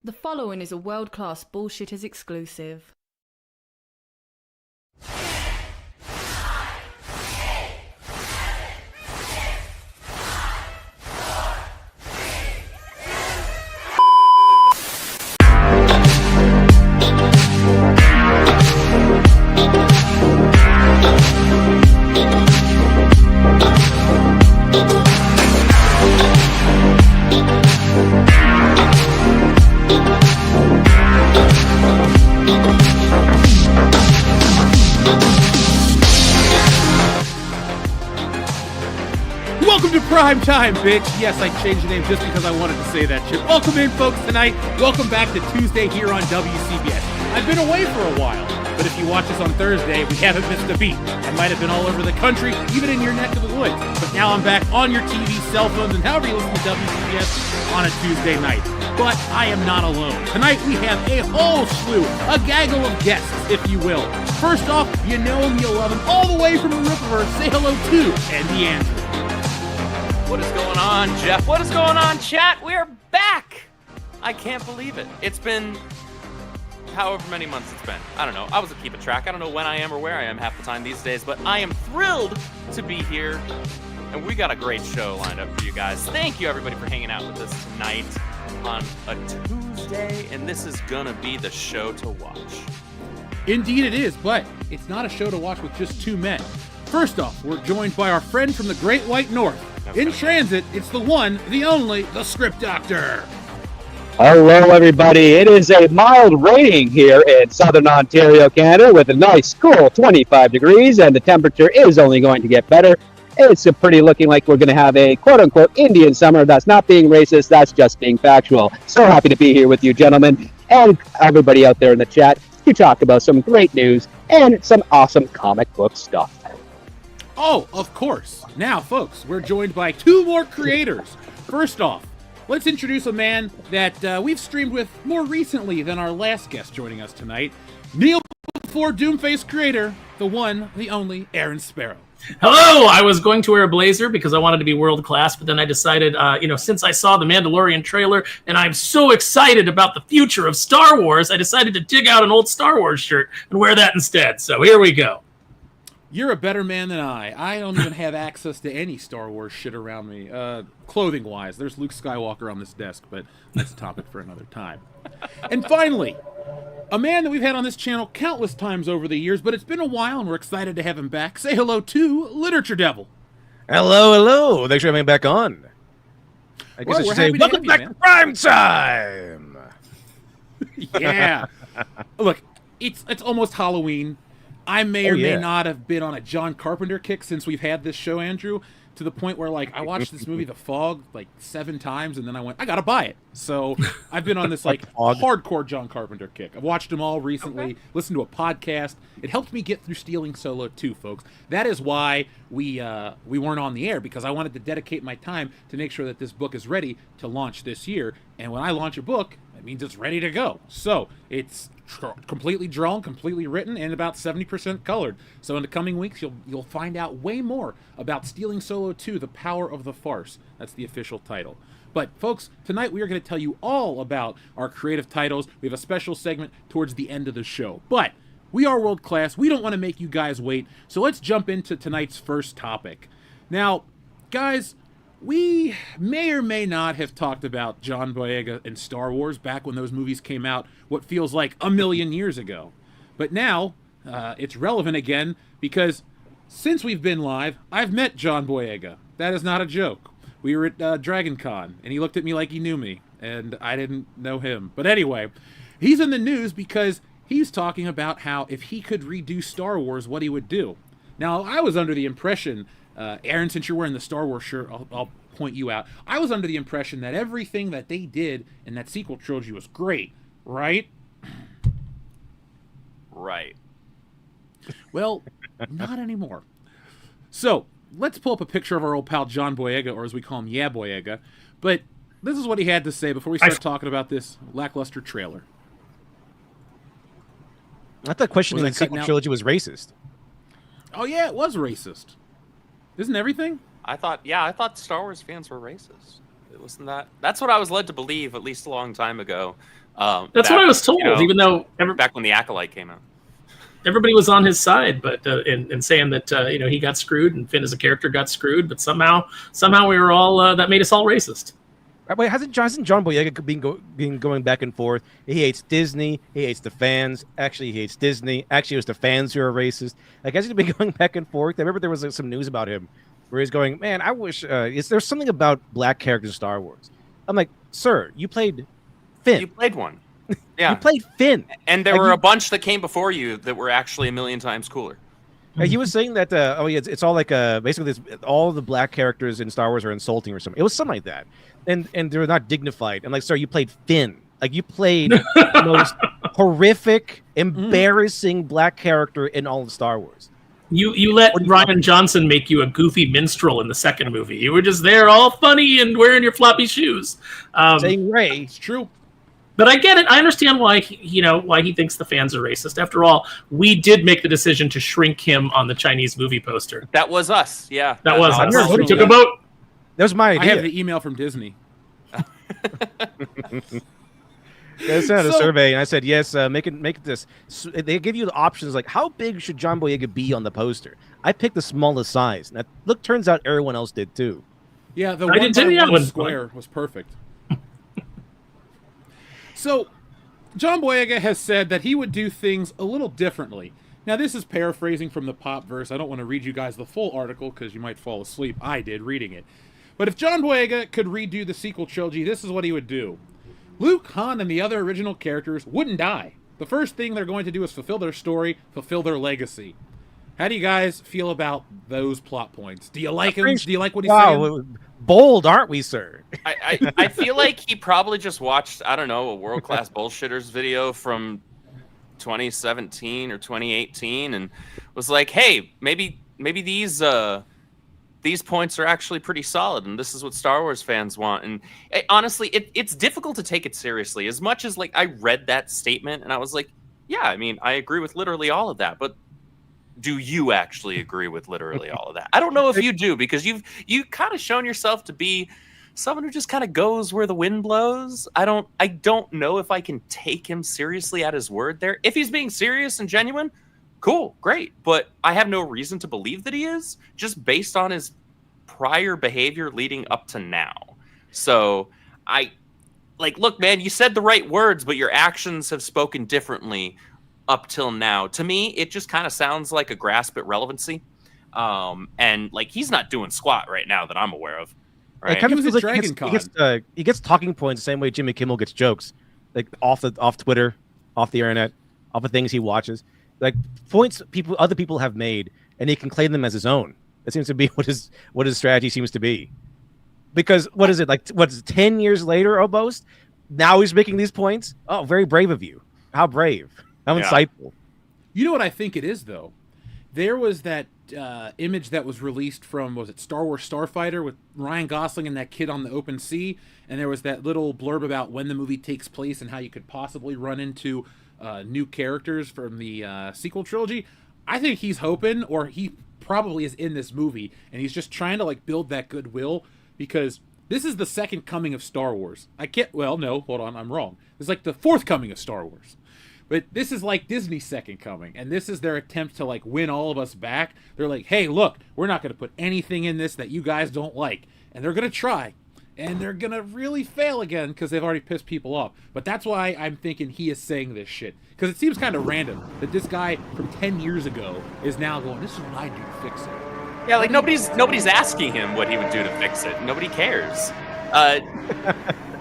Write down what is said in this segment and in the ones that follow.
The following is a world-class Bullshitters exclusive. Welcome to Prime Time, bitch. Yes, I changed the name just because I wanted to say that shit. Welcome in, folks, tonight. Welcome back to Tuesday here on WCBS. I've been away for a while, but if you watch us on Thursday, we haven't missed a beat. I might have been all over the country, even in your neck of the woods, but now I'm back on your TV, cell phones, and however you listen to WCBS on a Tuesday night. But I am not alone. Tonight we have a whole slew, a gaggle of guests, if you will. First off, you know him, you love him, all the way from the Ripperverse. Say hello to NDAndrew. What is going on, Jeff? What is going on, chat? We're back! I can't believe it. It's been however many months it's been. I don't know. I wasn't keeping track. I don't know when I am or where I am half the time these days, but I am thrilled to be here. And we got a great show lined up for you guys. Thank you, everybody, for hanging out with us tonight on a Tuesday. And this is gonna be the show to watch. Indeed it is, but it's not a show to watch with just two men. First off, we're joined by our friend from the Great White North. In transit, it's the one, the only, the ScriptDoctor. Hello, everybody. It is a mild rating here in southern Ontario, Canada, with a nice, cool 25 degrees, and the temperature is only going to get better. It's pretty looking like we're going to have a quote-unquote Indian summer. That's not being racist. That's just being factual. So happy to be here with you, gentlemen, and everybody out there in the chat to talk about some great news and some awesome comic book stuff. Oh, of course. Now, folks, we're joined by two more creators. First off, let's introduce a man that we've streamed with more recently than our last guest joining us tonight. Kneel before Doomface creator, the one, the only, Aaron Sparrow. Hello! I was going to wear a blazer because I wanted to be world class, but then I decided, since I saw the Mandalorian trailer and I'm so excited about the future of Star Wars, I decided to dig out an old Star Wars shirt and wear that instead. So here we go. You're a better man than I. I don't even have access to any Star Wars shit around me, clothing-wise. There's Luke Skywalker on this desk, but that's a topic for another time. And finally, a man that we've had on this channel countless times over the years, but it's been a while and we're excited to have him back. Say hello to Literature Devil. Hello. Thanks for having me back on. I guess I should say, welcome back to Prime Time. Yeah. Look, it's almost Halloween. I may or may not have been on a John Carpenter kick since we've had this show, Andrew, to the point where, like, I watched this movie, The Fog, like 7 times, and then I went, I gotta buy it. So I've been on this, like, hardcore John Carpenter kick. I've watched them all recently, listened to a podcast. It helped me get through Stealing Solo too, folks. That is why we weren't on the air, because I wanted to dedicate my time to make sure that this book is ready to launch this year. And when I launch a book, that means it's ready to go. So it's completely drawn, completely written, and about 70% colored. So in the coming weeks, you'll find out way more about Stealing Solo 2, The Power of the Farce. That's the official title. But folks, tonight we are going to tell you all about our creative titles. We have a special segment towards the end of the show. But we are world class. We don't want to make you guys wait. So let's jump into tonight's first topic. Now, guys, we may or may not have talked about John Boyega and Star Wars back when those movies came out, what feels like a million years ago. But now, it's relevant again, because since we've been live, I've met John Boyega. That is not a joke. We were at Dragon Con, and he looked at me like he knew me, and I didn't know him. But anyway, he's in the news because he's talking about how if he could redo Star Wars, what he would do. Now, I was under the impression, Aaron, since you're wearing the Star Wars shirt, I'll point you out. I was under the impression that everything that they did in that sequel trilogy was great, right? Right. Well, not anymore. So, let's pull up a picture of our old pal John Boyega, or as we call him, Yeah Boyega. But this is what he had to say before we start talking about this lackluster trailer. I thought questioning the sequel trilogy was racist. Oh yeah, it was racist. Isn't everything? I thought Star Wars fans were racist. Wasn't that? That's what I was led to believe, at least a long time ago. That's what I was told, even though back when the Acolyte came out. Everybody was on his side, but in saying that he got screwed and Finn as a character got screwed, but somehow we were all that made us all racist. Wait, hasn't John Boyega been going back and forth? He hates Disney. He hates the fans. Actually, he hates Disney. Actually, it was the fans who are racist. Like, hasn't he been going back and forth? I remember there was some news about him where he's going, man, I wish there's something about black characters in Star Wars. I'm like, sir, you played Finn. You played one. Yeah. You played Finn. And there were a bunch that came before you that were actually a million times cooler. He was saying that, it's all like, basically all the black characters in Star Wars are insulting or something. It was something like that. And they're not dignified. I'm like, sir, you played Finn. Like, you played the most horrific, embarrassing black character in all of Star Wars. You let Ryan Johnson make you a goofy minstrel in the second movie. You were just there all funny and wearing your floppy shoes. Saying Ray. It's true. But I get it. I understand why he thinks the fans are racist. After all, we did make the decision to shrink him on the Chinese movie poster. That was us. Yeah. That was us. us. We took a vote. That was my idea. I have the email from Disney. I sent out a survey and I said, yes, make this. So they give you the options like, how big should John Boyega be on the poster? I picked the smallest size. Now, turns out everyone else did too. Yeah, the 1x1 square was perfect. So, John Boyega has said that he would do things a little differently. Now, this is paraphrasing from the pop verse. I don't want to read you guys the full article because you might fall asleep. I did reading it. But if John Boyega could redo the sequel trilogy, this is what he would do. Luke, Han, and the other original characters wouldn't die. The first thing they're going to do is fulfill their story, fulfill their legacy. How do you guys feel about those plot points? Do you like him? Do you like what he's saying? Bold, aren't we, sir? I feel like he probably just watched, I don't know, a world-class bullshitters video from 2017 or 2018 and was like, hey, maybe these points are actually pretty solid and this is what Star Wars fans want. And honestly, it's difficult to take it seriously. As much as, like, I read that statement and I was like, yeah, I mean, I agree with literally all of that, but do you actually agree with literally all of that? I don't know if you do, because you kind of shown yourself to be someone who just kind of goes where the wind blows. I don't know if I can take him seriously at his word there. If he's being serious and genuine, cool, great. But I have no reason to believe that he is, just based on his prior behavior leading up to now. So look, man, you said the right words, but your actions have spoken differently up till now. To me, it just kind of sounds like a grasp at relevancy. And like, he's not doing squat right now that I'm aware of. Right? It kind of was feels a like Dragon Con. he gets talking points the same way Jimmy Kimmel gets jokes, like off Twitter, off the internet, off of things he watches, like points other people have made, and he can claim them as his own. That seems to be what his strategy seems to be. Because what is it, like, 10 years later almost? Now he's making these points? Oh, very brave of you. How brave. How insightful. You know what I think it is, though? There was that image that was released from, was it Star Wars Starfighter, with Ryan Gosling and that kid on the open sea, and there was that little blurb about when the movie takes place and how you could possibly run into new characters from the sequel trilogy. I think he's hoping, or he probably is in this movie, and he's just trying to, like, build that goodwill, because this is the second coming of Star Wars. Hold on, I'm wrong. It's like the fourth coming of Star Wars. But this is like Disney's second coming, and this is their attempt to, like, win all of us back. They're like, hey, look, we're not going to put anything in this that you guys don't like. And they're going to try. And they're going to really fail again because they've already pissed people off. But that's why I'm thinking he is saying this shit. Because it seems kind of random that this guy from 10 years ago is now going, this is what I do to fix it. Yeah, like, nobody's asking him what he would do to fix it. Nobody cares.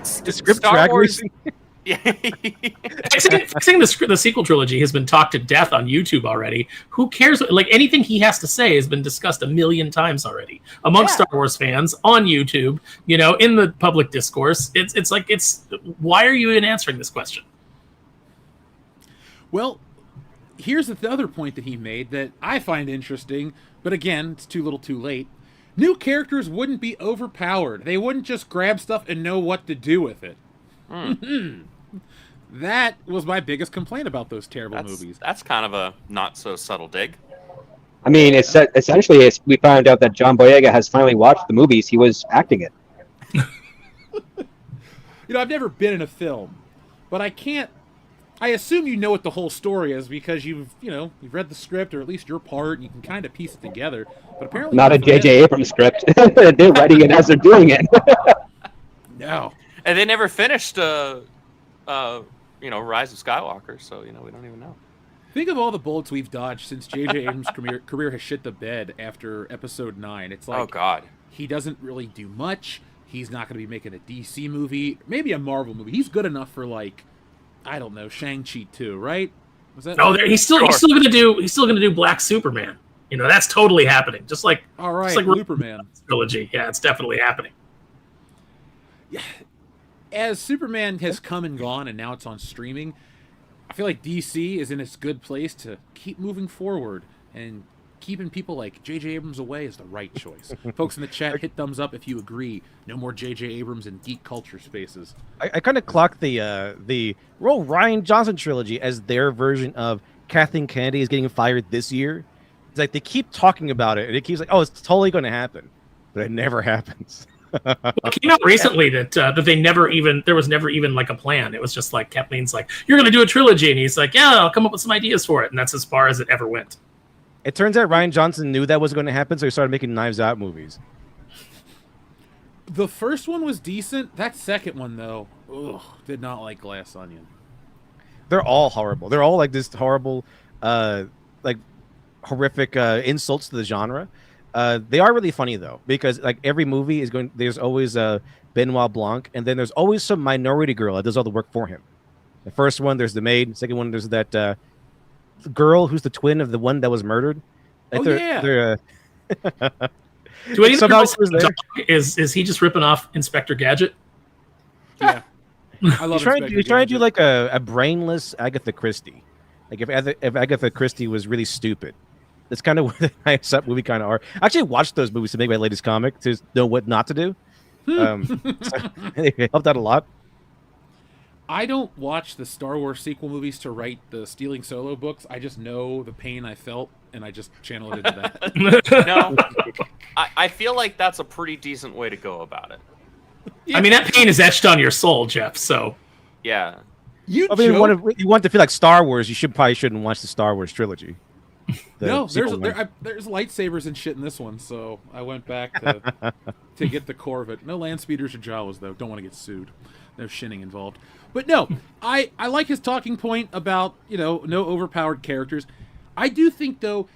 Script drag racing. Yeah. Fixing the sequel trilogy has been talked to death on YouTube already. Who cares? Like, anything he has to say has been discussed a million times already amongst Star Wars fans on YouTube. You know, in the public discourse. It's like, why are you even answering this question? Well, here's the other point that he made that I find interesting, but again, it's too little, too late. New characters wouldn't be overpowered. They wouldn't just grab stuff and know what to do with it. That was my biggest complaint about those terrible movies. That's kind of a not so subtle dig. I mean, it's essentially we found out that John Boyega has finally watched the movies. He was acting it. I've never been in a film, but I can't. I assume you know what the whole story is because you've read the script, or at least your part, and you can kind of piece it together. But apparently, Not a J.J. Abrams script. They're writing it as they're doing it. No. And they never finished, Rise of Skywalker, so we don't even know. Think of all the bullets we've dodged since J.J. Abrams' career has shit the bed after Episode 9. It's like, oh God, he doesn't really do much. He's not going to be making a DC movie, maybe a Marvel movie. He's good enough for I don't know, Shang-Chi 2, right? Was that? No, he's still gonna do Black Superman. That's totally happening. Just like Superman trilogy. Yeah, it's definitely happening. Yeah. As Superman has come and gone, and now it's on streaming, I feel like DC is in its good place to keep moving forward, and keeping people like J.J. Abrams away is the right choice. Folks in the chat, hit thumbs up if you agree. No more J.J. Abrams in geek culture spaces. I kind of clocked the Ryan Johnson trilogy as their version of Kathleen Kennedy is getting fired this year. It's like they keep talking about it, and it keeps like, oh, it's totally going to happen, but it never happens. It came out recently that there was never even like a plan. It was just like Kathleen's like, you're going to do a trilogy, and he's like, yeah, I'll come up with some ideas for it, and that's as far as it ever went. It turns out Ryan Johnson knew that was going to happen, so he started making Knives Out movies. The first one was decent. That second one, though, did not like Glass Onion. They're all horrible. They're all like this horrible, horrific insults to the genre. They are really funny though, because like every movie is going. There's always Benoit Blanc, and then there's always some minority girl that does all the work for him. The first one, there's the maid. The second one, there's that girl who's the twin of the one that was murdered. Like Do any is he just ripping off Inspector Gadget? Yeah, I love. He's trying to do like a brainless Agatha Christie. Like if Agatha Christie was really stupid. That's kind of where the Knives Out movie kind of are. I actually watched those movies to make my latest comic to know what not to do. It helped out a lot. I don't watch the Star Wars sequel movies to write the Stealing Solo books. I just know the pain I felt, and I just channel it into that. No, I feel like that's a pretty decent way to go about it. Yeah. I mean, that pain is etched on your soul, Jeff, so... Yeah. You want to feel like Star Wars, you probably shouldn't watch the Star Wars trilogy. There's lightsabers and shit in this one, so I went back to get the core of it. No land speeders or Jawas, though. Don't want to get sued. No shinning involved. But no, I like his talking point about, no overpowered characters. I do think, though,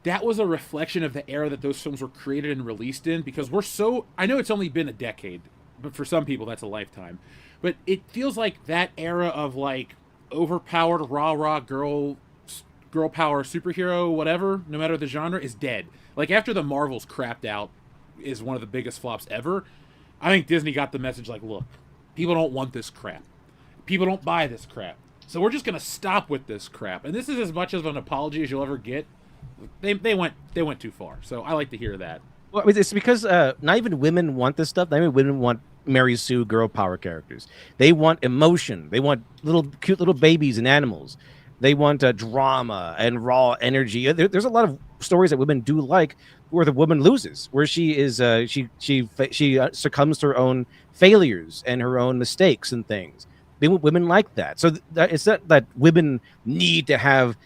that was a reflection of the era that those films were created and released in, because I know it's only been a decade, but for some people that's a lifetime. But it feels like that era of, overpowered, rah-rah girl power superhero, whatever, no matter the genre, is dead. After the Marvels crapped out is one of the biggest flops ever, I think Disney got the message look, people don't want this crap. People don't buy this crap. So we're just going to stop with this crap. And this is as much of an apology as you'll ever get. They went too far. So I like to hear that. Well, it's because not even women want this stuff. Not even women want Mary Sue girl power characters. They want emotion. They want cute little babies and animals. They want drama and raw energy. There's a lot of stories that women do like where the woman loses, where she is she succumbs to her own failures and her own mistakes and things. Women like that. So it's not that women need to have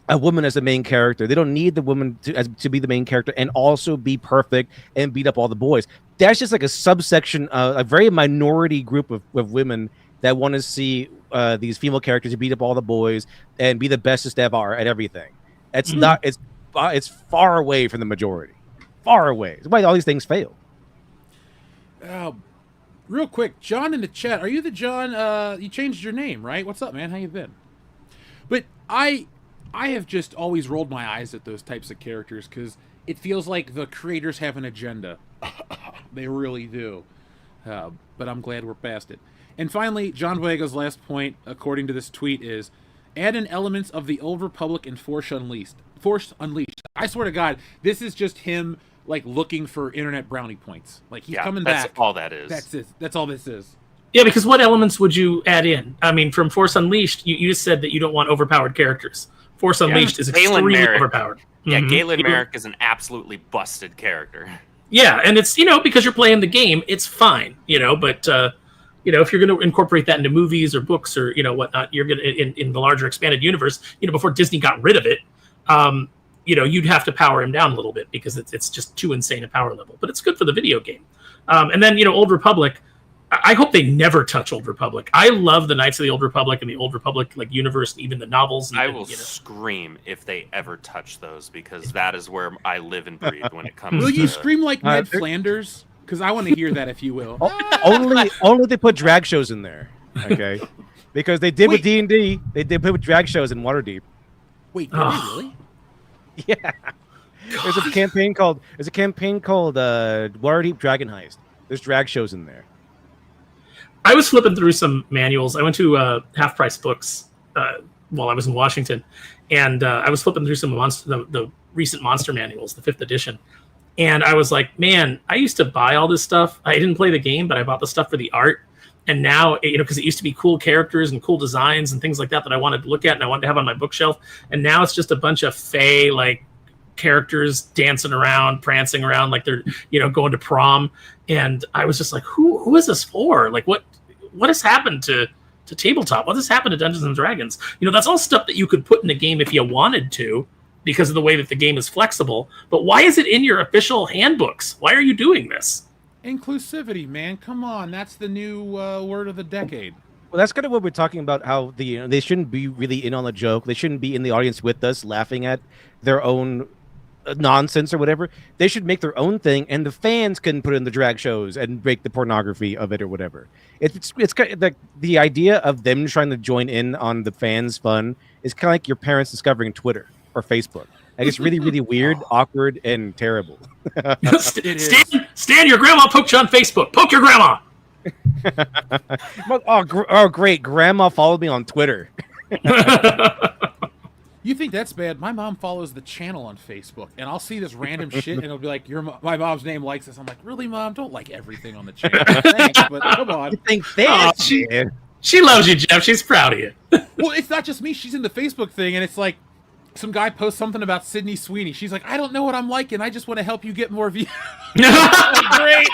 a woman as the main character. They don't need the woman to be the main character and also be perfect and beat up all the boys. That's just like a subsection, a very minority group of women that want to see these female characters beat up all the boys and be the bestest ever at everything. It's not. It's far away from the majority. Far away. That's why all these things fail. Real quick, John in the chat. Are you the John? You changed your name, right? What's up, man? How you been? But I have just always rolled my eyes at those types of characters because it feels like the creators have an agenda. They really do. But I'm glad we're past it. And finally, John Boyega's last point, according to this tweet, is add in elements of the Old Republic and Force Unleashed. I swear to God, this is just him looking for internet brownie points. He's coming back. That's all that is. That's it. That's all this is. Yeah, because what elements would you add in? I mean, from Force Unleashed, you just said that you don't want overpowered characters. Force Unleashed is extremely overpowered. Yeah, Galen Merrick is an absolutely busted character. Yeah, and it's, because you're playing the game, it's fine, but if you're going to incorporate that into movies or books or whatnot, you're going to in the larger expanded universe, before Disney got rid of it, you'd have to power him down a little bit because it's just too insane a power level. But it's good for the video game. And then Old Republic, I hope they never touch Old Republic. I love the Knights of the Old Republic and the Old Republic universe, and even the novels. And I will scream if they ever touch those, because that is where I live and breathe when it comes. Will to... you scream like Ned Flanders? Because I want to hear that, if you will. only if they put drag shows in there, okay? Because they did with D&D. They did put drag shows in Waterdeep. Wait, did they really? Yeah. There's a campaign called Waterdeep Dragon Heist. There's drag shows in there. I was flipping through some manuals. I went to Half Price Books while I was in Washington, and I was flipping through some the recent monster manuals, the 5th edition. And I was like, man, I used to buy all this stuff. I didn't play the game, but I bought the stuff for the art. And now, because it used to be cool characters and cool designs and things like that I wanted to look at and I wanted to have on my bookshelf. And now it's just a bunch of fey, characters dancing around, prancing around like they're, going to prom. And I was just like, who is this for? What has happened to tabletop? What has happened to Dungeons and Dragons? That's all stuff that you could put in the game if you wanted to, because of the way that the game is flexible. But why is it in your official handbooks? Why are you doing this? Inclusivity, man. Come on. That's the new word of the decade. Well, that's kind of what we're talking about, how they shouldn't be really in on the joke. They shouldn't be in the audience with us laughing at their own nonsense or whatever. They should make their own thing, and the fans can put in the drag shows and break the pornography of it or whatever. It's kind of like the idea of them trying to join in on the fans' fun is kind of like your parents discovering Twitter or Facebook. It's really, really weird, awkward, and terrible. Stan, your grandma poked you on Facebook. Poke your grandma. Oh, great. Grandma followed me on Twitter. You think that's bad? My mom follows the channel on Facebook, and I'll see this random shit, and it'll be like, my mom's name likes this. I'm like, really, Mom? Don't like everything on the channel. Thanks, but come on. You think that? She loves you, Jeff. She's proud of you. Well, it's not just me. She's in the Facebook thing, and it's like, some guy posts something about Sydney Sweeney. She's like, I don't know what I'm liking. I just want to help you get more views. Great.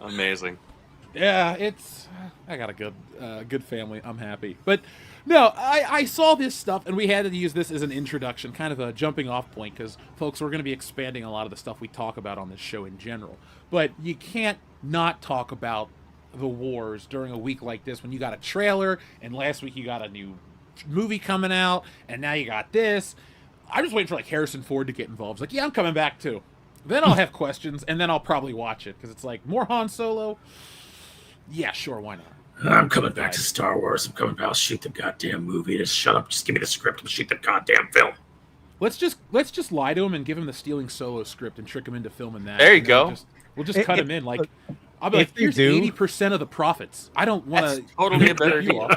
Amazing. Yeah, I got a good family. I'm happy. But no, I saw this stuff, and we had to use this as an introduction, kind of a jumping off point, because, folks, we're going to be expanding a lot of the stuff we talk about on this show in general. But you can't not talk about the wars during a week like this when you got a trailer, and last week you got a new movie coming out, and now you got this. I'm just waiting for Harrison Ford to get involved. It's like, yeah, I'm coming back too. Then I'll have questions, and then I'll probably watch it, because it's like, more Han Solo? Yeah, sure, why not? I'm coming back to Star Wars. I'm coming back. I'll shoot the goddamn movie. Just shut up. Just give me the script and shoot the goddamn film. Let's just lie to him and give him the Stealing Solo script and trick him into filming that. There you go. We'll just cut him in. I'll be like, here's 80% of the profits. I don't want to totally a better deal.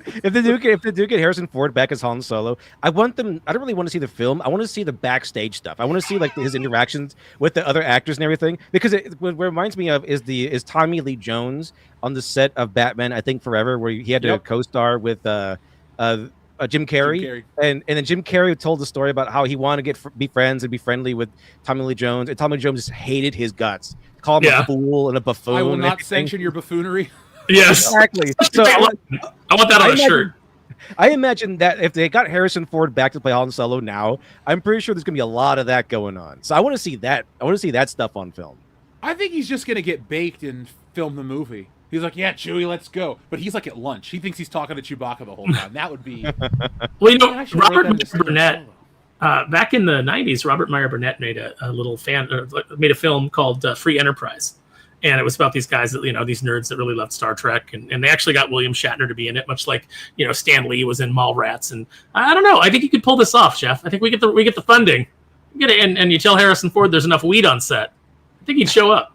If they do get Harrison Ford back as Han Solo, I don't really want to see the film. I want to see the backstage stuff. I want to see his interactions with the other actors and everything. Because what reminds me of is Tommy Lee Jones on the set of Batman, I think Forever, where he had to co-star with Jim Carrey. And then Jim Carrey told the story about how he wanted to be friends and be friendly with Tommy Lee Jones, and Tommy Lee Jones just hated his guts, called him a fool and a buffoon. I will not sanction your buffoonery. Yes, exactly. So I want that on a shirt. I imagine that if they got Harrison Ford back to play Han Solo now, I'm pretty sure there's gonna be a lot of that going on. So I want to see that. I want to see that stuff on film. I think he's just gonna get baked and film the movie. He's like, yeah, Chewie, let's go. But he's at lunch. He thinks he's talking to Chewbacca the whole time. That would be. Well, Robert Meyer Burnett. Back in the '90s, Robert Meyer Burnett made made a film called Free Enterprise. And it was about these guys that, these nerds that really loved Star Trek. And they actually got William Shatner to be in it, much like, Stan Lee was in Mallrats. And I don't know. I think you could pull this off, Jeff. I think we get the funding. And you tell Harrison Ford there's enough weed on set. I think he'd show up.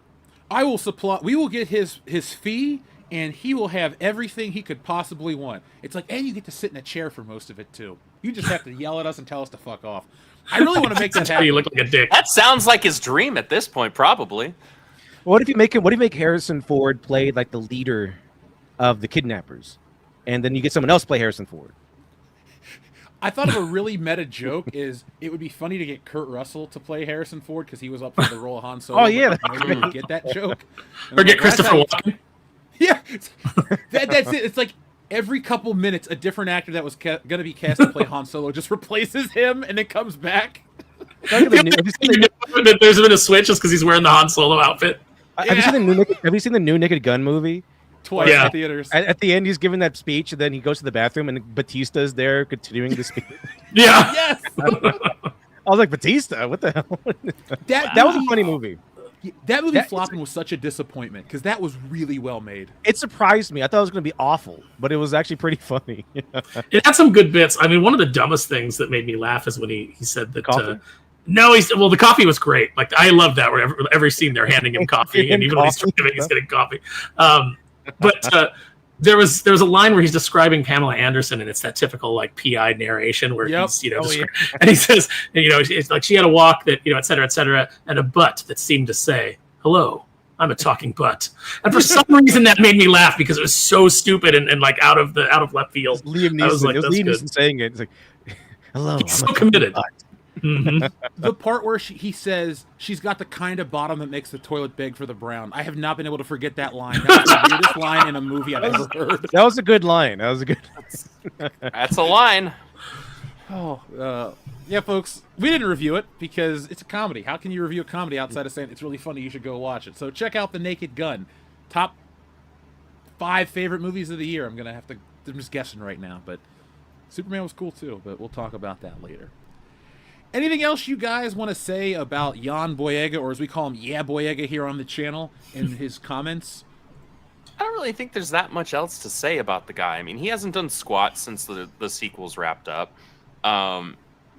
We will get his fee, and he will have everything he could possibly want. It's like, and you get to sit in a chair for most of it, too. You just have to yell at us and tell us to fuck off. I really want to make that happen. You look like a dick. That sounds like his dream at this point, probably. What if you make Harrison Ford play the leader of the kidnappers, and then you get someone else play Harrison Ford? I thought of a really meta joke is it would be funny to get Kurt Russell to play Harrison Ford because he was up for the role of Han Solo. Oh, yeah, but nobody would get that joke. And Or I'm get like, Christopher Walken. Yeah, that's it. It's like every couple minutes, a different actor that was going to be cast to play Han Solo just replaces him and then comes back. Have you seen the There's been a switch just because he's wearing the Han Solo outfit. have you seen the new Naked Gun movie? Twice Yeah. in theaters. At the end, he's giving that speech, and then he goes to the bathroom, and Batista's there continuing the speech. Yeah. Yes, I was like, Batista, what the hell? That was a funny movie. that movie flopping was such a disappointment because that was really well made. It surprised me. I thought it was going to be awful, but it was actually pretty funny. It had some good bits. I mean, one of the dumbest things that made me laugh is when he said that. Coffee? No, the coffee was great. Like I love that. Where every scene they're handing him coffee, and even when he's driving, he's getting coffee. But there was a line where he's describing Pamela Anderson, and it's that typical like PI narration where he's and he says, it's like she had a walk that et cetera, and a butt that seemed to say, "Hello, I'm a talking butt." And for some reason, that made me laugh because it was so stupid and like out of left field. Liam Neeson. It was Liam Neeson saying it. It's like, "Hello." He's so committed. Mm-hmm. The part where he says she's got the kind of bottom that makes the toilet beg for the brown. I have not been able to forget that line. That was the weirdest line in a movie I've ever heard. That was a good line. That was a good. That's a line. Yeah, folks, we didn't review it because it's a comedy. How can you review a comedy outside of saying it's really funny? You should go watch it. So check out The Naked Gun. Top 5 favorite movies of the year. I'm just guessing right now, but Superman was cool too. But we'll talk about that later. Anything else you guys want to say about Jan Boyega, or as we call him, Yeah Boyega here on the channel, in his comments? I don't really think there's that much else to say about the guy. I mean, he hasn't done squat since the sequels wrapped up.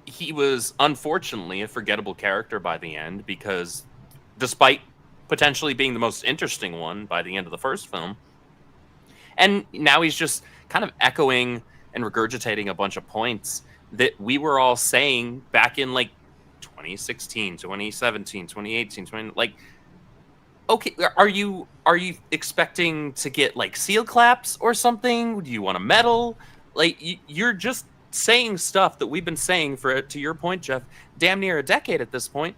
He was, unfortunately, a forgettable character by the end because despite potentially being the most interesting one by the end of the first film, and now he's just kind of echoing and regurgitating a bunch of points that we were all saying back in like 2016, 2017, 2018, like, okay, are you expecting to get like seal claps or something? Do you want a medal? Like you're just saying stuff that we've been saying for, to your point, Jeff, damn near a decade at this point.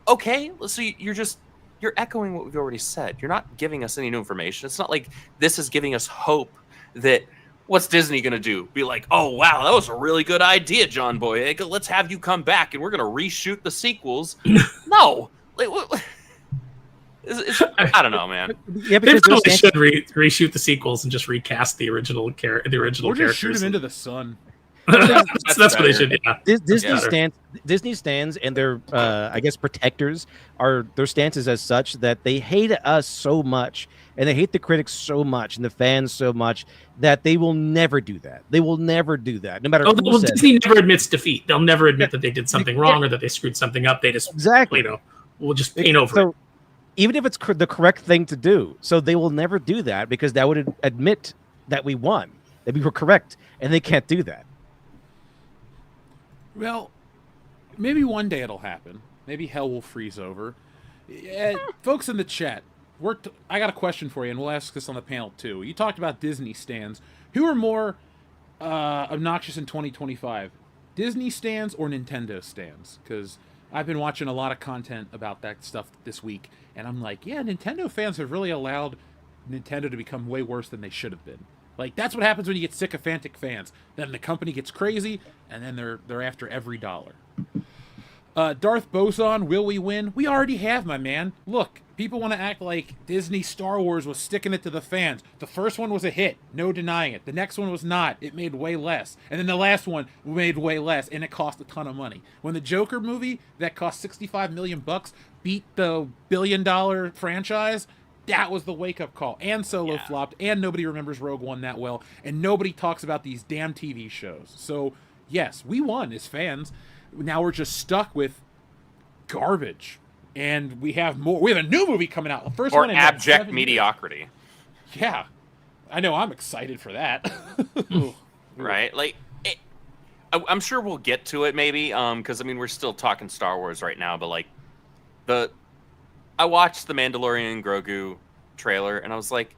Okay, so you're echoing what we've already said. You're not giving us any new information. It's not like this is giving us hope that what's Disney going to do? Be like, oh, wow, that was a really good idea, John Boyega. Let's have you come back and we're going to reshoot the sequels. No. Like, I don't know, man. Yeah, They because probably should reshoot the sequels and just recast the original Or characters. just shoot him into the sun. That's what they should. Yeah. Disney stands and their I guess protectors are their stances as such that they hate us so much and they hate the critics so much and the fans so much that they will never do that. They will never do that, no matter who says Disney never admits defeat. They'll never admit that they did something wrong or that they screwed something up. They just we'll just paint over it. Even if it's the correct thing to do, so they will never do that because that would admit that we won, that we were correct, and they can't do that. Well, maybe one day it'll happen. Maybe hell will freeze over. Folks in the chat, I got a question for you, and we'll ask this on the panel too. You talked about Disney stands. Who are more obnoxious in 2025? Disney stands or Nintendo stands? Because I've been watching a lot of content about that stuff this week, and I'm like, yeah, Nintendo fans have really allowed Nintendo to become way worse than they should have been. Like, that's what happens when you get sycophantic fans. Then the company gets crazy, and then they're after every dollar. Darth Boson, will we win? We already have, my man. Look, people want to act like Disney Star Wars was sticking it to the fans. The first one was a hit, no denying it. The next one was not. It made way less. And then the last one made way less, and it cost a ton of money. When the Joker movie, that cost $65 million, beat the billion-dollar franchise, that was the wake-up call. And Solo flopped, and nobody remembers Rogue One that well, and nobody talks about these damn TV shows. So, yes, we won as fans. Now we're just stuck with garbage. And we have more. We have a new movie coming out. The first one in abject mediocrity. Yeah. I know. I'm excited for that. Right? Like, I'm sure we'll get to it maybe, because, I mean, we're still talking Star Wars right now, but, like, I watched the Mandalorian Grogu trailer, and I was like,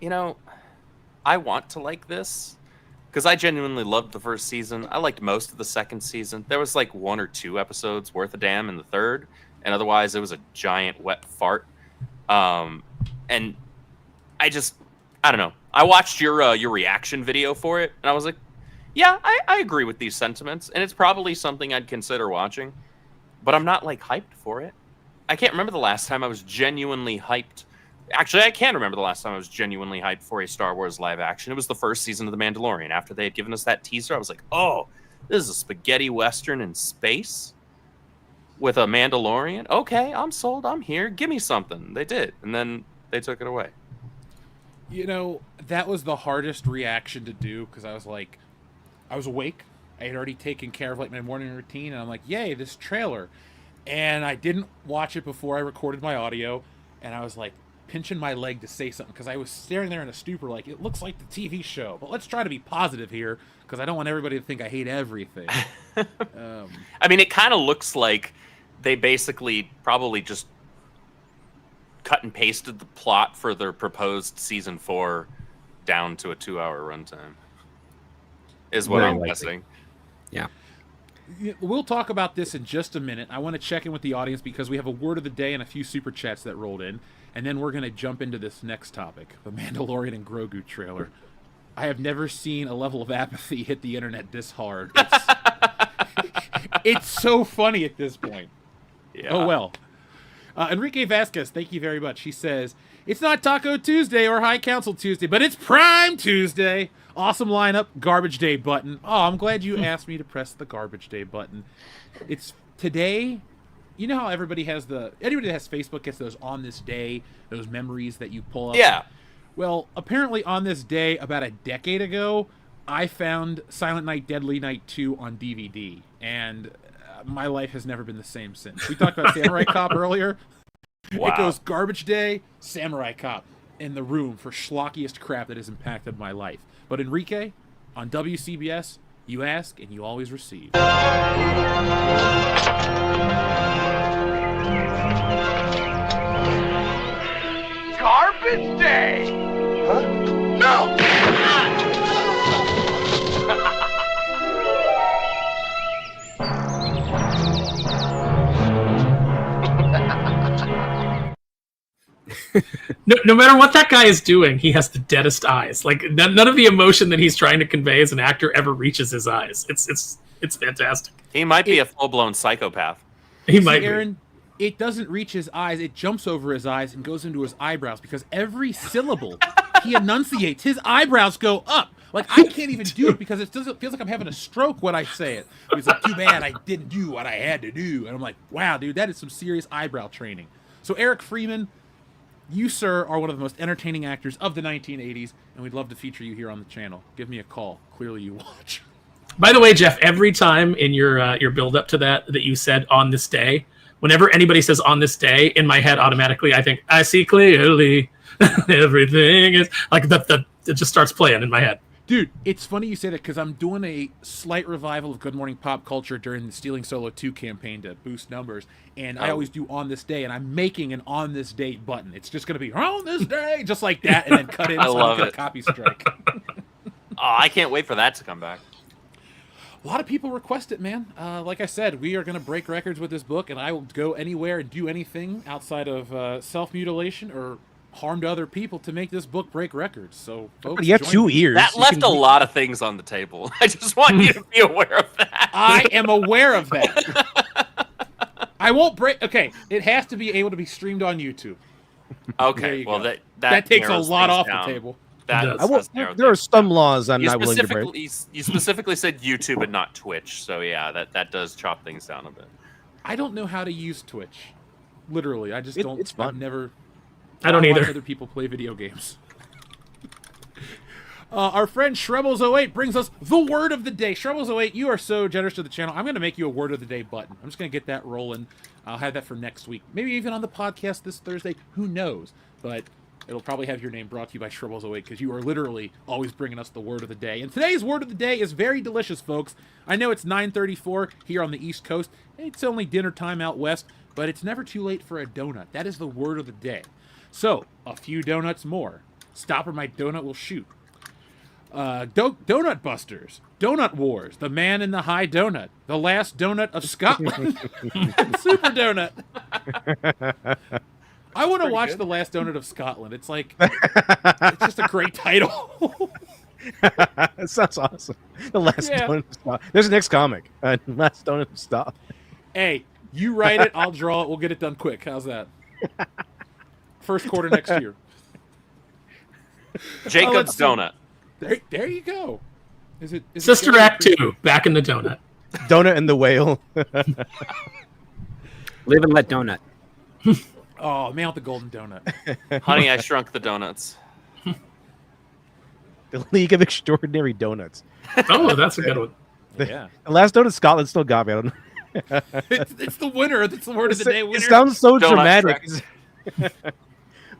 I want to like this, because I genuinely loved the first season. I liked most of the second season. There was like 1 or 2 episodes worth a damn in the third, and otherwise it was a giant wet fart. And I don't know. I watched your reaction video for it, and I was like, yeah, I agree with these sentiments, and it's probably something I'd consider watching, but I'm not like hyped for it. I can't remember the last time I was genuinely hyped. Actually, I can remember the last time I was genuinely hyped for a Star Wars live action. It was the first season of The Mandalorian. After they had given us that teaser, I was like, oh, this is a spaghetti western in space with a Mandalorian. Okay, I'm sold. I'm here. Give me something. They did, and then they took it away. You know, that was the hardest reaction to do because I was like, I was awake. I had already taken care of like my morning routine, and I'm like, yay, this trailer. And I didn't watch it before I recorded my audio, and I was like pinching my leg to say something because I was staring there in a stupor like, it looks like the TV show. But let's try to be positive here because I don't want everybody to think I hate everything. I mean, it kind of looks like they basically probably just cut and pasted the plot for their proposed season 4 down to a 2-hour runtime. Is what I'm guessing. Yeah. We'll talk about this in just a minute. I want to check in with the audience because we have a word of the day and a few super chats that rolled in, and then we're going to jump into this next topic, the Mandalorian and Grogu trailer. I have never seen a level of apathy hit the internet this hard. It's so funny at this point. Yeah. Oh, well. Enrique Vasquez, thank you very much. He says, it's not Taco Tuesday or High Council Tuesday, but it's Prime Tuesday. Awesome lineup, garbage day button. Oh, I'm glad you asked me to press the garbage day button. It's today. You know how anybody that has Facebook gets those on this day, those memories that you pull up? Yeah. Well, apparently on this day, about a decade ago, I found Silent Night, Deadly Night 2 on DVD, and my life has never been the same since. We talked about Samurai Cop earlier. Wow. It goes garbage day, Samurai Cop in the room for schlockiest crap that has impacted my life. But Enrique, on WCBS, you ask and you always receive. Garbage day! Huh? No! No matter what that guy is doing, he has the deadest eyes. Like none of the emotion that he's trying to convey as an actor ever reaches his eyes. It's fantastic. He might be a full-blown psychopath. He might be. Aaron, it doesn't reach his eyes. It jumps over his eyes and goes into his eyebrows because every syllable he enunciates, his eyebrows go up. Like, I can't even do it because it feels like I'm having a stroke when I say it. He's like, too bad I didn't do what I had to do. And I'm like, wow, dude, that is some serious eyebrow training. So Eric Freeman, you, sir, are one of the most entertaining actors of the 1980s, and we'd love to feature you here on the channel. Give me a call. Clearly you watch. By the way, Jeff, every time in your build-up to that you said on this day, whenever anybody says on this day, in my head automatically I think, I see clearly, everything is... Like, it just starts playing in my head. Dude, it's funny you say that because I'm doing a slight revival of Good Morning Pop Culture during the Stealing Solo 2 campaign to boost numbers, and I always do on this day, and I'm making an on this date button. It's just going to be on this day, just like that, and then cut in so I don't get a copy strike. I can't wait for that to come back. A lot of people request it, man. Like I said, we are going to break records with this book, and I will go anywhere and do anything outside of self-mutilation or harm to other people to make this book break records. So, folks, you have 2 years. That left a lot of things on the table. I just want you to be aware of that. I am aware of that. I won't break. Okay, it has to be able to be streamed on YouTube. Okay, well go. that takes a narrows lot things off down. the table. There are some laws I'm not willing to break. You specifically said YouTube and not Twitch, so yeah, that does chop things down a bit. I don't know how to use Twitch. Literally, I just don't. It's fun. I've never. I don't either. Watch other people play video games. Our friend Shrebbles08 brings us the word of the day. Shrebbles08, you are so generous to the channel. I'm going to make you a word of the day button. I'm just going to get that rolling. I'll have that for next week. Maybe even on the podcast this Thursday. Who knows? But it'll probably have your name brought to you by Shrebbles08 because you are literally always bringing us the word of the day. And today's word of the day is very delicious, folks. I know it's 9:34 here on the East Coast. It's only dinner time out west, but it's never too late for a donut. That is the word of the day. So, a few donuts more. Stop or my donut will shoot. Doughnut Busters, Doughnut Wars, The Man in the High Doughnut, The Last Doughnut of Scotland, Super Doughnut. I want to watch The Last Doughnut of Scotland. It's like, it's just a great title. That sounds awesome. The Last Donut of Scotland. There's an next comic. Last Donut of Scotland. Hey, you write it, I'll draw it. We'll get it done quick. How's that? First quarter next year. Jacob's Donut. There you go. Is it Sister Act 2, back in the donut. Donut and the Whale. Live and let donut. Oh, man with the golden donut. Honey, I Shrunk the Donuts. The League of Extraordinary Donuts. Oh, that's a good one. Yeah. The Last Donut of Scotland still got me. I don't know. It's the winner. That's the word of the day. Winner. It sounds so Donut dramatic.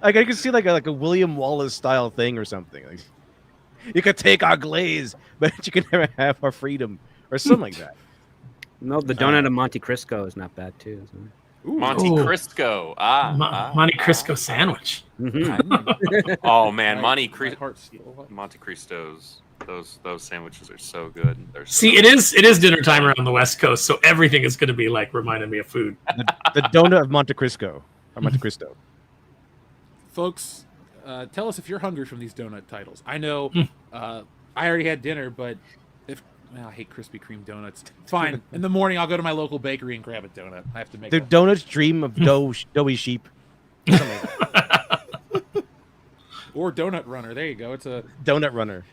Like I could see like a William Wallace style thing or something. Like, you could take our glaze, but you can never have our freedom, or something like that. No, the donut of Monte Cristo is not bad too. Isn't it? Monte Cristo. Monte Cristo sandwich. Oh man, Monte heart's still what? Cristo's. Those sandwiches are so good. They're so See, it is dinner time around the West Coast, so everything is going to be like reminding me of food. The donut of Monte Cristo, or Monte Cristo. Folks, tell us if you're hungry from these donut titles. I know I already had dinner, but I hate Krispy Kreme donuts. Fine. In the morning, I'll go to my local bakery and grab a donut. I have to make The donuts dream of doughy sheep. Or Donut Runner. There you go. It's a Donut Runner.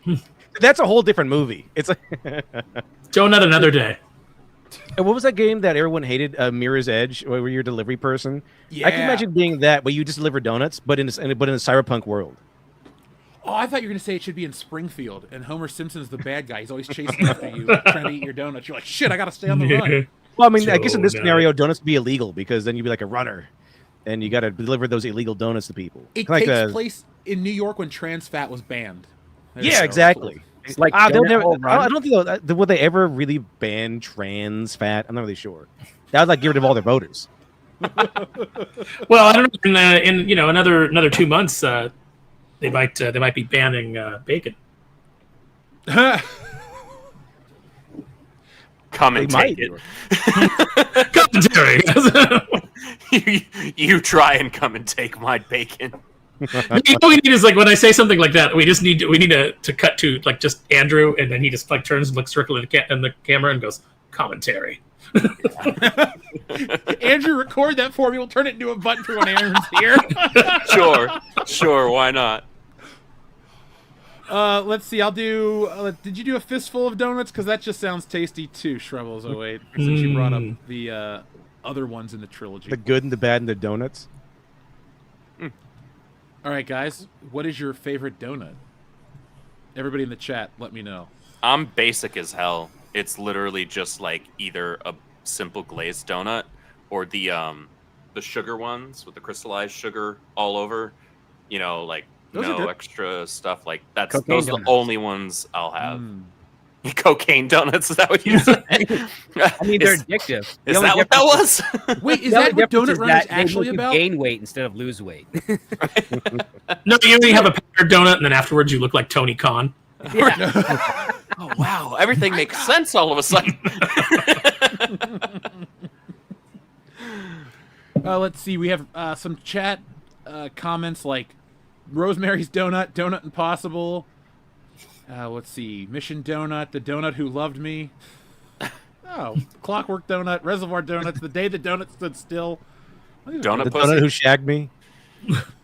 That's a whole different movie. It's like Donut another day. And what was that game that everyone hated? Mirror's Edge, where you're a delivery person. Yeah. I can imagine being that, where you just deliver donuts, but in a cyberpunk world. Oh, I thought you were going to say it should be in Springfield, and Homer Simpson's the bad guy. He's always chasing after you, trying to eat your donuts. You're like, shit, I got to stay on the run. Well, I mean, I guess in this Donut. scenario, donuts would be illegal because then you'd be like a runner, and you got to deliver those illegal donuts to people. It Like takes place in New York when trans fat was banned. There you Yeah, go. exactly. It's like They'll donut never, hole run. I don't think would they ever really ban trans fat. I'm not really sure. That would like get rid of all their voters. Well, I don't know. In another 2 months, they might be banning bacon. Come and They take Commentary. it. you try and come and take my bacon. What we need is like when I say something like that, we need to cut to like just Andrew, and then he just like turns and looks directly at the camera and goes commentary. Andrew, record that for me. We'll turn it into a button for when Aaron's here. Sure, why not? Let's see. I'll do. Did you do a fistful of donuts? Because that just sounds tasty too. Shrubbles. Oh wait, since you brought up the other ones in the trilogy. The good and the bad and the donuts. All right, guys. What is your favorite donut? Everybody in the chat, let me know. I'm basic as hell. It's literally just like either a simple glazed donut or the sugar ones with the crystallized sugar all over. You know, like Those are no good. extra stuff. Like those Cocaine are the donuts. only ones I'll have. Cocaine donuts, is that what you said? I mean, they're addictive. Is that what that was? Wait, is The only that what difference Donut is Runner is that they actually make you about? gain weight instead of lose weight. No, you only have a powdered donut, and then afterwards you look like Tony Khan. Oh wow, everything makes sense all of a sudden. Let's see. We have some chat comments like Rosemary's Donut, Donut Impossible. Let's see. Mission Donut, The Donut Who Loved Me. Oh, Clockwork Donut, Reservoir Donuts, The Day the Donut Stood Still. Donut The pussy. donut who shagged me.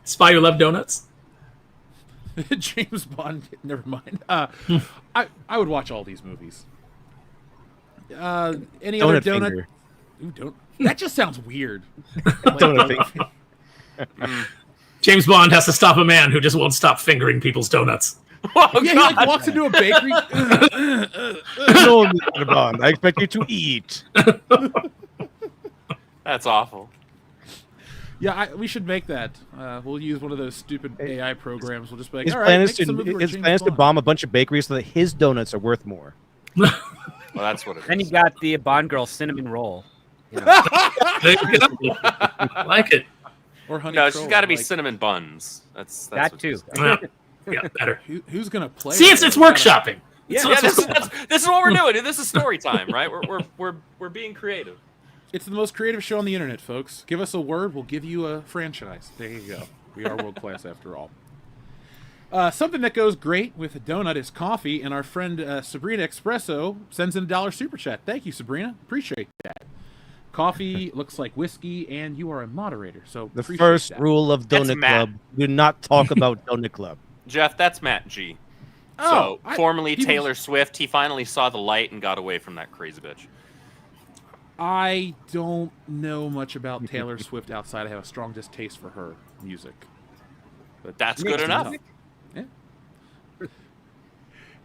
Spy Who Loved Donuts. James Bond. Never mind. I would watch all these movies. Any other Donut donut? finger. Ooh, don't. That just sounds weird. Donut finger. James Bond has to stop a man who just won't stop fingering people's donuts. Oh, Yeah, he God. like walks into a bakery. No, Mr. Bond. I expect you to eat. That's awful. Yeah, we should make that. We'll use one of those stupid AI programs. We'll just be like, His all plan right, is make some movie where his James plan is to Bond." bomb a bunch of bakeries so that his donuts are worth more. Well, that's what it is. Then you got the Bond Girl cinnamon roll. You know. There you go. I like it. Or honey No, she's Troll, got to be like- cinnamon buns. That's That what too. she's got. Yeah, better. Who's gonna play? See, it's workshopping. Yeah, So Yeah, it's- this is what we're doing. This is story time, right? We're being creative. It's the most creative show on the internet, folks. Give us a word, we'll give you a franchise. There you go. We are world class after all. Something that goes great with a donut is coffee, and our friend Sabrina Espresso sends in $1 super chat. Thank you, Sabrina. Appreciate that. Coffee looks like whiskey, and you are a moderator, so The appreciate first that. rule of That's Donut Matt. Club: do not talk about Donut Club. Jeff, that's Matt G. Oh, So, formerly he was- Taylor Swift, he finally saw the light and got away from that crazy bitch. I don't know much about Taylor Swift outside. I have a strong distaste for her music. But That's good enough. Yeah.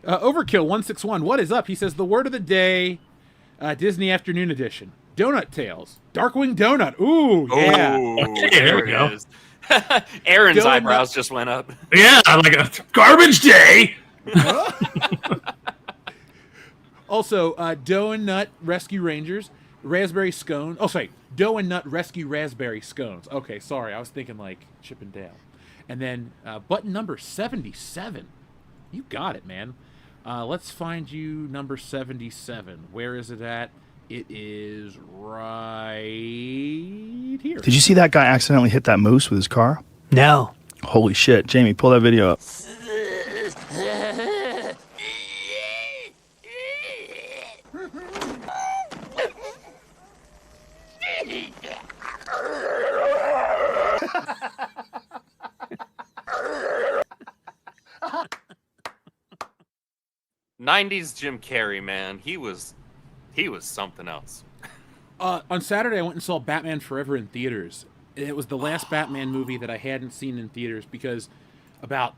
Overkill 161. What is up? He says the word of the day, Disney Afternoon Edition. Donut Tales. Darkwing Donut. Ooh, yeah. Oh, there we go. it is. Aaron's Donut. eyebrows just went up. Yeah, like a garbage day. Also, Dough and Nut Rescue Rangers. Raspberry Scone. Oh, sorry. Dough and Nut Rescue Raspberry Scones. Okay, sorry. I was thinking like Chip and Dale. And then button number 77. You got it, man. Let's find you number 77. Where is it at? It is right here. Did you see that guy accidentally hit that moose with his car? No. Holy shit. Jamie, pull that video up. '90s Jim Carrey, man, he was something else. On Saturday, I went and saw Batman Forever in theaters. It was the last Batman movie that I hadn't seen in theaters because about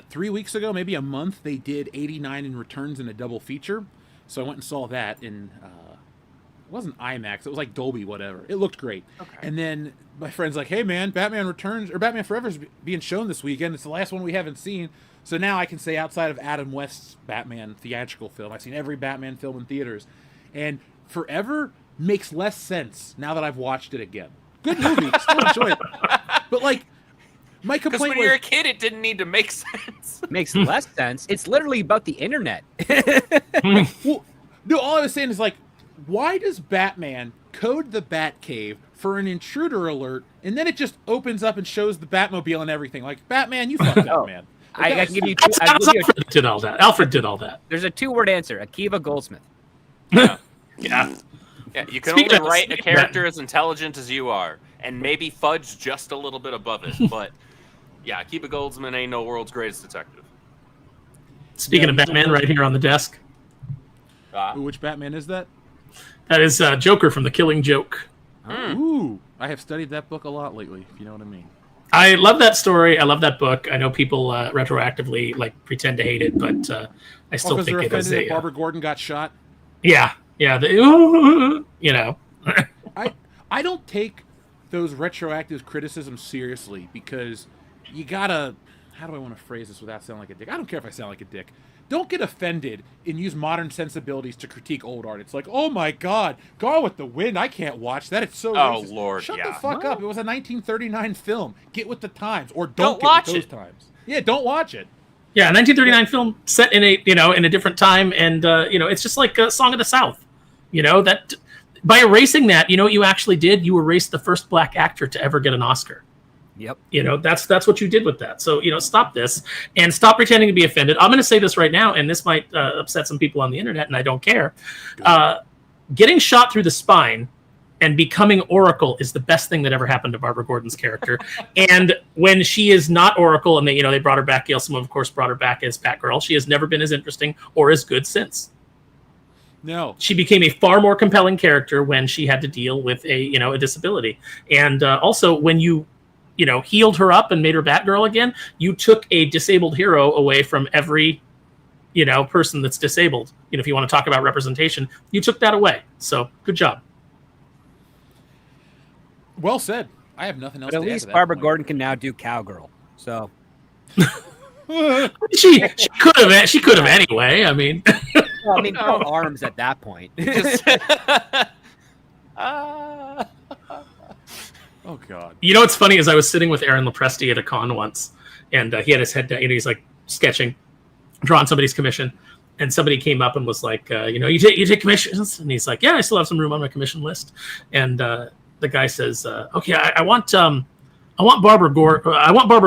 3 weeks ago, maybe a month, they did 89 in Returns in a double feature. So I went and saw that in, it wasn't IMAX, it was like Dolby, whatever. It looked great. Okay. And then my friend's like, hey man, Batman Returns, or Batman Forever is being shown this weekend. It's the last one we haven't seen. So now I can say outside of Adam West's Batman theatrical film, I've seen every Batman film in theaters. And Forever makes less sense now that I've watched it again. Good movie, still enjoy it. But like, my Because complaint when was, you're a kid, it didn't need to make sense. Makes less sense. It's literally about the internet. well, no, all I was saying is like, why does Batman code the Batcave for an intruder alert, and then it just opens up and shows the Batmobile and everything? Like, Batman, you fucked up, man. Like, I that can was- give you two. I can give you Alfred did all that. Alfred did all that. there's a 2-word answer. Akiva Goldsmith. Yeah. Yeah, you can Speaking only of- write a speaking of character as intelligent as you are, and maybe fudge just a little bit above it. But yeah, Akiva Goldsman ain't no world's greatest detective. Speaking of Batman, right here on the desk. Which Batman is that? That is Joker from The Killing Joke. Ooh, I have studied that book a lot lately, if you know what I mean. I love that story. I love that book. I know people retroactively like pretend to hate it, but I still Because they're think it is offended that a Barbara Gordon got shot. yeah. You know. I don't take those retroactive criticisms seriously because you gotta, how do I want to phrase this without sounding like a dick? I don't care if I sound like a dick. Don't get offended and use modern sensibilities to critique old art. It's like, oh my God, Gone with the Wind, I can't watch that. It's so Oh, racist. Lord, Shut yeah. the fuck up. It was a 1939 film. Get with the times, or Don't get watch with those it. times. Yeah, don't watch it. Yeah, 1939 film set in a different time, and it's just like a Song of the South. That by erasing that, what you actually did? You erased the first black actor to ever get an Oscar. Yep. That's what you did with that. So stop this and stop pretending to be offended. I'm going to say this right now, and this might upset some people on the internet, and I don't care. Getting shot through the spine and becoming Oracle is the best thing that ever happened to Barbara Gordon's character. And when she is not Oracle, and they brought her back, Gail Simone, of course, brought her back as Batgirl, she has never been as interesting or as good since. No. She became a far more compelling character when she had to deal with a disability. And also when you healed her up and made her Batgirl again, you took a disabled hero away from every person that's disabled. If you want to talk about representation, you took that away. So good job. Well said. I have nothing else But to at add least to that Barbara point. Gordon can now do Cowgirl. So She could have anyway. I mean, well, I mean, no arms at that point. Oh God. what's funny is I was sitting with Aaron Lopresti at a con once, and he had his head down. He's like sketching, drawing somebody's commission, and somebody came up and was like, you take commissions, and he's like, yeah, I still have some room on my commission list, and the guy says, okay, I want Barbara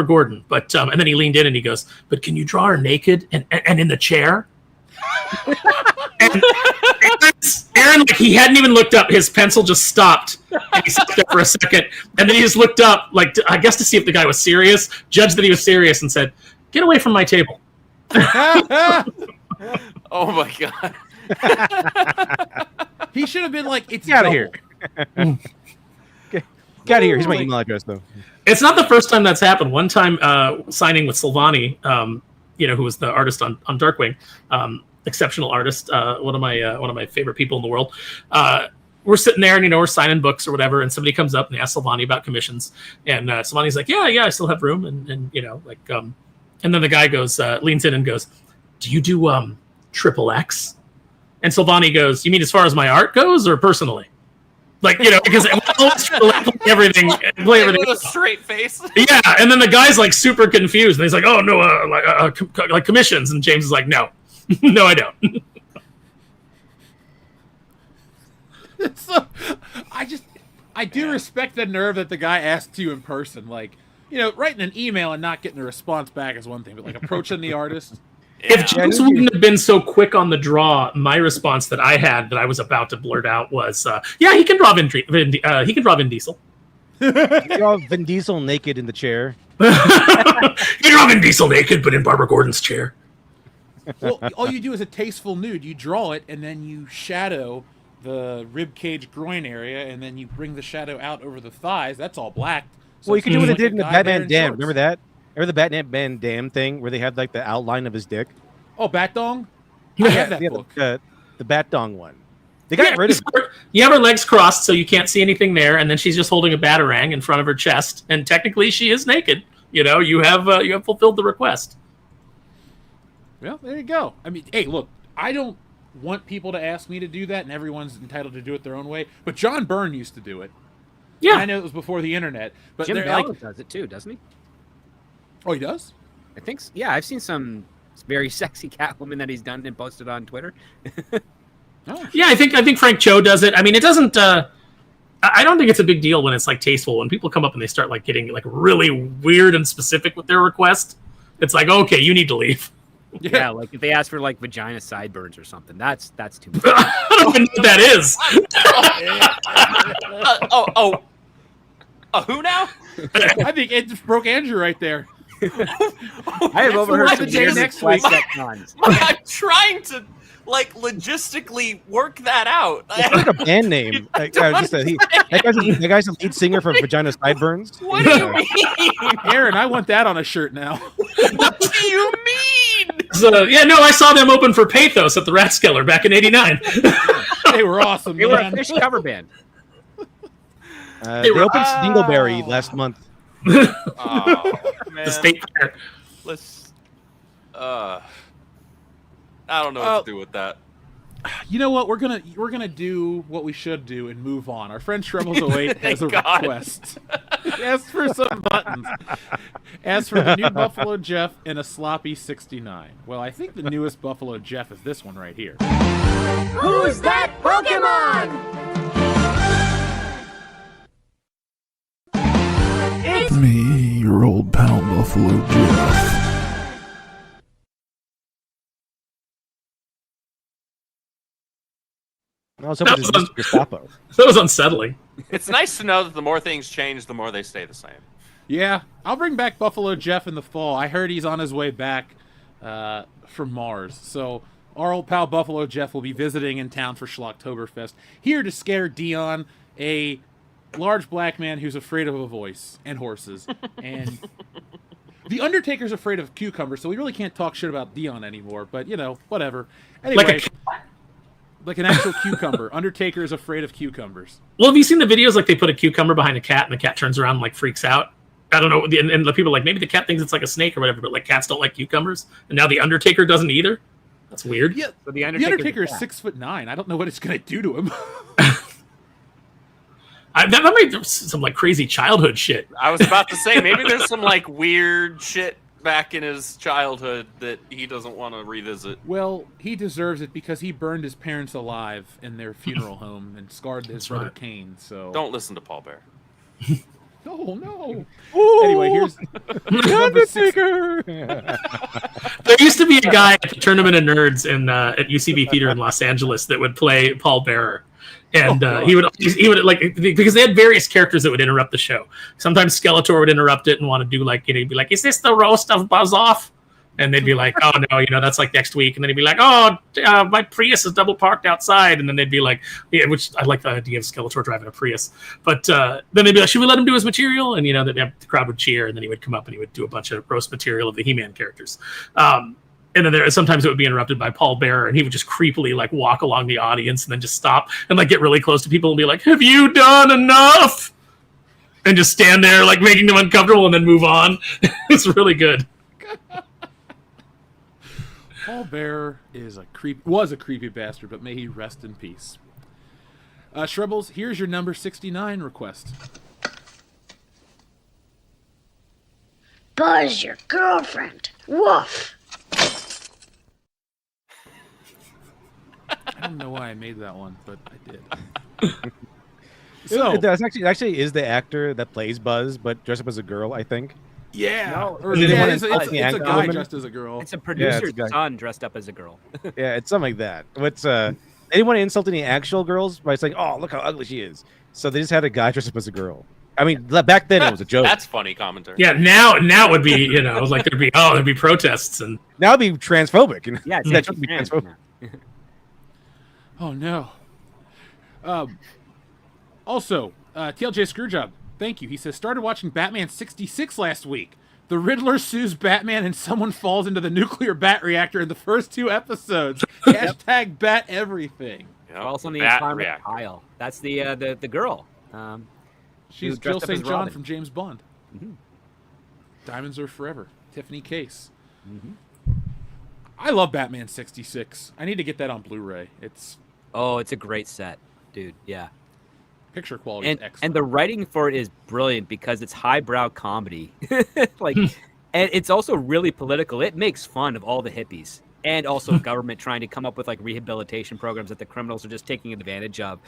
Gordon, but and then he leaned in and he goes, but can you draw her naked and in the chair? and Aaron, like, he hadn't even looked up. His pencil just stopped, and he sat there for a second, and then he just looked up, like, I guess to see if the guy was serious, judged that he was serious, and said, get away from my table. Oh my god. He should have been like, it's Get out of double. here. Get out of here. Here's my email address, though. It's not the first time that's happened. One time, signing with Silvani, who was the artist on Darkwing, exceptional artist, one of my favorite people in the world. We're sitting there and we're signing books or whatever, and somebody comes up and asks Silvani about commissions, and Silvani's like, yeah, I still have room, and and then the guy goes, leans in and goes, do you do XXX? And Silvani goes, you mean as far as my art goes or personally? Like, because everything with a straight face. Yeah, and then the guy's like super confused, and he's like, "Oh no, like commissions." And James is like, "No, no, I don't." So, I do respect the nerve that the guy asked you in person. Like, writing an email and not getting a response back is one thing, but like approaching the artist. If James wouldn't have been so quick on the draw, my response that I had that I was about to blurt out was, "Yeah, he can draw Vin Diesel. Draw Vin Diesel naked in the chair. He can draw Vin Diesel naked, but in Barbara Gordon's chair." Well, all you do is a tasteful nude. You draw it, and then you shadow the rib cage groin area, and then you bring the shadow out over the thighs. That's all black. So Well, you can do what like they did in the a guy Batman wearing Damn. shorts. Remember that? Remember the Batman Van Dam thing where they had like the outline of his dick? Oh, Bat Dong? I have that book. The Bat Dong one. They got rid of it. You have her legs crossed so you can't see anything there, and then she's just holding a batarang in front of her chest, and technically she is naked. You have fulfilled the request. Well, there you go. I mean, hey, look, I don't want people to ask me to do that, and everyone's entitled to do it their own way. But John Byrne used to do it. Yeah, and I know it was before the internet, but Jim they're Ballard like, does it too, doesn't he? oh, he does? I think so. Yeah, I've seen some very sexy Catwoman that he's done and posted on Twitter. Oh, yeah. I think Frank Cho does it. I mean, it doesn't. I don't think it's a big deal when it's like tasteful. When people come up and they start like getting like really weird and specific with their request, it's like, okay, you need to leave. Yeah, like if they ask for like vagina sideburns or something, that's too much. I don't even know what that is. Who now? I think it just broke Andrew right there. I have overheard That's some the weird next requests week. at cons. I'm trying to logistically work that out. It's like a band name. That guy's the lead singer for Vagina Sideburns. What do you mean? Aaron, I want that on a shirt now. What do you mean? So, yeah, no, I saw them open for Pathos at the Rathskeller back in '89. They were awesome, They were a man. Fish cover band. They opened Stingleberry last month. Oh, man. The state fair. Let's. I don't know what to do with that. You know what? We're gonna do what we should do and move on. Our friend Shrebels08 has a God. request. Ask for some buttons. Ask for the new Buffalo Jeff and a sloppy 69. Well, I think the newest Buffalo Jeff is this one right here. Who's that Pokemon? It's Me, your old pal Buffalo Jeff. I was hoping it was Mr. Gestapo. That was unsettling. It's nice to know that the more things change, the more they stay the same. Yeah, I'll bring back Buffalo Jeff in the fall. I heard he's on his way back from Mars. So our old pal Buffalo Jeff will be visiting in town for Schlocktoberfest, here to scare Dion, a large black man who's afraid of a voice and horses. And the Undertaker's afraid of cucumbers, so we really can't talk shit about Dion anymore. But, whatever. Anyway, like an actual cucumber. Undertaker is afraid of cucumbers. Well, have you seen the videos like they put a cucumber behind a cat and the cat turns around and like freaks out? I don't know. And the people are like, maybe the cat thinks it's like a snake or whatever, but like cats don't like cucumbers. And now the Undertaker doesn't either. That's weird. Yeah, So the Undertaker is 6'9". I don't know what it's going to do to him. That might be some like crazy childhood shit. I was about to say, maybe there's some like weird shit back in his childhood that he doesn't want to revisit. Well, he deserves it because he burned his parents alive in their funeral home and scarred his brother Kane. So don't listen to Paul Bear. No. Anyway, here's Undertaker. There used to be a guy at the Tournament of Nerds at UCB Theater in Los Angeles that would play Paul Bearer. And he would like, because they had various characters that would interrupt the show. Sometimes Skeletor would interrupt it and want to do like, he'd be like, "Is this the roast of Buzz Off?" And they'd be like, "Oh no, that's like next week." And then he'd be like, "Oh, my Prius is double parked outside." And then they'd be like, "Yeah," which I like the idea of Skeletor driving a Prius. But then they'd be like, "Should we let him do his material?" And the crowd would cheer, and then he would come up and he would do a bunch of roast material of the He-Man characters. And then sometimes it would be interrupted by Paul Bearer, and he would just creepily like walk along the audience and then just stop and like get really close to people and be like, "Have you done enough?" And just stand there like making them uncomfortable and then move on. It's really good. Paul Bearer was a creepy bastard, but may he rest in peace. Shrubbles, here's your number 69 request. Buzz, your girlfriend. Woof. I don't know why I made that one, but I did. So That's actually is the actor that plays Buzz, but dressed up as a girl, I think. yeah, No, it's the a anchor guy woman? dressed as a girl. It's a producer's a guy. son dressed up as a girl. Yeah, it's something like that. What's they didn't want to insult any actual girls by saying, "Oh, look how ugly she is." So they just had a guy dressed up as a girl. I mean, back then it was a joke. That's funny commentary. Yeah, now it would be, like there'd be protests and Now it'd be transphobic. Yeah, it's That actually should be trans transphobic. now. Oh no. Also, TLJ Screwjob, thank you. He says, started watching Batman 66 last week. The Riddler sues Batman and someone falls into the nuclear bat reactor in the first 2 episodes. Hashtag bat everything. Yep, Also on the bat Atomic reactor. Pile. That's the girl. She's dressed Jill up as St. John Robin. from James Bond. Mhm. Diamonds Are Forever. Tiffany Case. Mhm. I love Batman 66. I need to get that on Blu-ray. It's Oh, it's a great set, dude. Yeah. picture quality And is excellent. and the writing for it is brilliant because it's highbrow comedy. Like, and it's also really political. It makes fun of all the hippies and also government trying to come up with like rehabilitation programs that the criminals are just taking advantage of.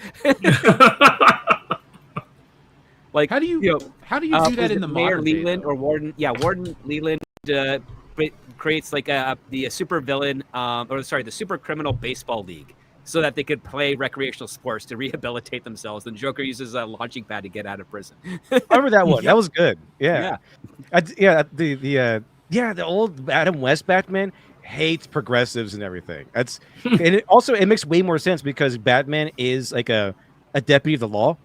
Like, how do you do that was in it the Mayor modern day, Leland though? or Warden? Yeah, Warden Leland creates like the super villain, the super criminal baseball league, so that they could play recreational sports to rehabilitate themselves. And Joker uses a launching pad to get out of prison. I remember that one. That was good. Yeah. The old Adam West Batman hates progressives and everything. And it makes way more sense because Batman is like a deputy of the law.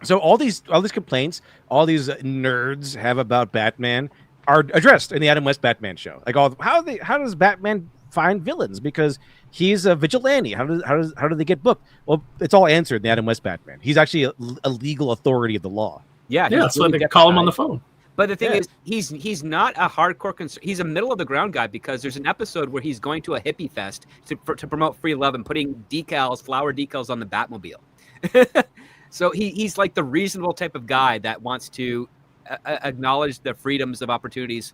So all these complaints, all these nerds have about Batman are addressed in the Adam West Batman show. Like how does Batman find villains? Because he's a vigilante. How do they get booked? Well, it's all answered in the Adam West Batman. He's actually a legal authority of the law. Yeah, that's why they could call him on the phone. But the thing is, he's not a hardcore. He's a middle of the ground guy because there's an episode where he's going to a hippie fest to promote free love and putting flower decals on the Batmobile. So he's like the reasonable type of guy that wants to acknowledge the freedoms of opportunities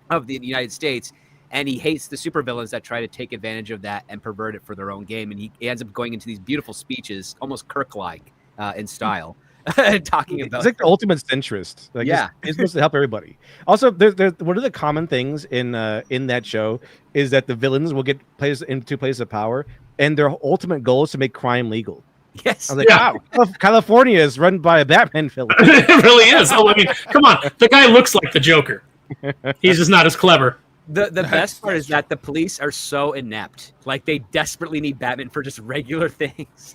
of the United States, and he hates the supervillains that try to take advantage of that and pervert it for their own game. And he ends up going into these beautiful speaches, almost Kirk-like in style, talking about. It's like the ultimate centrist. Like, Yeah. it's supposed to help everybody. Also, one of the common things in that show is that the villains will get placed into place of power, and their ultimate goal is to make crime legal. Yes. I was like, wow, California is run by a Batman villain. It really is. Oh, I mean, come on. The guy looks like the Joker. He's just not as clever. The best part is that the police are so inept. Like, they desperately need Batman for just regular things.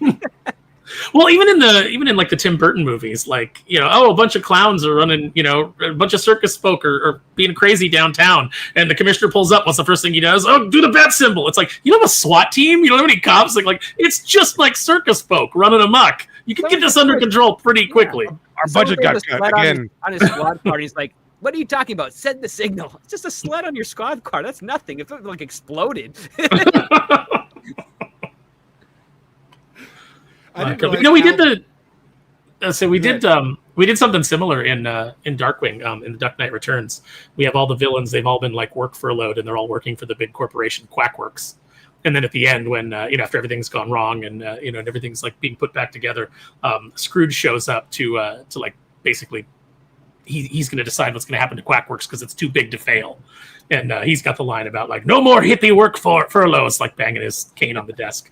Well, even in like the Tim Burton movies, like, a bunch of clowns are running, a bunch of circus folk are being crazy downtown, and the commissioner pulls up. What's the first thing he does? Oh, do the bat symbol. It's like, you don't have a SWAT team. You don't have any cops. Like it's just like circus folk running amok. You can get this under control pretty quickly. Our budget got cut again. On his squad car, he's like, "What are you talking about? Send the signal. It's just a sled on your squad car. That's nothing. If it like exploded." We did something similar in Darkwing, in the Dark Knight Returns. We have all the villains; they've all been like work furloughed, and they're all working for the big corporation Quackworks. And then at the end, when after everything's gone wrong and and everything's like being put back together, Scrooge shows up to like basically he's going to decide what's going to happen to Quackworks because it's too big to fail. And he's got the line about like no more hippie work furloughs, like banging his cane on the desk.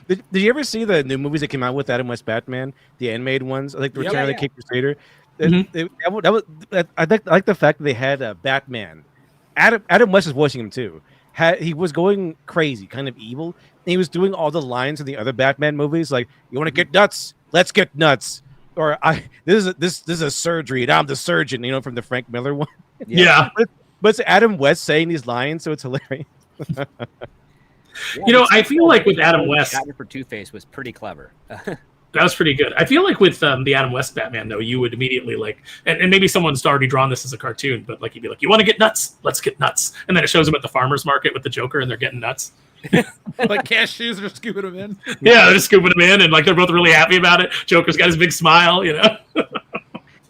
Did you ever see the new movies that came out with Adam West Batman, the animated ones, like the Return of the Cape Crusader? I like the fact that they had Batman. Adam West is voicing him too. He was going crazy, kind of evil. And he was doing all the lines in the other Batman movies, like "You want to get nuts? Let's get nuts." Or this is a surgery, and I'm the surgeon. From the Frank Miller one. Yeah. But it's Adam West saying these lines, so it's hilarious. I feel like with Adam West, for Two-Face was pretty clever. That was pretty good. I feel like with the Adam West Batman, though, you would immediately like, and maybe someone's already drawn this as a cartoon, but like you'd be like, "You want to get nuts? Let's get nuts." And then it shows them at the farmer's market with the Joker, and they're getting nuts. Like cashews are scooping them in. Yeah, they're just scooping them in, and like they're both really happy about it. Joker's got his big smile,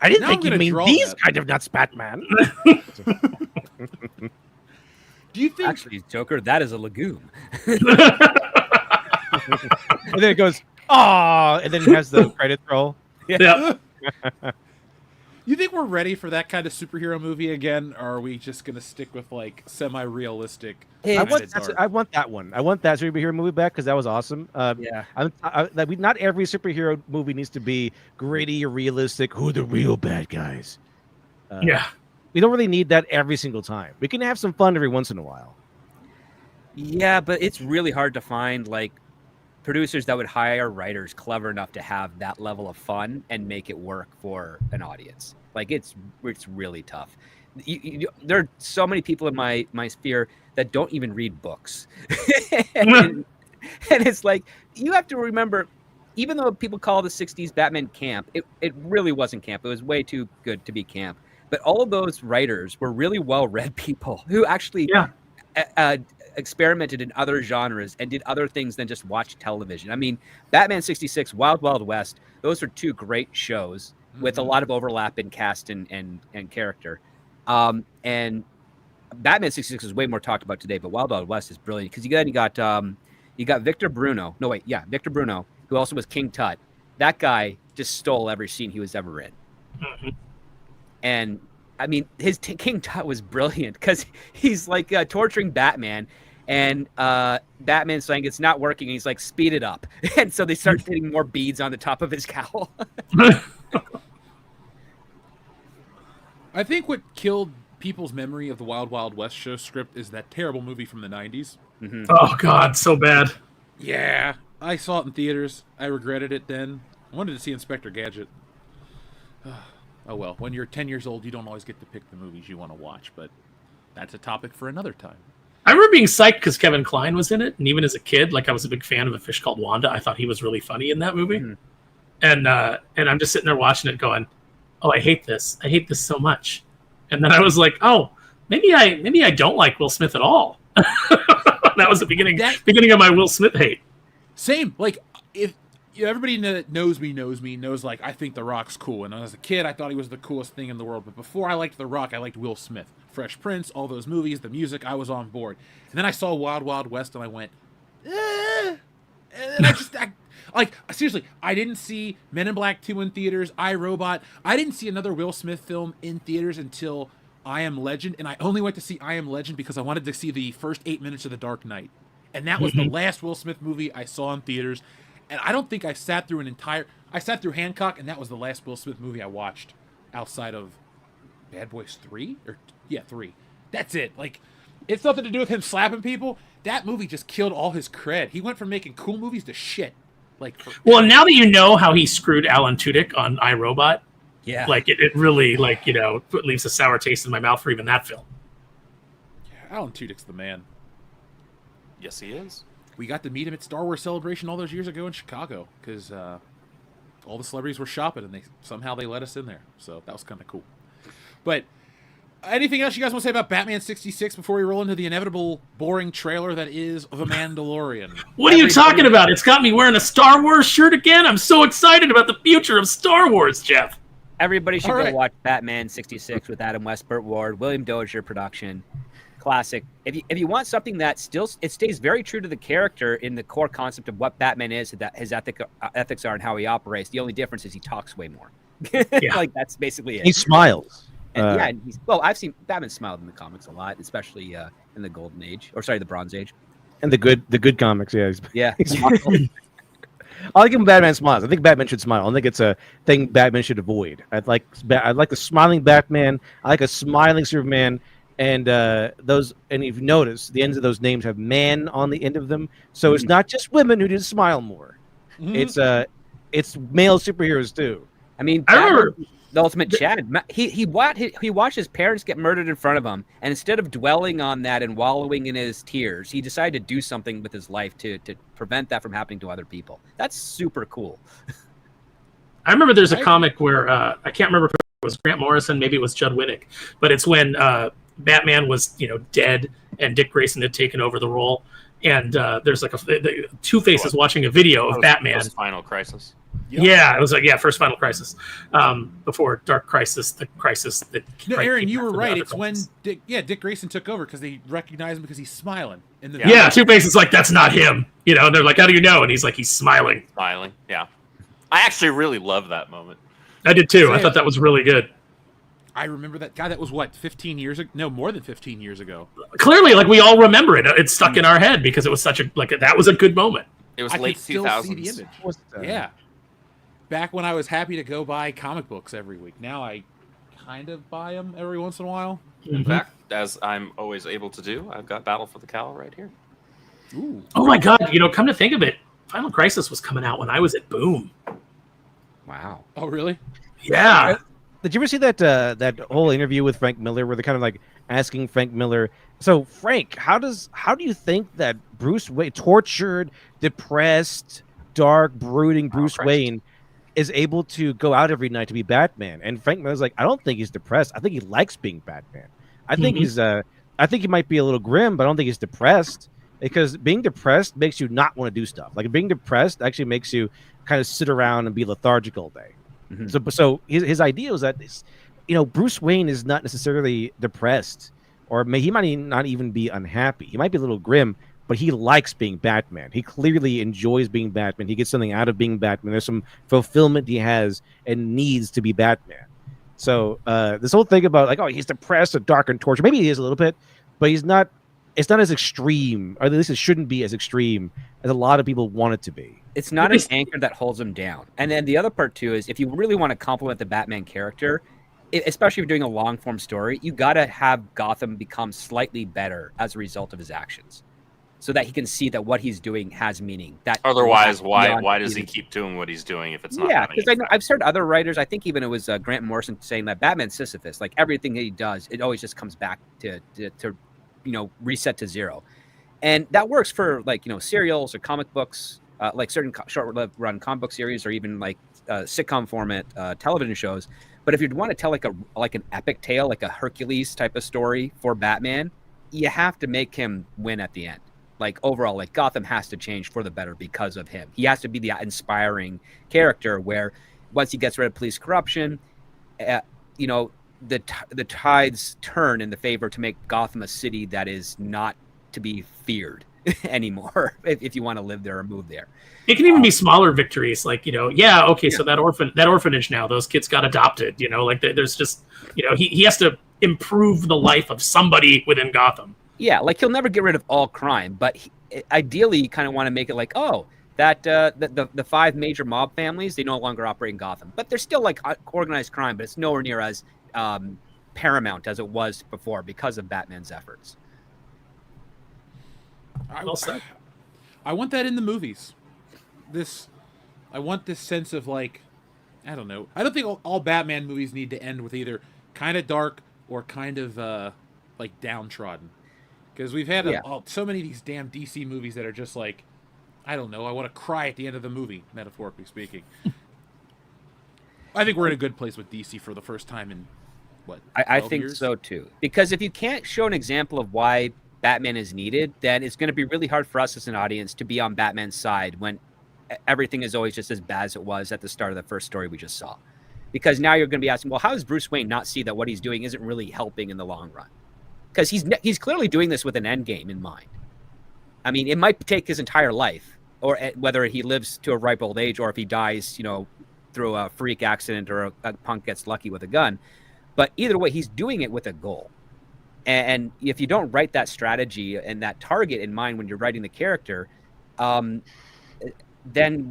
I didn't think you mean these kind of nuts, Batman. Do you think actually, Joker, that is a legume? And then it goes, "Oh," and then it has the credit roll. Yeah. You think we're ready for that kind of superhero movie again, or are we just gonna stick with like semi-realistic? I want that one. I want that superhero movie back because that was awesome. Not every superhero movie needs to be gritty or realistic. Who are the real bad guys? We don't really need that every single time. We can have some fun every once in a while. Yeah, but it's really hard to find like producers that would hire writers clever enough to have that level of fun and make it work for an audience. Like it's really tough. There are so many people in my sphere that don't even read books. and it's like, you have to remember, even though people call the 60s Batman camp, it really wasn't camp. It was way too good to be camp. But all of those writers were really well-read people who actually experimented in other genres and did other things than just watch television. I mean, Batman 66, Wild Wild West, those are two great shows with a lot of overlap in cast and character. And Batman 66 is way more talked about today, but Wild Wild West is brilliant because you got Victor Bruno. No, wait, yeah, Victor Bruno, who also was King Tut. That guy just stole every scene he was ever in. Mm-hmm. And I mean, his King Tut was brilliant because he's like torturing Batman, and Batman's saying it's not working. And he's like, speed it up. And so they start getting more beads on the top of his cowl. I think what killed people's memory of the Wild Wild West show script is that terrible movie from the 90s. Mm-hmm. Oh, God, so bad. Yeah, I saw it in theaters. I regretted it then. I wanted to see Inspector Gadget. Oh well, when you're 10 years old, you don't always get to pick the movies you want to watch, but that's a topic for another time. I remember being psyched because Kevin Kline was in it, and even as a kid, like I was a big fan of A Fish Called Wanda. I thought he was really funny in that movie. Mm-hmm. And I'm just sitting there watching it going, "Oh, I hate this. I hate this so much." And then I was like, "Oh, maybe I don't like Will Smith at all." That was the beginning of my Will Smith hate. Same. Like, if everybody that knows me knows like I think The Rock's cool, and as a kid I thought he was the coolest thing in the world. But before I liked The Rock, I liked Will Smith, Fresh Prince, all those movies, the music. I was on board. And then I saw Wild Wild West, and I went, and then like seriously, I didn't see Men in Black 2 in theaters, I, Robot. I didn't see another Will Smith film in theaters until I Am Legend, and I only went to see I Am Legend because I wanted to see the first 8 minutes of The Dark Knight, and that was the last Will Smith movie I saw in theaters. And I don't think I sat through I sat through Hancock, and that was the last Will Smith movie I watched outside of Bad Boys 3? 3. That's it. Like, it's nothing to do with him slapping people. That movie just killed all his cred. He went from making cool movies to shit. Well, now that you know how he screwed Alan Tudyk on iRobot, yeah, like it really, like, leaves a sour taste in my mouth for even that film. Yeah, Alan Tudyk's the man. Yes, he is. We got to meet him at Star Wars Celebration all those years ago in Chicago because all the celebrities were shopping, and somehow they let us in there. So that was kind of cool. But Anything else you guys want to say about Batman 66 before we roll into the inevitable boring trailer that is The Mandalorian? What are you talking about? It's got me wearing a Star Wars shirt again. I'm so excited about the future of Star Wars, Jeff. Everybody should All go right. watch Batman 66 with Adam West, Burt Ward, William Dozier production. Classic. If you want something that it stays very true to the character in the core concept of what Batman is, that his ethics are, and how he operates. The only difference is he talks way more. Yeah. Like that's basically it. He smiles. And, and I've seen Batman smiled in the comics a lot, especially in the Golden Age, or sorry, the Bronze Age. And the good comics, yeah. Yeah. He smiles. I like when Batman smiles. I think Batman should smile. I don't think it's a thing Batman should avoid. I like the smiling Batman. I like a smiling Superman. And if you notice, the ends of those names have man on the end of them. So it's not just women who need to smile more. It's male superheroes too. I mean, I remember the ultimate Chad. He watched his parents get murdered in front of him, and instead of dwelling on that and wallowing in his tears, he decided to do something with his life to prevent that from happening to other people. That's super cool. I remember there's a comic where I can't remember if it was Grant Morrison, maybe it was Judd Winnick, but it's when Batman was dead and Dick Grayson had taken over the role, and there's like Two-Face is watching a video of Batman. Final Crisis. Yep. Yeah, it was like first Final Crisis, before Dark Crisis, the crisis that. No, Aaron, you were right. It's when Dick Grayson took over because they recognized him because he's smiling. In the Two-Face is like, that's not him. And they're like, how do you know? And he's like, he's smiling. Smiling, yeah. I actually really love that moment. I did too. I thought that was really good. I remember that guy. That was what, 15 years ago? No, more than 15 years ago. Clearly, like we all remember it. It's stuck in our head because it was such that was a good moment. It was I late could still 2000s. see the image. Yeah. Back when I was happy to go buy comic books every week. Now I kind of buy them every once in a while. In fact, as I'm always able to do, I've got Battle for the Cowl right here. Ooh. Oh my God! Come to think of it, Final Crisis was coming out when I was at Boom. Wow. Oh, really? Yeah. Did you ever see that whole interview with Frank Miller where they're kind of like asking Frank Miller, so Frank, how do you think that Bruce Wayne, tortured, depressed, dark, brooding Bruce Wayne, is able to go out every night to be Batman? And Frank Miller's like, I don't think he's depressed. I think he likes being Batman. I think I think he might be a little grim, but I don't think he's depressed, because being depressed makes you not want to do stuff. Like being depressed actually makes you kind of sit around and be lethargic all day. So his idea was that Bruce Wayne is not necessarily depressed, or he might not even be unhappy. He might be a little grim, but he likes being Batman. He clearly enjoys being Batman. He gets something out of being Batman. There's some fulfillment he has and needs to be Batman. So this whole thing about he's depressed or dark and tortured, maybe he is a little bit, but he's not. It's not as extreme, or at least it shouldn't be as extreme as a lot of people want it to be. It's not an anchor that holds him down. And then the other part too is, if you really want to complement the Batman character, especially if you're doing a long form story, you got to have Gotham become slightly better as a result of his actions, so that he can see that what he's doing has meaning. That Otherwise, why does he keep doing what he's doing if it's not? Yeah, because I've heard other writers. I think even it was Grant Morrison saying that Batman's Sisyphus. Like everything that he does, it always just comes back to reset to zero, and that works for serials or comic books, like certain short run comic book series, or even like sitcom format television shows. But if you want to tell like an epic tale, like a Hercules type of story for Batman, you have to make him win at the end. Like overall, like Gotham has to change for the better because of him. He has to be the inspiring character where once he gets rid of police corruption, the tides turn in the favor to make Gotham a city that is not to be feared anymore if you want to live there or move there. It can even be smaller victories, so that orphanage now, those kids got adopted, there's just, he has to improve the life of somebody within Gotham. Yeah, like he'll never get rid of all crime, but ideally you kind of want to make it like, that the 5 major mob families, they no longer operate in Gotham, but they're still like organized crime, but it's nowhere near as paramount as it was before because of Batman's efforts. I want that in the movies. I want this sense of I don't know. I don't think all Batman movies need to end with either kind of dark or kind of downtrodden. Because we've had so many of these damn DC movies that are just I don't know, I want to cry at the end of the movie, metaphorically speaking. I think we're in a good place with DC for the first time in what? I 12 think years? so too. Because if you can't show an example of why Batman is needed, then it's going to be really hard for us as an audience to be on Batman's side when everything is always just as bad as it was at the start of the first story we just saw. Because now you're going to be asking, well, how does Bruce Wayne not see that what he's doing isn't really helping in the long run? Because he's clearly doing this with an end game in mind. I mean, it might take his entire life, or whether he lives to a ripe old age, or if he dies, through a freak accident or a punk gets lucky with a gun. But either way, he's doing it with a goal. And if you don't write that strategy and that target in mind when you're writing the character, then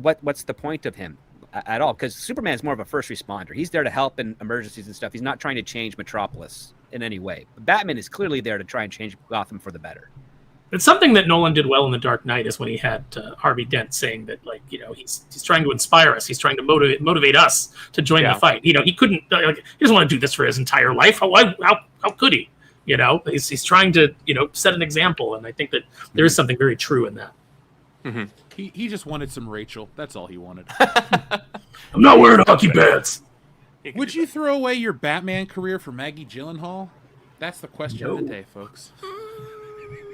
what's the point of him at all? Because Superman's more of a first responder. He's there to help in emergencies and stuff. He's not trying to change Metropolis in any way. But Batman is clearly there to try and change Gotham for the better. It's something that Nolan did well in The Dark Knight is when he had Harvey Dent saying that, he's trying to inspire us. He's trying to motivate us to join the fight. He couldn't, he doesn't want to do this for his entire life. How could he? He's trying to, set an example. And I think that there is something very true in that. Mm-hmm. He just wanted some Rachel. That's all he wanted. I'm not wearing hockey pads. Would you throw away your Batman career for Maggie Gyllenhaal? That's the question of the day, folks.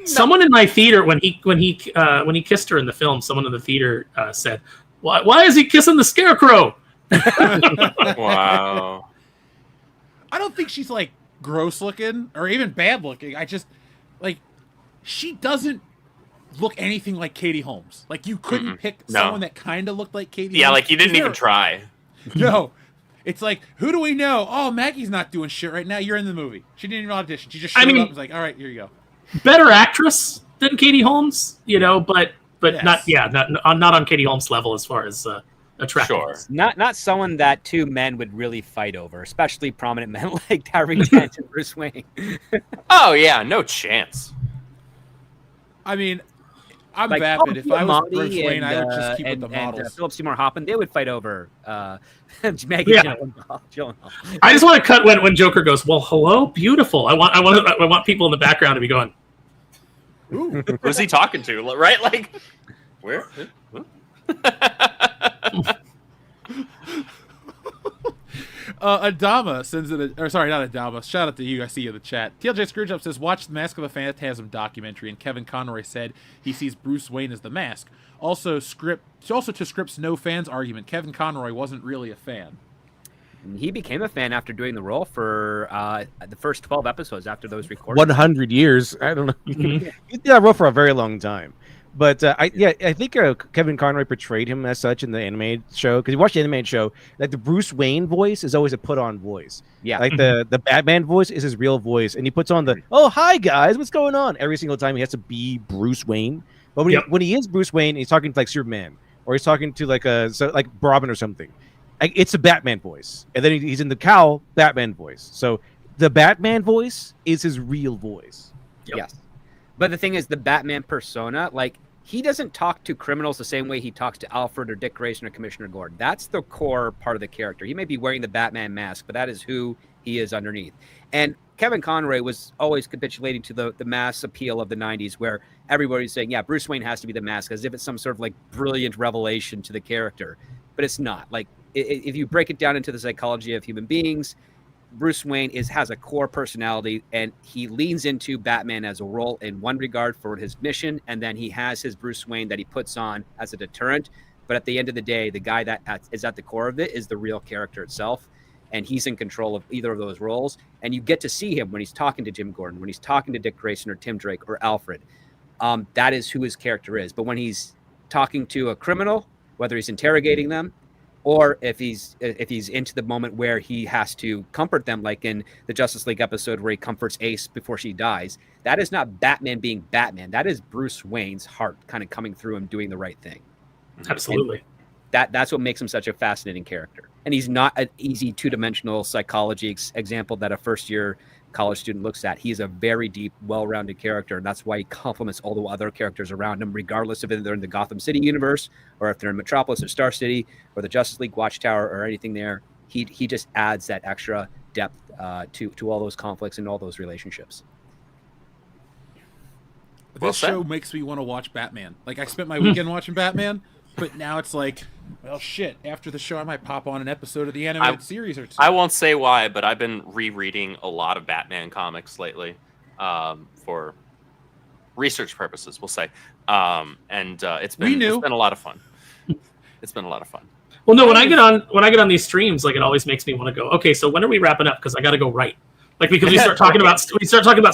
Someone in my theater, when he kissed her in the film, someone in the theater said, "Why is he kissing the Scarecrow?" Wow. I don't think she's like gross looking or even bad looking. I just she doesn't look anything like Katie Holmes. Like you couldn't pick someone that kind of looked like Katie Holmes. Yeah, like you didn't even try. No. It's like, who do we know? Oh, Maggie's not doing shit right now. You're in the movie. She didn't even audition. She just showed up and was like, all right, here you go. Better actress than Katie Holmes, but yes. not on Katie Holmes' level as far as attractiveness. Sure. Not someone that two men would really fight over, especially prominent men like Harvey Dent and Bruce Wayne. Oh yeah, no chance. I mean, I'm vapid. If I was Bruce Wayne, I would just keep with the models. And Philip Seymour Hoffman, they would fight over Maggie Gyllenhaal. I just want to cut when Joker goes, "Well, hello, beautiful." I want people in the background to be going, "Ooh, who's he talking to?" Right? Like, where? Adama sends it, not Adama. Shout out to you. I see you in the chat. TLJ Screwjob says, watch the Mask of the Phantasm documentary, and Kevin Conroy said he sees Bruce Wayne as the Mask. Also to Script's no fans argument, Kevin Conroy wasn't really a fan. He became a fan after doing the role for the first 12 episodes after those recordings. 100 years. I don't know. He did that role for a very long time. But I think Kevin Conroy portrayed him as such in the animated show, because you watch the animated show, like the Bruce Wayne voice is always a put-on voice. Yeah. Like the Batman voice is his real voice, and he puts on the "Oh, hi guys, what's going on?" every single time he has to be Bruce Wayne. But when he is Bruce Wayne, he's talking to like Superman, or he's talking to like Robin or something. Like, it's a Batman voice, and then he's in the cowl Batman voice. So the Batman voice is his real voice. Yep. Yes. But the thing is, the Batman persona, like, he doesn't talk to criminals the same way he talks to Alfred or Dick Grayson or Commissioner Gordon. That's the core part of the character. He may be wearing the Batman mask, but that is who he is underneath. And Kevin Conroy was always capitulating to the mass appeal of the 90s, where everybody's saying, yeah, Bruce Wayne has to be the mask, as if it's some sort of like brilliant revelation to the character. But it's not. Like, if you break it down into the psychology of human beings, Bruce Wayne has a core personality, and he leans into Batman as a role in one regard for his mission, and then he has his Bruce Wayne that he puts on as a deterrent. But at the end of the day, the guy that is at the core of it is the real character itself, and he's in control of either of those roles. And you get to see him when he's talking to Jim Gordon, when he's talking to Dick Grayson or Tim Drake or Alfred. That is who his character is. But when he's talking to a criminal, whether he's interrogating them, or if he's into the moment where he has to comfort them, like in the Justice League episode where he comforts Ace before she dies, that is not Batman being Batman. That is Bruce Wayne's heart kind of coming through him doing the right thing. Absolutely. And that's what makes him such a fascinating character. And he's not an easy two-dimensional psychology example that a first-year college student looks at. He's a very deep, well-rounded character, and that's why he complements all the other characters around him, regardless of if they're in the Gotham City universe, or if they're in Metropolis or Star City, or the Justice League Watchtower, or anything there. He just adds that extra depth to all those conflicts and all those relationships. This show makes me want to watch Batman. Like, I spent my weekend watching Batman, but now it's like, Well, shit. After the show, I might pop on an episode of the animated series or two. I won't say why, but I've been rereading a lot of Batman comics lately for research purposes, we'll say. It's been a lot of fun. It's been a lot of fun. Well, no, when I get on these streams, like it always makes me want to go, okay, so when are we wrapping up? Because I got to go write. Like because we start talking about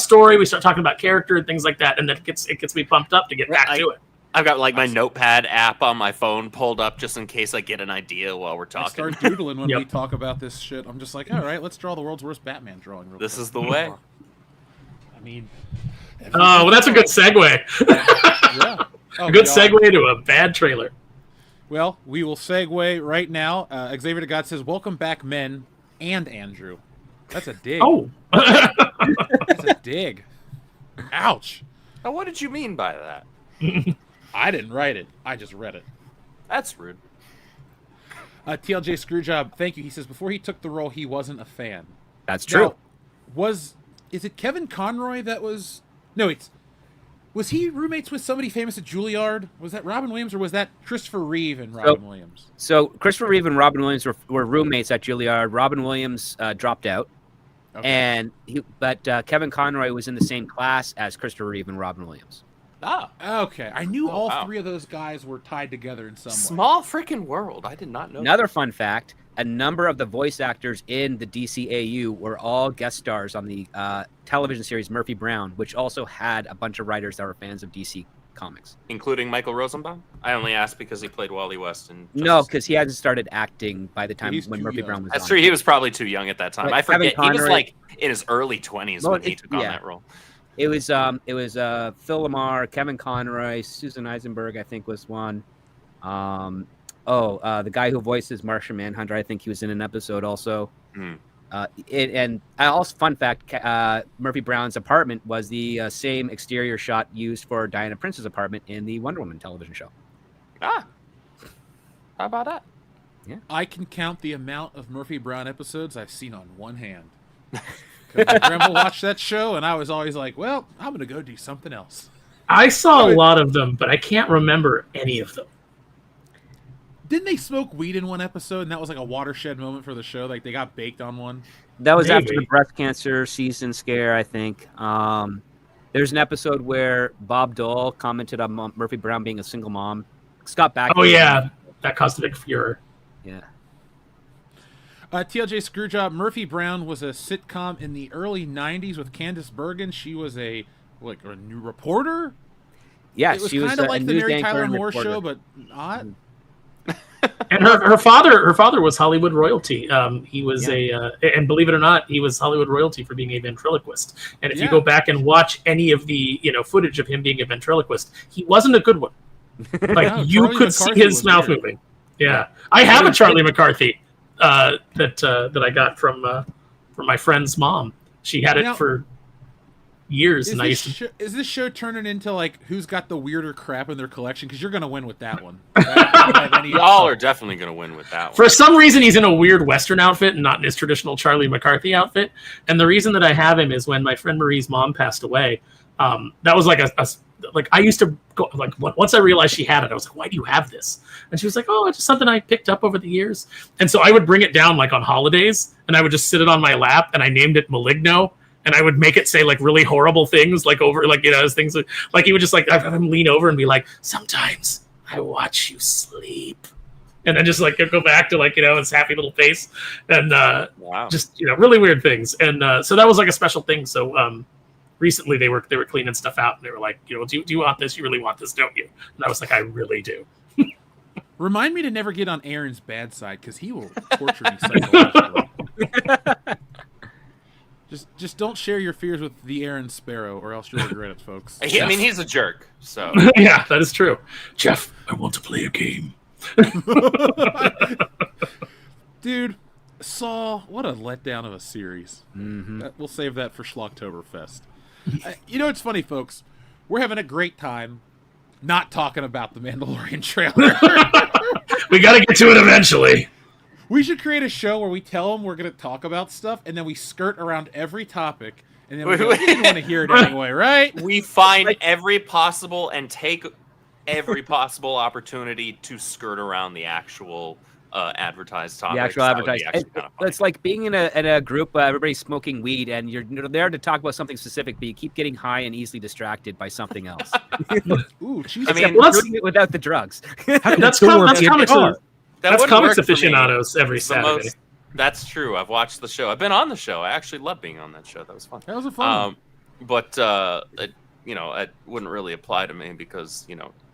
story, we start talking about character and things like that, and then it gets me pumped up to get back to it. I've got like my notepad app on my phone pulled up just in case I get an idea while we're talking. I start doodling when we talk about this shit. I'm just like, all right, let's draw the world's worst Batman drawing. This is the way. I mean, well, that's a good segue. Yeah. A good segue to a bad trailer. Well, we will segue right now. Xavier the God says, "Welcome back, men and Andrew." That's a dig. Oh, that's a dig. Ouch. Now, what did you mean by that? I didn't write it. I just read it. That's rude. TLJ Screwjob, thank you. He says before he took the role, he wasn't a fan. That's true. Now, is it Kevin Conroy that was? No, was he roommates with somebody famous at Juilliard? Was that Robin Williams or was that Christopher Reeve and Robin Williams? So Christopher Reeve and Robin Williams were roommates at Juilliard. Robin Williams dropped out, and Kevin Conroy was in the same class as Christopher Reeve and Robin Williams. Ah, okay. I knew all three of those guys were tied together in some way. Small freaking world. I did not know. Another fun fact: a number of the voice actors in the DCAU were all guest stars on the television series Murphy Brown, which also had a bunch of writers that were fans of DC Comics, including Michael Rosenbaum. I only asked because he played Wally West in Justice No, because he hadn't started acting by the time when Murphy Brown was. That's on. true. He was probably too young at that time. But I forget. Kevin He was Conroy- like in his early 20s when he took on that role. It was Phil Lamar, Kevin Conroy, Susan Eisenberg, I think was one. The guy who voices Martian Manhunter, I think he was in an episode also. And also, fun fact, Murphy Brown's apartment was the same exterior shot used for Diana Prince's apartment in the Wonder Woman television show. Ah, how about that? Yeah, I can count the amount of Murphy Brown episodes I've seen on one hand. My grandma watched that show, and I was always like, well, I'm going to go do something else. I saw a lot of them, but I can't remember any of them. Didn't they smoke weed in one episode, and that was like a watershed moment for the show? Like, they got baked on one? That was after the breast cancer season scare, I think. There's an episode where Bob Dole commented on Murphy Brown being a single mom. Scott Bakula. Oh, yeah. That caused a big furor. Yeah. TLJ Screwjob, Murphy Brown was a sitcom in the early 90s with Candace Bergen. She was a new reporter? Yes, she was kind of like the news Mary anchor Tyler and Moore reporter. show, but not. And her father was Hollywood royalty. He was and believe it or not, he was Hollywood royalty for being a ventriloquist. And if you go back and watch any of the footage of him being a ventriloquist, he wasn't a good one. Like No, you Charlie could see McCarthy his was mouth weird. moving. Yeah, I have a Charlie McCarthy that I got from my friend's mom. She had it Now, for years, Is and I used to. is this show turning into like who's got the weirder crap in their collection? Because you're gonna win with that one. Y'all are definitely going to win with that one. For some reason, he's in a weird Western outfit and not in his traditional Charlie McCarthy outfit. And the reason that I have him is when my friend Marie's mom passed away. That was like like I used to go like once I realized she had it, I was like, "Why do you have this?" And she was like, "Oh, it's just something I picked up over the years." And so I would bring it down like on holidays, and I would just sit it on my lap, and I named it Maligno. And I would make it say like really horrible things, like over like as things like he would just like have him lean over and be like, "Sometimes I watch you sleep," and then just like go back to like his happy little face, and wow, just really weird things. And so that was like a special thing. So recently they were cleaning stuff out, and they were like, do you want this? You really want this, don't you? And I was like, I really do. Remind me to never get on Aaron's bad side because he will torture me psychologically. Just don't share your fears with the Aaron Sparrow, or else you'll regret it, folks. I mean, he's a jerk, so. Yeah, that is true. Jeff, I want to play a game. Dude, Saw, what a letdown of a series. Mm-hmm. We'll save that for Schlocktoberfest. It's funny, folks. We're having a great time not talking about the Mandalorian trailer. We got to get to it eventually. We should create a show where we tell them we're going to talk about stuff, and then we skirt around every topic, and then we didn't want to hear it anyway, right? We find every possible and take every possible opportunity to skirt around the actual advertised topics. The actual advertised. It's like being in a group, everybody's smoking weed, and you're there to talk about something specific, but you keep getting high and easily distracted by something else. Ooh, geez. I mean, doing it without the drugs. That's comics aficionados every Saturday. That's true. I've watched the show. I've been on the show. I actually love being on that show. That was fun. That was fun. But it wouldn't really apply to me because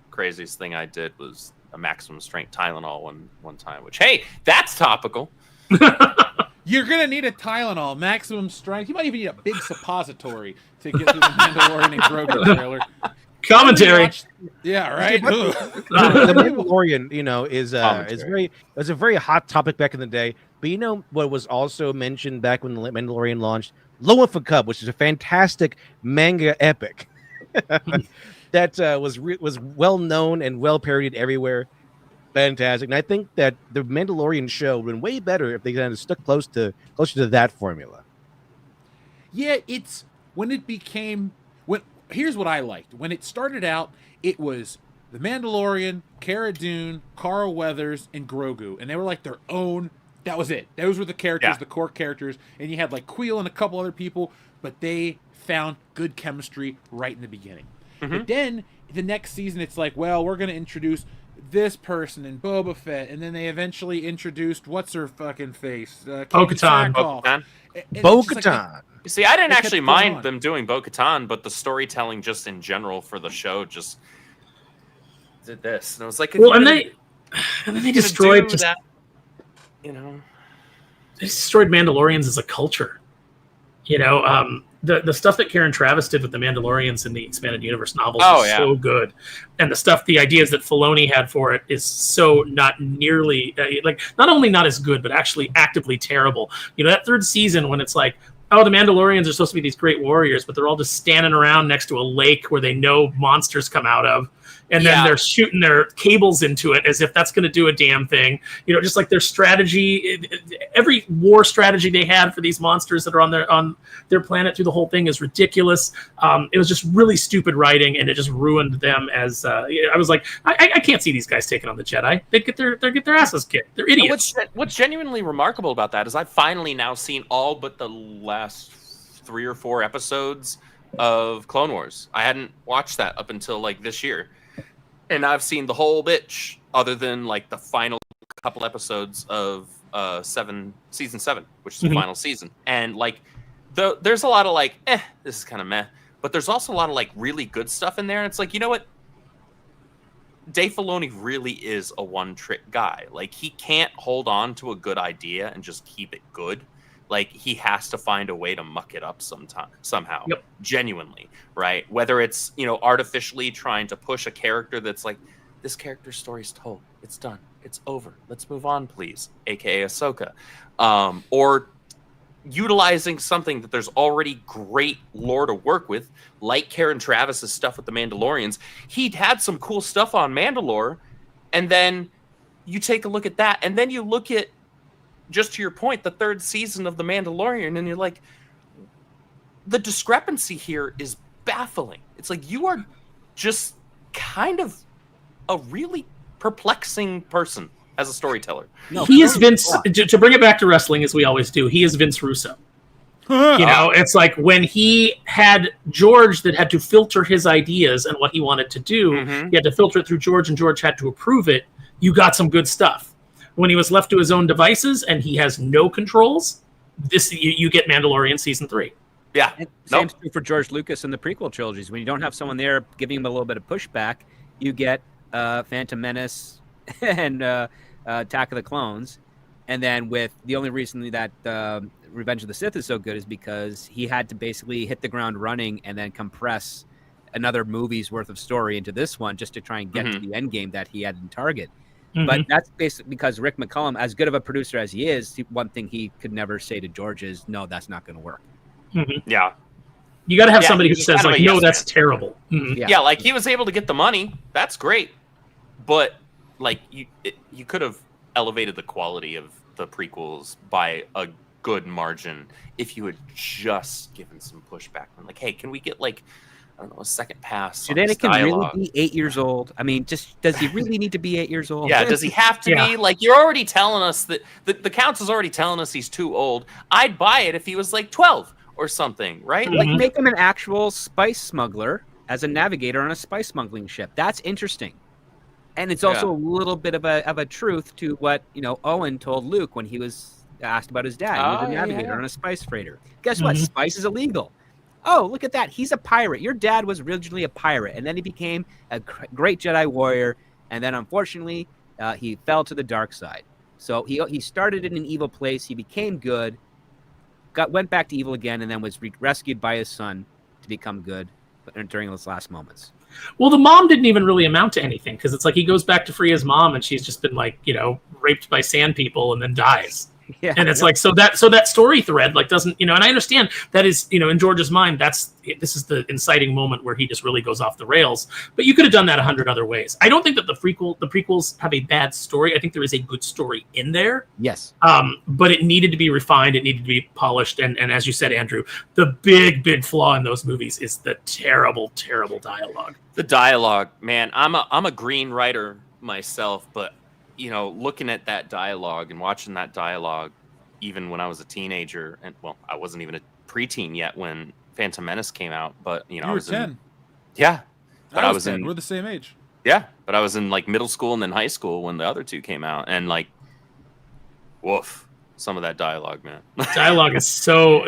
craziest thing I did was a maximum strength Tylenol one time. Which, hey, that's topical. You're gonna need a Tylenol, maximum strength. You might even need a big suppository to get through the Mandalorian and Grogu trailer. Commentary. Yeah, right. The Mandalorian, is a very hot topic back in the day. But what was also mentioned back when the Mandalorian launched? Low Infant Cub, which is a fantastic manga epic that was well known and well parodied everywhere. Fantastic, and I think that the Mandalorian show would have been way better if they kind of stuck closer to that formula. Yeah, it's when it became here's what I liked. When it started out, it was the Mandalorian, Cara Dune, Carl Weathers, and Grogu, and they were like their own. That was it. Those were the characters, the core characters, and you had like Queel and a couple other people, but they found good chemistry right in the beginning. Mm-hmm. But then the next season, it's like, well, we're going to introduce this person and Boba Fett, and then they eventually introduced what's her fucking face, Bo-Katan. Bo-Katan. You see, I didn't actually mind them doing Bo-Katan, but the storytelling just in general for the show just did this, and I was like, and then they destroyed that. They destroyed Mandalorians as a culture. The stuff that Karen Travis did with the Mandalorians in the expanded universe novels is so good, and the ideas that Filoni had for it is so not nearly not only not as good, but actually actively terrible. That third season when it's like, oh, the Mandalorians are supposed to be these great warriors, but they're all just standing around next to a lake where they know monsters come out of. And then they're shooting their cables into it as if that's going to do a damn thing. Just like their strategy, every war strategy they had for these monsters that are on their planet through the whole thing is ridiculous. It was just really stupid writing, and it just ruined them. As I was like, I can't see these guys taking on the Jedi. They'd get their asses kicked. They're idiots. What's genuinely remarkable about that is I've finally now seen all but the last 3 or 4 episodes of Clone Wars. I hadn't watched that up until this year. And I've seen the whole bitch, other than the final couple episodes of season 7, which is the final season. And there's a lot of this is kind of meh, but there's also a lot of really good stuff in there. And it's like, you know what? Dave Filoni really is a one-trick guy. He can't hold on to a good idea and just keep it good. He has to find a way to muck it up somehow, genuinely, right? Whether it's, artificially trying to push a character that's this character's story's told. It's done. It's over. Let's move on, please, a.k.a. Ahsoka. Or utilizing something that there's already great lore to work with, like Karen Travis's stuff with the Mandalorians. He'd had some cool stuff on Mandalore, and then you take a look at that, and then you look at, just to your point, the third season of The Mandalorian, and you're like, the discrepancy here is baffling. It's like you are just kind of a really perplexing person as a storyteller. He is Vince, to bring it back to wrestling, as we always do, he is Vince Russo. It's like when he had George that had to filter his ideas and what he wanted to do, he had to filter it through George, and George had to approve it. You got some good stuff. When he was left to his own devices and he has no controls, you get Mandalorian season 3. Yeah. Same true for George Lucas and the prequel trilogies. When you don't have someone there giving him a little bit of pushback, you get Phantom Menace and Attack of the Clones. And then with the only reason that Revenge of the Sith is so good is because he had to basically hit the ground running and then compress another movie's worth of story into this one just to try and get to the end game that he had in target. But that's basically because Rick McCallum, as good of a producer as he is, one thing he could never say to George is, no, that's not going to work. Yeah. You got to have somebody who says, no, that's terrible. Yeah, he was able to get the money. That's great. But, you could have elevated the quality of the prequels by a good margin if you had just given some pushback. Hey, can we get, I don't know, a second pass. Should on his Anakin really dialogue. be 8 years old? I mean, just does he really need to be 8 years old? Yeah, does he have to Yeah. be? Like, you're already telling us that the council's already telling us he's too old. I'd buy it if he was like 12 or something, right? Like, make him an actual spice smuggler as a navigator on a spice smuggling ship. That's interesting. And it's also a little bit of a truth to what, Owen told Luke when he was asked about his dad. He was a navigator on a spice freighter. Guess what? Spice is illegal. Oh, look at that. He's a pirate. Your dad was originally a pirate, and then he became a great Jedi warrior, and then unfortunately, he fell to the dark side. So he started in an evil place. He became good, went back to evil again, and then was rescued by his son to become good during those last moments. Well, the mom didn't even really amount to anything, because it's like he goes back to free his mom, and she's just been like, raped by sand people and then dies. Yeah, and it's like so that story thread like doesn't and I understand that is in George's mind this is the inciting moment where he just really goes off the rails, but you could have done that 100 other ways. I don't think that the prequels have a bad story. I think there is a good story in there. Yes. But it needed to be refined. It needed to be polished. And as you said, Andrew, the big flaw in those movies is the terrible dialogue. The dialogue, man. I'm a green writer myself, but looking at that dialogue and watching that dialogue, even when I was a teenager, and I wasn't even a preteen yet when Phantom Menace came out, but I was 10. Yeah, but I was 10. We're the same age. Yeah, but I was in like middle school and then high school when the other two came out, and like, woof. Some of that dialogue, man. Dialogue is so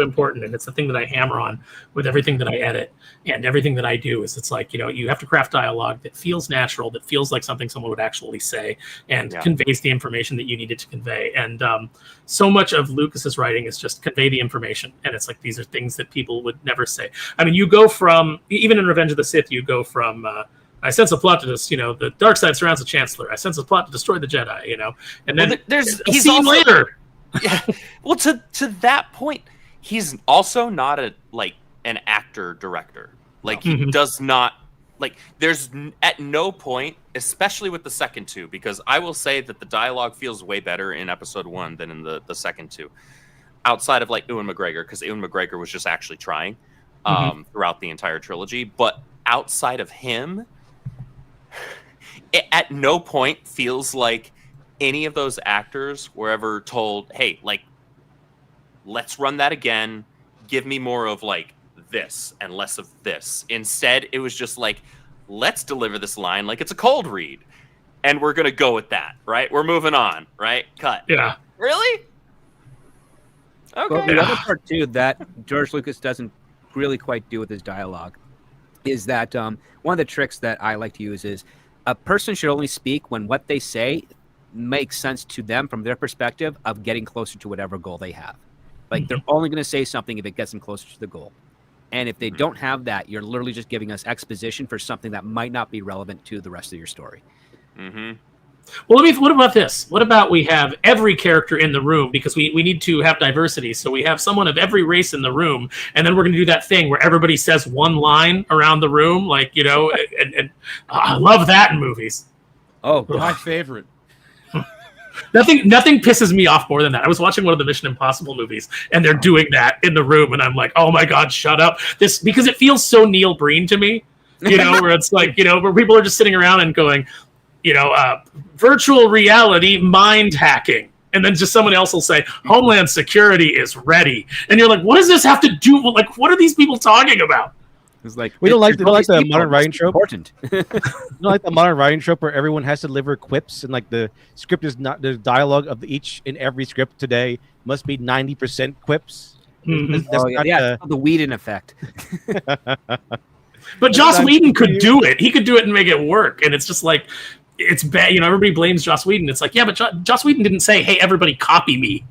important, and it's the thing that I hammer on with everything that I edit and everything that I do. Is it's like you have to craft dialogue that feels natural, that feels like something someone would actually say, and conveys the information that you need it to convey. And so much of Lucas's writing is just convey the information, and it's like these are things that people would never say. I mean, you go from even in Revenge of the Sith, you go from. I sense a plot to this, the dark side surrounds the Chancellor. I sense a plot to destroy the Jedi, and then he's also, later. Yeah. Well, to that point, he's also not an actor director. Like he does not there's at no point, especially with the second two, because I will say that the dialogue feels way better in episode 1 than in the second two. Outside of Ewan McGregor, because Ewan McGregor was just actually trying throughout the entire trilogy, but outside of him. It at no point feels like any of those actors were ever told, hey, let's run that again. Give me more of this and less of this. Instead, it was just let's deliver this line like it's a cold read. And we're going to go with that, right? We're moving on, right? Cut. Yeah. Really? Okay. Well, the other part, too, that George Lucas doesn't really quite do with his dialogue is that one of the tricks that I like to use is a person should only speak when what they say makes sense to them from their perspective of getting closer to whatever goal they have. They're only going to say something if it gets them closer to the goal. And if they don't have that, you're literally just giving us exposition for something that might not be relevant to the rest of your story. Mm-hmm. Well, what about this? What about we have every character in the room, because we need to have diversity. So we have someone of every race in the room, and then we're going to do that thing where everybody says one line around the room, and I love that in movies. Oh, my favorite. Nothing pisses me off more than that. I was watching one of the Mission Impossible movies, and they're doing that in the room, and I'm like, oh my God, shut up. This, because it feels so Neil Breen to me, where it's where people are just sitting around and going, virtual reality mind hacking. And then just someone else will say, Homeland Security is ready. And you're like, what does this have to do? What are these people talking about? It's like, we don't like the modern writing trope. Important. You don't like the modern writing trope where everyone has to deliver quips and the script is not, the dialogue of each and every script today must be 90% quips. Mm-hmm. The Whedon effect. But Joss Whedon could do it. He could do it and make it work. And it's just it's bad. Everybody blames Joss Whedon. It's yeah, but Joss Whedon didn't say, hey, everybody copy me,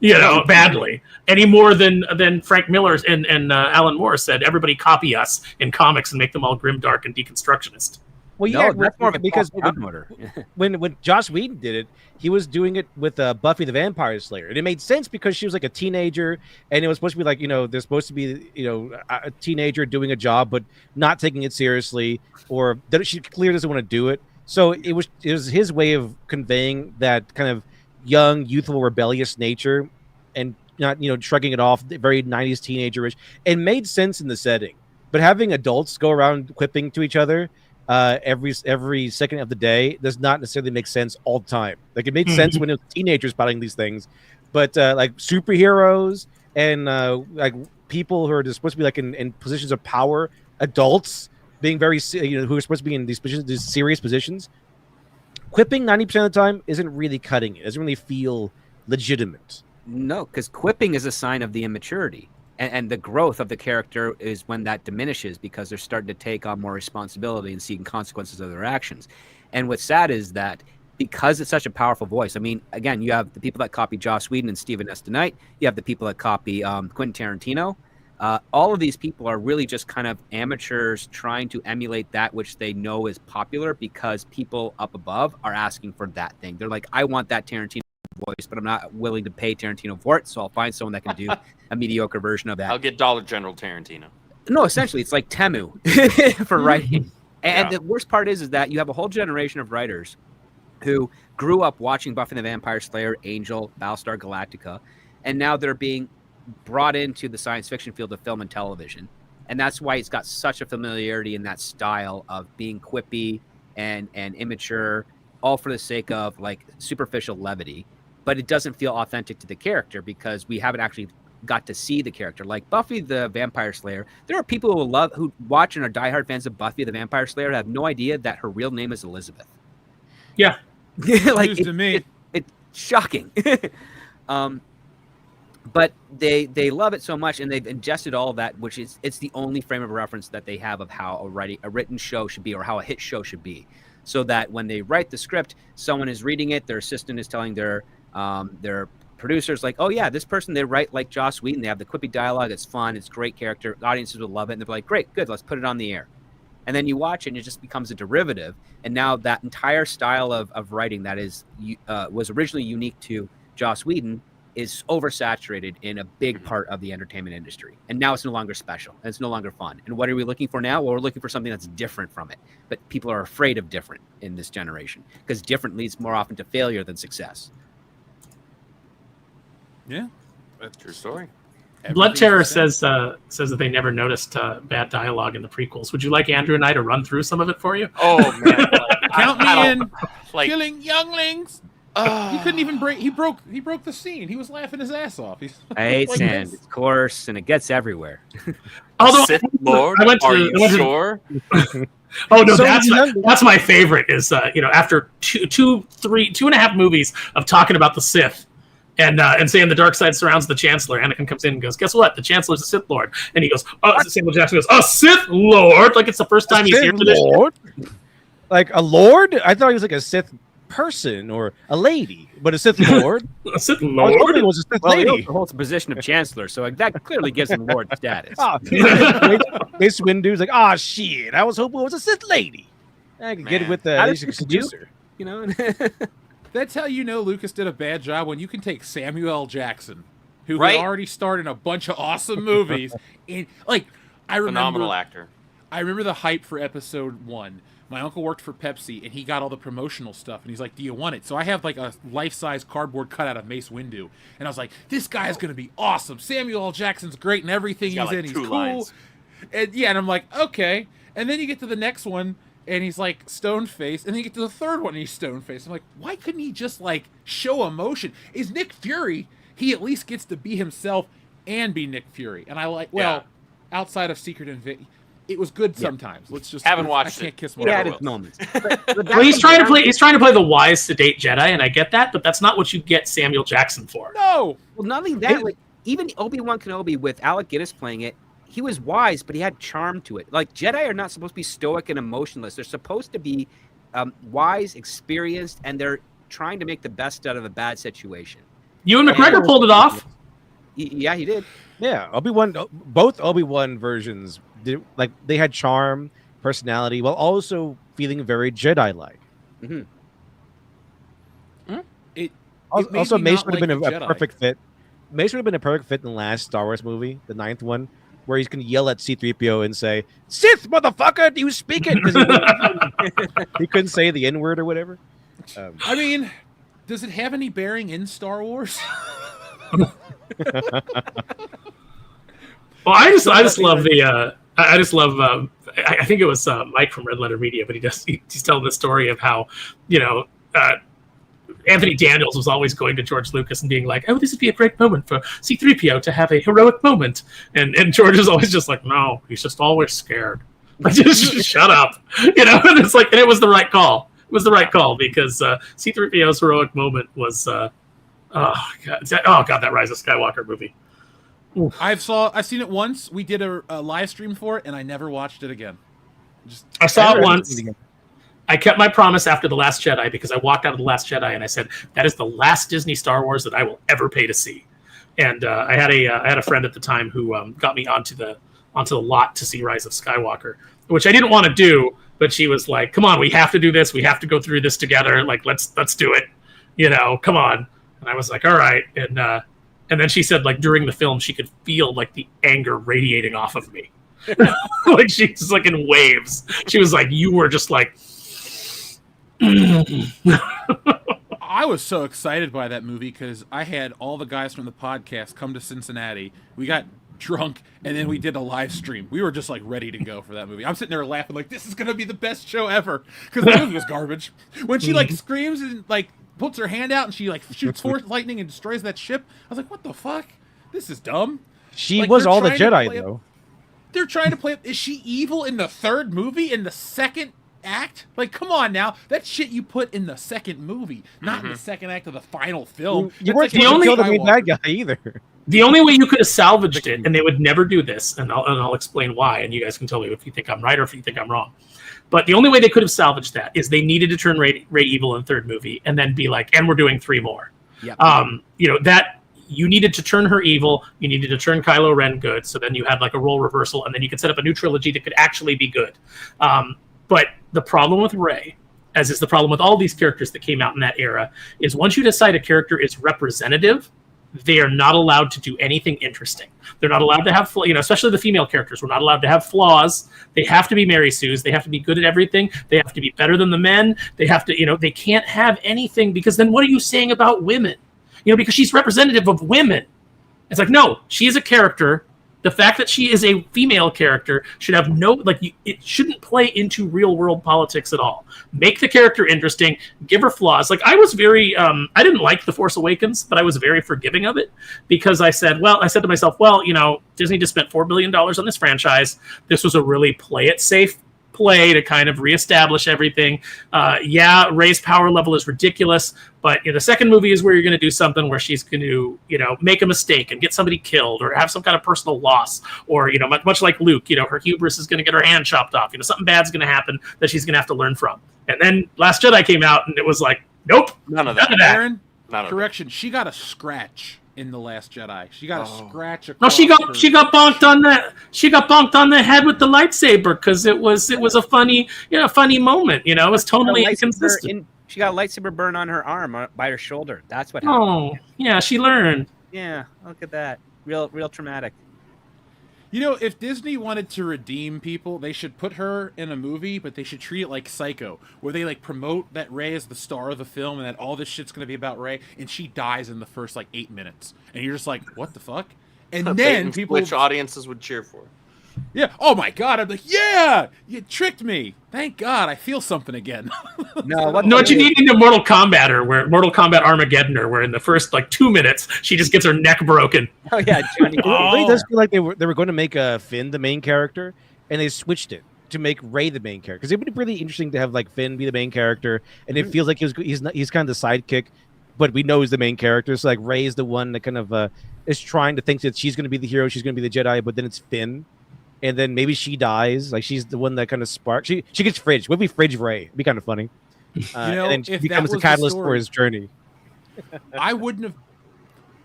badly, any more than Frank Miller and Alan Moore said, everybody copy us in comics and make them all grimdark and deconstructionist. Well, yeah, that's more of a because motor. when Joss Whedon did it, he was doing it with Buffy the Vampire Slayer, and it made sense because she was a teenager, and it was supposed to be they're supposed to be a teenager doing a job but not taking it seriously, or that she clearly doesn't want to do it. So it was his way of conveying that kind of young, youthful, rebellious nature, and not shrugging it off, very 90s teenagerish, and made sense in the setting. But having adults go around quipping to each other every second of the day does not necessarily make sense all the time. Like it made sense when it was teenagers spouting these things, but like superheroes and like people who are just supposed to be like in positions of power, adults being very who are supposed to be in these positions, these serious positions, quipping 90% of the time isn't really cutting it. It doesn't really feel legitimate. No, because quipping is a sign of the immaturity. And the growth of the character is when that diminishes because they're starting to take on more responsibility and seeing consequences of their actions. And what's sad is that because it's such a powerful voice, I mean, again, you have the people that copy Joss Whedon and Stephen S. DeKnight. You have the people that copy Quentin Tarantino. All of these people are really just kind of amateurs trying to emulate that which they know is popular because people up above are asking for that thing. They're like, I want that Tarantino voice, but I'm not willing to pay Tarantino for it, so I'll find someone that can do a mediocre version of that. I'll get Dollar General Tarantino. No, essentially, it's like Temu for writing. And the worst part is that you have a whole generation of writers who grew up watching Buffy the Vampire Slayer, Angel, Battlestar Galactica, and now they're being brought into the science fiction field of film and television. And that's why it's got such a familiarity in that style of being quippy and immature, all for the sake of like superficial levity. But it doesn't feel authentic to the character because we haven't actually got to see the character. Like Buffy the Vampire Slayer, there are people who watch and are diehard fans of Buffy the Vampire Slayer who have no idea that her real name is Elizabeth. Yeah. Like News to me. It's shocking. But they love it so much, and they've ingested all of that, which is it's the only frame of reference that they have of how a written show should be or how a hit show should be. So that when they write the script, someone is reading it, their assistant is telling their producers like, oh yeah, this person, they write like Joss Whedon, they have the quippy dialogue, it's fun, it's great character, audiences will love it, and they're like, great, good, let's put it on the air. And then you watch it and it just becomes a derivative, and now that entire style of writing that is was originally unique to Joss Whedon is oversaturated in a big part of the entertainment industry, and now it's no longer special and it's no longer fun. And what are we looking for now? Well, we're looking for something that's different from it, but people are afraid of different in this generation because different leads more often to failure than success. Yeah, That's a true story. Blood Terror says that they never noticed bad dialogue in the prequels. Would you like Andrew and I to run through some of it for you? Oh man, Count me in. Like, Killing younglings. He couldn't even break. He broke the scene. He was laughing his ass off. I hate like sand, this. it's coarse, and it gets everywhere. Although Sith Lord, are you sure? Oh no, So that's my favorite. Is after two and a half movies of talking about the Sith. And saying the dark side surrounds the Chancellor, Anakin comes in and goes, "Guess what? The Chancellor's a Sith Lord." And he goes, Samuel Jackson goes, "A Sith Lord!" Like it's the first time he's here for this. Lord? Like a lord? I thought he was like a Sith person or a lady, but a Sith Lord. A Sith I was Lord. hoping it was a Sith Well, he lady. also holds the position of Chancellor, so that clearly gives him Lord status. Mace Windu's like, "Ah, shit! I was hoping it was a Sith lady." I could get it with How the did you seducer. You know. That's how you know Lucas did a bad job, when you can take Samuel L. Jackson, who Right? had already starred in a bunch of awesome movies, and like Phenomenal actor. I remember the hype for episode 1. My uncle worked for Pepsi, and he got all the promotional stuff, and he's like, "Do you want it?" So I have like a life-size cardboard cutout of Mace Windu, and I was like, "This guy is gonna be awesome. Samuel L. Jackson's great in everything He's got, he's like, in. 2 He's cool." lines. And yeah, and I'm like, okay. And then you get to the next one, and he's like stone-faced, and then you get to the third one, and he's stone-faced. I'm like, why couldn't he just like show emotion? Is Nick Fury? He at least gets to be himself and be Nick Fury. And I like, well, outside of Secret Invasion, it was good sometimes. Let's just Haven't watched I can't it. kiss my He had Never his will. moments. Well, he's trying to play the wise, sedate Jedi, and I get that, but that's not what you get Samuel Jackson for. No. Well, not only that, like even Obi-Wan Kenobi with Alec Guinness playing it, he was wise, but he had charm to it. Like Jedi are not supposed to be stoic and emotionless. They're supposed to be wise, experienced, and they're trying to make the best out of a bad situation. Ewan McGregor pulled it off. Yeah, he did. Yeah, both Obi-Wan versions did, like they had charm, personality, while also feeling very Jedi-like. Mm-hmm. Also, made me Mace not would have like been the a Jedi. perfect fit. Mace would have been a perfect fit in the last Star Wars movie, the 9th one, where he's going to yell at C-3PO and say, "Sith, motherfucker, do you speak it?" Because he couldn't say the N-word or whatever. I mean, does it have any bearing in Star Wars? Well, I just love the I just love. I think it was Mike from Red Letter Media, but he's telling the story of how Anthony Daniels was always going to George Lucas and being like, "Oh, this would be a great moment for C-3PO to have a heroic moment," and George is always just like, "No, he's just always scared. Like, just shut up," And it's like, and it was the right call. It was the right call because C-3PO's heroic moment was, oh god, that Rise of Skywalker movie. Oof. I've seen it once. We did a live stream for it, and I never watched it again. I saw it once. I kept my promise after The Last Jedi because I walked out of The Last Jedi and I said, that is the last Disney Star Wars that I will ever pay to see. And I had a friend at the time who got me onto the lot to see Rise of Skywalker, which I didn't want to do, but she was like, "Come on, we have to do this. We have to go through this together. Like, let's do it. Come on." And I was like, "All right." And then she said, like, during the film, she could feel like the anger radiating off of me. Like, she's like in waves. She was like, "You were just like." I was so excited by that movie because I had all the guys from the podcast come to Cincinnati. We got drunk, and then we did a live stream. We were just like ready to go for that movie. I'm sitting there laughing like, this is gonna be the best show ever, because the movie was garbage. When she like screams and like puts her hand out and she like shoots force lightning and destroys that ship, I was like, what the fuck? This is dumb. She like, was all the Jedi though. They're trying to play. Is she evil in the third movie? In the second act? Like, come on now. That shit you put in the second movie, not in the second act of the final film. You weren't the only bad guy either. The only way you could have salvaged it, and they would never do this, and I'll explain why, and you guys can tell me if you think I'm right or if you think I'm wrong. But the only way they could have salvaged that is they needed to turn Rey evil in the third movie, and then be like, and we're doing 3 more. Yep. That you needed to turn her evil, you needed to turn Kylo Ren good, so then you had like a role reversal, and then you could set up a new trilogy that could actually be good. But the problem with Rey, as is the problem with all these characters that came out in that era, is once you decide a character is representative, they are not allowed to do anything interesting. They're not allowed to have, especially the female characters, we're not allowed to have flaws. They have to be Mary Sue's. They have to be good at everything. They have to be better than the men. They have to, they can't have anything, because then what are you saying about women? Because she's representative of women. It's like, no, she is a character. The fact that she is a female character should have it shouldn't play into real world politics at all. Make the character interesting, give her flaws. Like, I was very, I didn't like The Force Awakens, but I was very forgiving of it, because I said to myself, Disney just spent $4 billion on this franchise. This was a really play it safe play to kind of reestablish everything. Rey's power level is ridiculous, but the second movie is where you're going to do something where she's going to, make a mistake and get somebody killed or have some kind of personal loss, or much like Luke, her hubris is going to get her hand chopped off. Something bad's going to happen that she's going to have to learn from. And then Last Jedi came out, and it was like, nope, none of that. Aaron, correction, she got a scratch in The Last Jedi. She got a scratch. No, she got bonked on that. She got bonked on the head with the lightsaber because it was a funny moment. It was totally inconsistent. She got a lightsaber burn on her arm by her shoulder. That's what happened. Oh, yeah, she learned. Yeah, look at that. Real traumatic. If Disney wanted to redeem people, they should put her in a movie, but they should treat it like Psycho, where they promote that Rey is the star of the film and that all this shit's going to be about Rey, and she dies in the first 8 minutes, and you're just like, what the fuck? And then people, which audiences would cheer for? Yeah. Oh my God. I'm like, yeah, you tricked me. Thank God. I feel something again. What you need into Mortal Kombat Armageddon, where in the first 2 minutes she just gets her neck broken. Oh yeah, Johnny. It really does feel like they were going to make Finn the main character, and they switched it to make Rey the main character, because it would be really interesting to have Finn be the main character, and it feels like he's kind of the sidekick, but we know he's the main character. So Rey is the one that kind of is trying to think that she's going to be the hero, she's going to be the Jedi, but then it's Finn. And then maybe she dies. She's the one that kind of sparks. She gets Fridge. Would be Fridge Rey. It'd be kind of funny. And then she becomes the catalyst for his journey. I wouldn't have.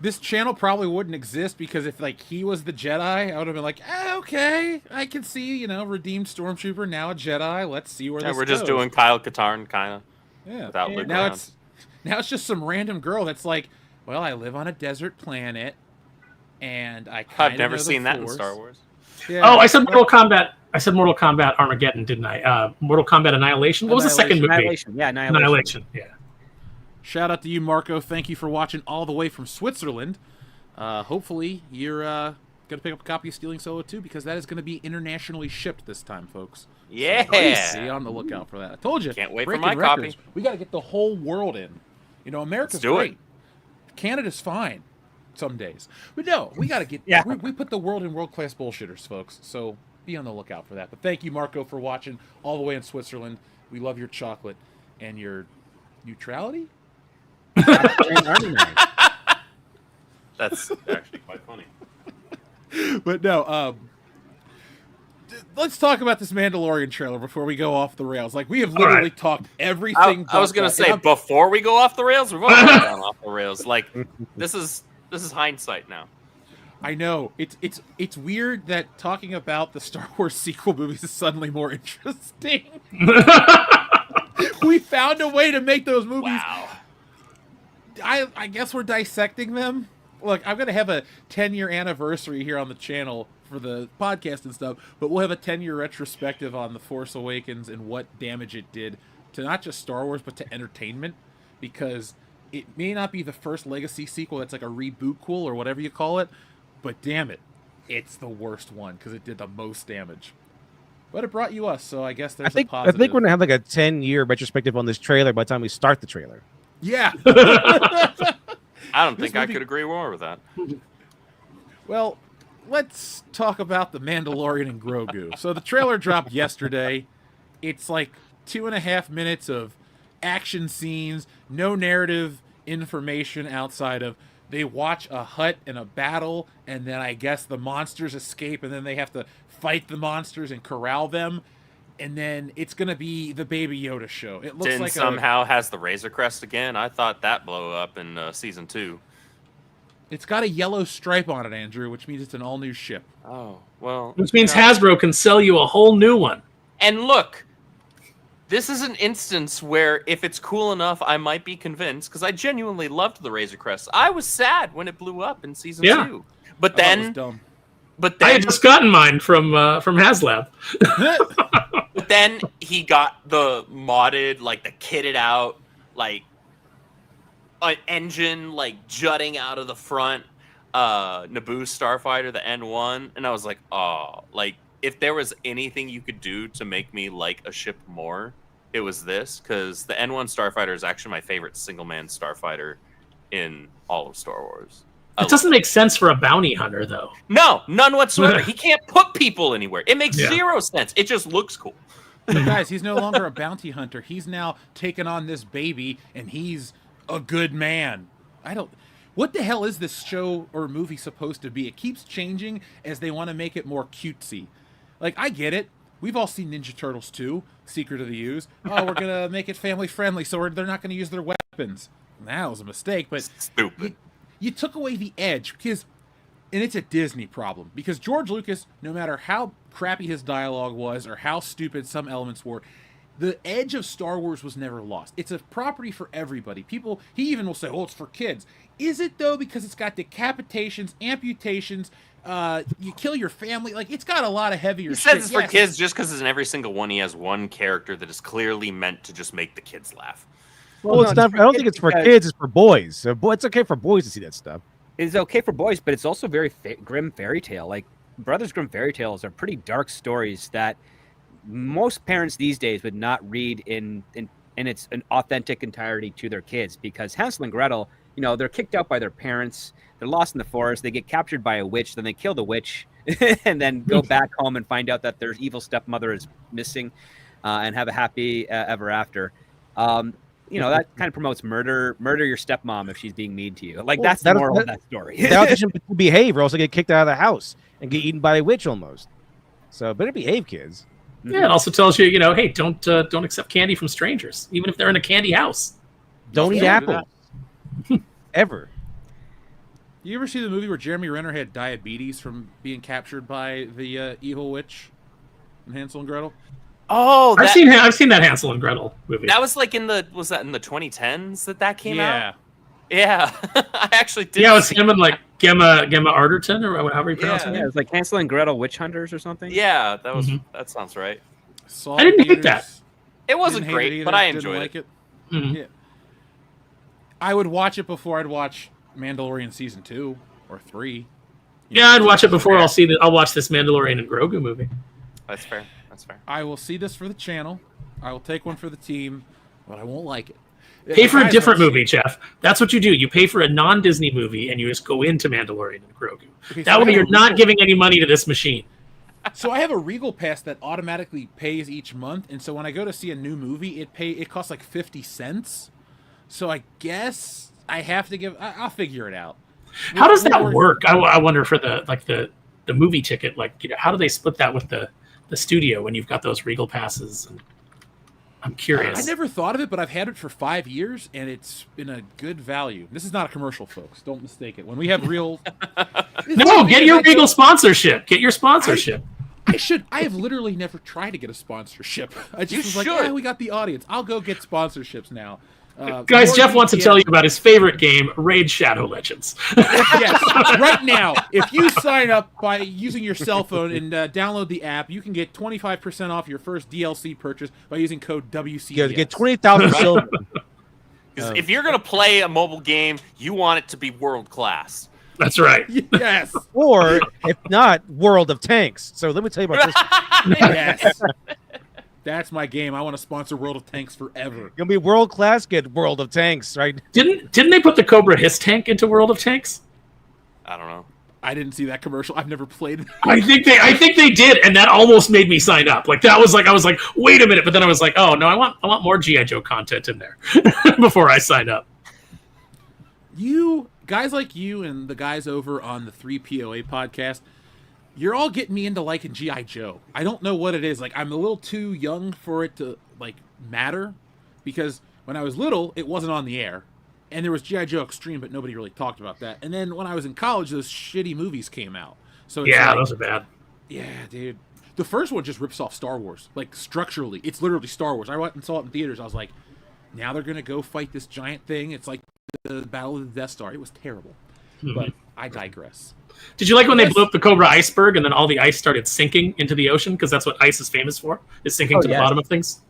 This channel probably wouldn't exist, because if he was the Jedi, I would have been like, okay, I can see, redeemed stormtrooper, now a Jedi. Let's see where this goes. We're just doing Kyle Katarn kind of. Yeah. Without Luke now around. it's just some random girl that's like, well, I live on a desert planet, and I've never seen that in Star Wars. Yeah. Oh, I said Mortal Kombat. I said Mortal Kombat Armageddon, didn't I? Mortal Kombat Annihilation. What was the second movie? Annihilation. Yeah, Annihilation. Yeah. Shout out to you, Marco. Thank you for watching all the way from Switzerland. Hopefully you're Gonna pick up a copy of Stealing Solo 2 because that is gonna be internationally shipped this time, folks. Yeah. So be on the lookout for that. I told you. Can't wait for breaking my records. copy. We got to get the whole world in. You know, America's Let's do great. it. Canada's fine some days. But no, we got to get... we put the world in world-class bullshitters, folks. So be on the lookout for that. But thank you, Marco, for watching all the way in Switzerland. We love your chocolate and your neutrality. That's actually quite funny. But no, let's talk about this Mandalorian trailer before we go off the rails. Like, we have literally talked everything. I was gonna say before we go off the rails, we've already gone off the rails. Like, this is hindsight now. I know it's weird that talking about the Star Wars sequel movies is suddenly more interesting. We found a way to make those movies. Wow. I guess we're dissecting them. Look, I'm gonna have a 10-year anniversary here on the channel for the podcast and stuff, but we'll have a 10-year retrospective on The Force Awakens and what damage it did to not just Star Wars but to entertainment, because it may not be the first legacy sequel that's like a reboot cool or whatever you call it, but damn it, it's the worst one because it did the most damage. But it brought you us, so I guess there's a positive. I think we're gonna have like a 10-year retrospective on this trailer by the time we start the trailer. Yeah. I don't think I could agree more with that. Well, let's talk about the Mandalorian and Grogu. So the trailer dropped yesterday. It's like 2.5 minutes of action scenes, no narrative information outside of they watch a hut and a battle, and then I guess the monsters escape, and then they have to fight the monsters and corral them. And then it's going to be the Baby Yoda show. It looks Din like somehow has the Razor Crest again. I thought that blew up in season 2. It's got a yellow stripe on it, Andrew, which means it's an all-new ship. Oh, well. Which means Hasbro can sell you a whole new one. And look, this is an instance where if it's cool enough, I might be convinced, because I genuinely loved the Razor Crest. I was sad when it blew up in season 2. But then... it was dumb. But then, I had just gotten mine from HasLab. But then he got the modded, like the kitted out, like an engine like jutting out of the front Naboo starfighter, the N1, and I was like, oh, like if there was anything you could do to make me like a ship more, it was this, because the N1 starfighter is actually my favorite single-man starfighter in all of Star Wars. It doesn't make sense for a bounty hunter, though. No, none whatsoever. He can't put people anywhere. It makes zero sense. It just looks cool. But guys, he's no longer a bounty hunter. He's now taken on this baby, and he's a good man. What the hell is this show or movie supposed to be? It keeps changing as they want to make it more cutesy. Like, I get it. We've all seen Ninja Turtles 2, Secret of the Ooze. Oh, we're going to make it family-friendly, so they're not going to use their weapons. That was a mistake, but... Stupid. You took away the edge, because... And it's a Disney problem, because George Lucas, no matter how crappy his dialogue was or how stupid some elements were, the edge of Star Wars was never lost. It's a property for everybody. People, he even will say, oh, it's for kids. Is it, though? Because it's got decapitations, amputations, you kill your family. Like, it's got a lot of heavier shit. He says it's for kids just because in every single one he has one character that is clearly meant to just make the kids laugh. Well, it's not. I don't think it's for kids. It's for boys. So, it's okay for boys to see that stuff. It's okay for boys, but it's also very grim fairy tale. Like, Brothers Grimm fairy tales are pretty dark stories that most parents these days would not read in its an authentic entirety to their kids, because Hansel and Gretel, you know, they're kicked out by their parents, they're lost in the forest, they get captured by a witch, then they kill the witch, and then go back home and find out that their evil stepmother is missing, and have a happy ever after. You know, that kind of promotes murder your stepmom if she's being mean to you. Like, that's the moral of that story. They also shouldn't behave or else they get kicked out of the house and get eaten by a witch almost. So better behave, kids. Yeah, it also tells you, you know, hey, don't accept candy from strangers, even if they're in a candy house. Don't eat apples. Ever. You ever see the movie where Jeremy Renner had diabetes from being captured by the evil witch in Hansel and Gretel? Oh, I've seen that Hansel and Gretel movie. That was like was that in the 2010s that came out? Yeah. I actually did. Yeah, it was him and like Gemma Arterton, or however you pronounce it. Yeah, it was like Hansel and Gretel Witch Hunters or something. Yeah, that was that sounds right. I didn't hate that. It wasn't great, but I enjoyed it. Mm-hmm. Yeah. I would watch it before I'd watch Mandalorian season 2 or 3. Yeah, I'd watch it before I'll watch this Mandalorian and Grogu movie. That's fair. That's fair. I will see this for the channel. I will take one for the team, but I won't like it. Pay for a different movie, Jeff. That's what you do. You pay for a non-Disney movie, and you just go into Mandalorian and Grogu. Okay, that way, you're not giving any money to this machine. So I have a Regal Pass that automatically pays each month, and so when I go to see a new movie, it costs like 50 cents. So I guess I have to give. I'll figure it out. How does that work? I wonder for the movie ticket. Like, how do they split that with the studio when you've got those Regal passes? And I'm curious. I never thought of it, but I've had it for 5 years, and it's been a good value. This is not a commercial, folks. Don't mistake it. When we have real... No, get your Regal sponsorship. Get your sponsorship. I have literally never tried to get a sponsorship. I just was like, yeah, we got the audience. I'll go get sponsorships now. Guys, Jeff wants to tell you about his favorite game, Raid Shadow Legends. Yes, right now, if you sign up by using your cell phone and download the app, you can get 25% off your first DLC purchase by using code WCDS. Yeah, get 20,000 silver. Because if you're gonna play a mobile game, you want it to be world class. That's right. Yes. Or, if not, World of Tanks. So let me tell you about this. Yes. That's my game. I want to sponsor World of Tanks forever. You're gonna be world class. Get World of Tanks, right? Didn't they put the Cobra Hiss tank into World of Tanks? I don't know. I didn't see that commercial. I've never played it. I think they did, and that almost made me sign up. Like that was like I was like, wait a minute, but then I was like, oh no, I want more G.I. Joe content in there before I sign up. You guys like you and the guys over on the 3POA podcast, you're all getting me into liking G.I. Joe. I don't know what it is. Like, I'm a little too young for it to, like, matter. Because when I was little, it wasn't on the air. And there was G.I. Joe Extreme, but nobody really talked about that. And then when I was in college, those shitty movies came out. So it's yeah, like, those are bad. Yeah, dude. The first one just rips off Star Wars. Like, structurally. It's literally Star Wars. I went and saw it in theaters. I was like, now they're going to go fight this giant thing. It's like the Battle of the Death Star. It was terrible. But I digress. Did you like when they blew up the Cobra iceberg and then all the ice started sinking into the ocean? Because that's what ice is famous for, is sinking to the bottom of things.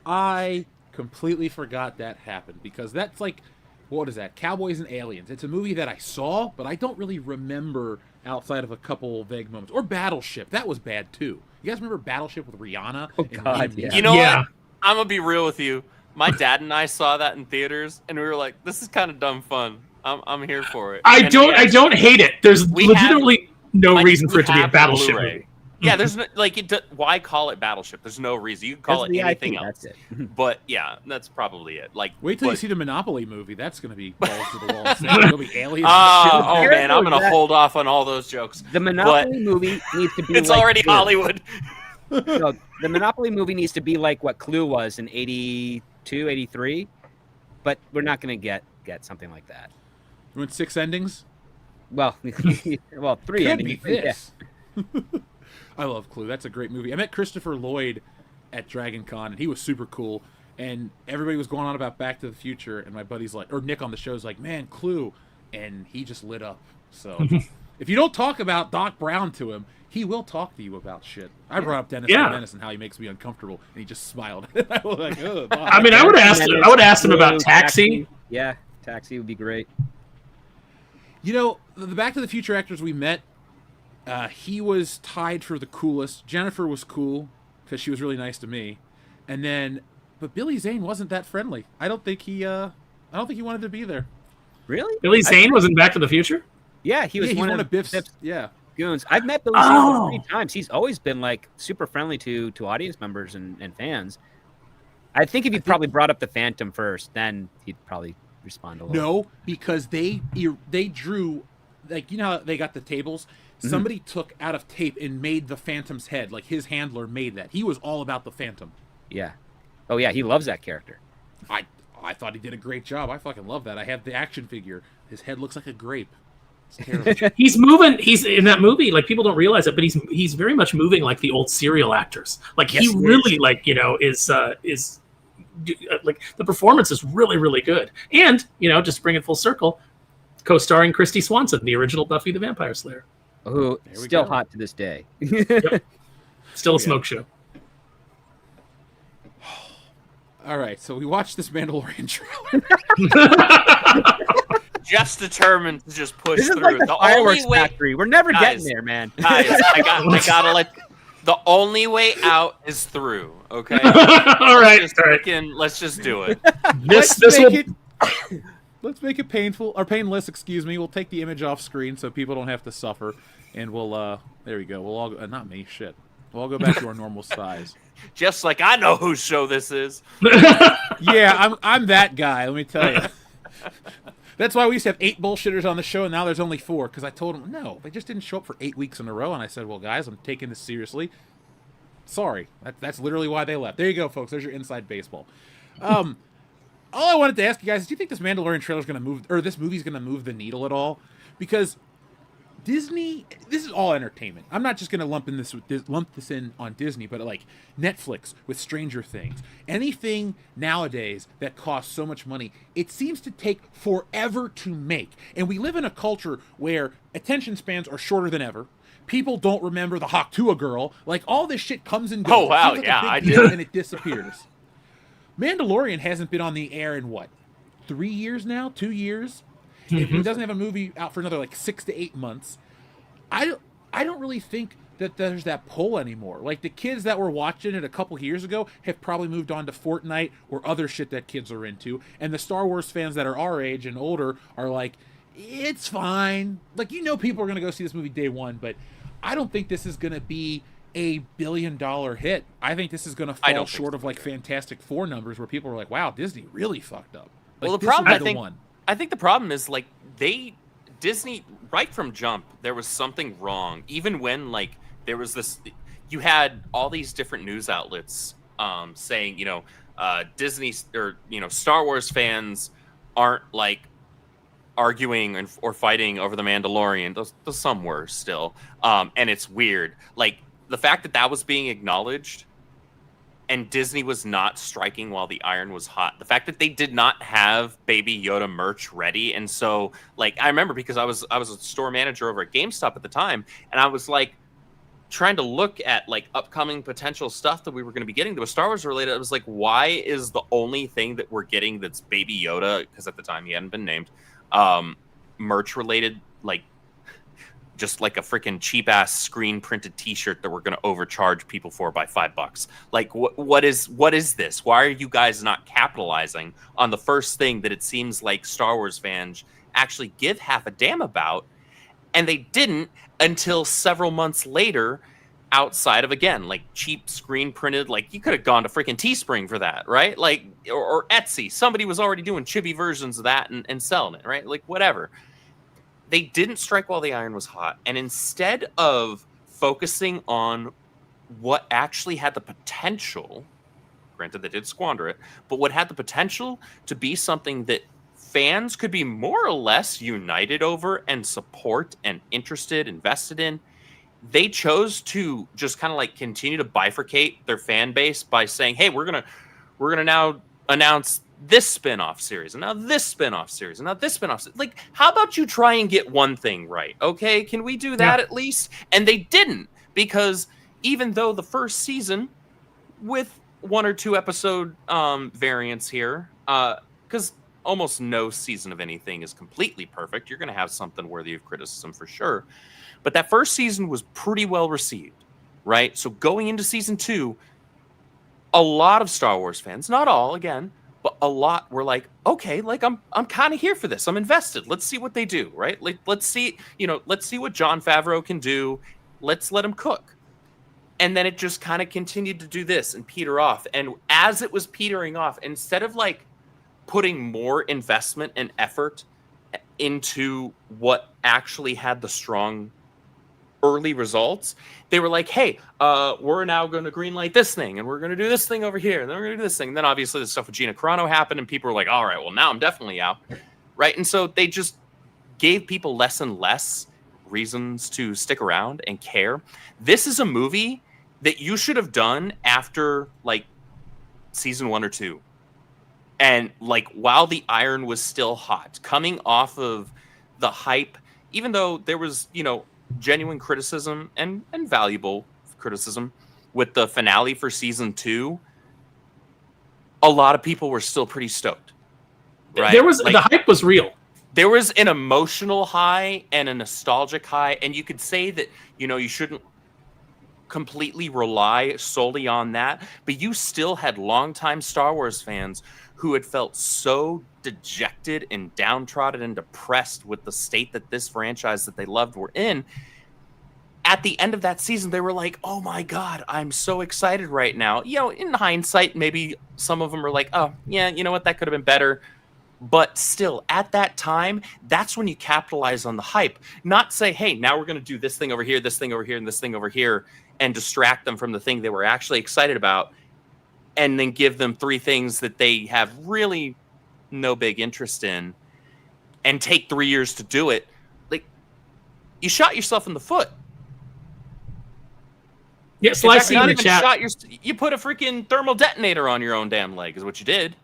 I completely forgot that happened because that's like, what is that? Cowboys and Aliens. It's a movie that I saw, but I don't really remember outside of a couple vague moments. Or Battleship. That was bad too. You guys remember Battleship with Rihanna? Oh, God, yeah. You know what? I'm going to be real with you. My dad and I saw that in theaters, and we were like, this is kind of dumb fun. I'm here for it. I don't hate it. There's legitimately no reason for it to be a Battleship movie. Yeah, there's no, why call it Battleship? There's no reason. You can call it anything else. That's it. But yeah, that's probably it. Like, wait till you see the Monopoly movie. That's going to be balls to the wall. There'll be aliens. Oh man, I'm going to hold off on all those jokes. The Monopoly movie needs to be. It's like already Hollywood. No, the Monopoly movie needs to be like what Clue was in 82, 83. But we're not going to get something like that. You want 6 endings? Well, 3 Can't endings. Be this. Yeah. I love Clue. That's a great movie. I met Christopher Lloyd at Dragon Con, and he was super cool. And everybody was going on about Back to the Future, and my buddy's like, or Nick on the show is like, man, Clue. And he just lit up. So if you don't talk about Doc Brown to him, he will talk to you about shit. I brought up Dennis Menace and how he makes me uncomfortable, and he just smiled. I was like, oh, I mean, I would ask him about Taxi. Yeah, Taxi would be great. You know, the Back to the Future actors we met, he was tied for the coolest. Jennifer was cool because she was really nice to me, but Billy Zane wasn't that friendly. I don't think he wanted to be there. Really? Billy Zane was in Back to the Future? Yeah, he was one of Biff's. Yeah, goons. I've met Billy Zane 3 times. He's always been like super friendly to audience members and fans. I think if you probably brought up the Phantom first, then he'd probably respond a little. No, because they drew, like, you know how they got the tables? Somebody took out of tape and made the Phantom's head. Like, his handler made that. He was all about the Phantom. Yeah. Oh, yeah, he loves that character. I thought he did a great job. I fucking love that. I have the action figure. His head looks like a grape. It's terrible. He's moving. He's in that movie. Like, people don't realize it, but he's very much moving like the old serial actors. Like, he really, like, you know, is like, the performance is really, really good. And, you know, just to bring it full circle, co-starring Christy Swanson, the original Buffy the Vampire Slayer. Who still hot to this day. Yep. Still a smoke show. All right, so we watched this Mandalorian trailer. Jeff's determined to just push This is through. like the fireworks only way, factory. We're never Guys, getting there, man. guys, I gotta let. The only way out is through. Okay. All right. Let's just do it. This Let's will. make it. Let's make it painful or painless. Excuse me. We'll take the image off screen so people don't have to suffer, and we'll. There we go. We'll all. Not me. Shit. We'll all go back to our normal size. Just like I know whose show this is. Yeah, I'm that guy. Let me tell you. That's why we used to have 8 bullshitters on the show, and now there's only 4. Because I told them no, they just didn't show up for 8 weeks in a row, and I said, "Well, guys, I'm taking this seriously. Sorry, that's literally why they left." There you go, folks. There's your inside baseball. All I wanted to ask you guys is, do you think this Mandalorian trailer is going to move, or this movie's going to move the needle at all? Because Disney, this is all entertainment. I'm not just going to lump this in on Disney, but like Netflix with Stranger Things. Anything nowadays that costs so much money, it seems to take forever to make. And we live in a culture where attention spans are shorter than ever. People don't remember the Hawktua girl. Like, all this shit comes and goes. Oh, wow, It seems like yeah, a big I deal, did. and it disappears. Mandalorian hasn't been on the air in what? 3 years now? 2 years? It doesn't have a movie out for another like 6 to 8 months. I don't really think that there's that pull anymore. Like, the kids that were watching it a couple years ago have probably moved on to Fortnite or other shit that kids are into. And the Star Wars fans that are our age and older are like, it's fine. Like, people are going to go see this movie day one, but I don't think this is going to be a $1 billion hit. I think this is going to fall short of like Fantastic Four numbers where people are like, wow, Disney really fucked up. Like, Well, the this will problem, be one. I think the problem is like Disney right from jump, there was something wrong. Even when like there was this, you had all these different news outlets saying, Disney or Star Wars fans aren't like arguing or fighting over the Mandalorian. Those some were still, and it's weird. Like the fact that was being acknowledged. And Disney was not striking while the iron was hot. The fact that they did not have Baby Yoda merch ready, and so like I remember because I was a store manager over at GameStop at the time, and I was like trying to look at like upcoming potential stuff that we were going to be getting that was Star Wars related. I was like, why is the only thing that we're getting that's Baby Yoda, because at the time he hadn't been named, merch related, like just like a freaking cheap ass screen printed T-shirt that we're going to overcharge people for by $5. Like, what is this? Why are you guys not capitalizing on the first thing that it seems like Star Wars fans actually give half a damn about? And they didn't until several months later, outside of, again, like cheap screen printed. Like, you could have gone to freaking Teespring for that, right? Like, or Etsy. Somebody was already doing chibi versions of that and selling it, right? Like, whatever. They didn't strike while the iron was hot. And instead of focusing on what actually had the potential, granted they did squander it, but what had the potential to be something that fans could be more or less united over and support and interested, invested in, they chose to just kind of like continue to bifurcate their fan base by saying, hey, we're gonna now announce this spin-off series, and now this spin-off series, and now this spin-off series. Like, how about you try and get one thing right, okay? Can we do that at least? And they didn't, because even though the first season, with 1 or 2 episode variants here, because almost no season of anything is completely perfect. You're going to have something worthy of criticism for sure. But that first season was pretty well received, right? So going into season 2, a lot of Star Wars fans, not all, again, but a lot were like, okay, like I'm kind of here for this. I'm invested. Let's see what they do, right? Like, let's see what Jon Favreau can do. Let's let him cook. And then it just kind of continued to do this and peter off. And as it was petering off, instead of like putting more investment and effort into what actually had the strong early results, they were like, hey, we're now going to greenlight this thing, and we're going to do this thing over here, and then we're going to do this thing. And then obviously the stuff with Gina Carano happened, and people were like, all right, well, now I'm definitely out, right? And so they just gave people less and less reasons to stick around and care. This is a movie that you should have done after, like, season 1 or 2. And, like, while the iron was still hot, coming off of the hype, even though there was, genuine criticism and valuable criticism with the finale for season 2, a lot of people were still pretty stoked. Right? The hype was real. there was an emotional high and a nostalgic high, and you could say that, you shouldn't completely rely solely on that, but you still had longtime Star Wars fans who had felt so dejected and downtrodden and depressed with the state that this franchise that they loved were in. At the end of that season, they were like, oh my God, I'm so excited right now. In hindsight, maybe some of them are like, oh yeah, you know what, that could have been better. But still, at that time, that's when you capitalize on the hype. Not say, hey, now we're going to do this thing over here, this thing over here, and this thing over here, and distract them from the thing they were actually excited about, and then give them 3 things that they have really no big interest in, and take 3 years to do it. Like, you shot yourself in the foot. Yeah, Slice in the chat. You put a freaking thermal detonator on your own damn leg, is what you did.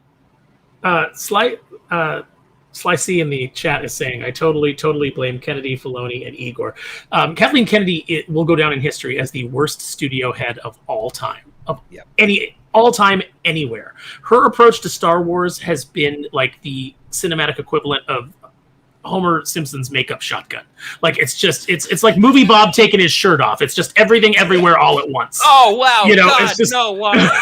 Slicey in the chat is saying, I totally blame Kennedy, Filoni, and Igor. Kathleen Kennedy will go down in history as the worst studio head of all time. All time, anywhere. Her approach to Star Wars has been like the cinematic equivalent of Homer Simpson's makeup shotgun. Like, it's like Movie Bob taking his shirt off. It's just everything everywhere all at once. Oh, wow. It's just... No, wow.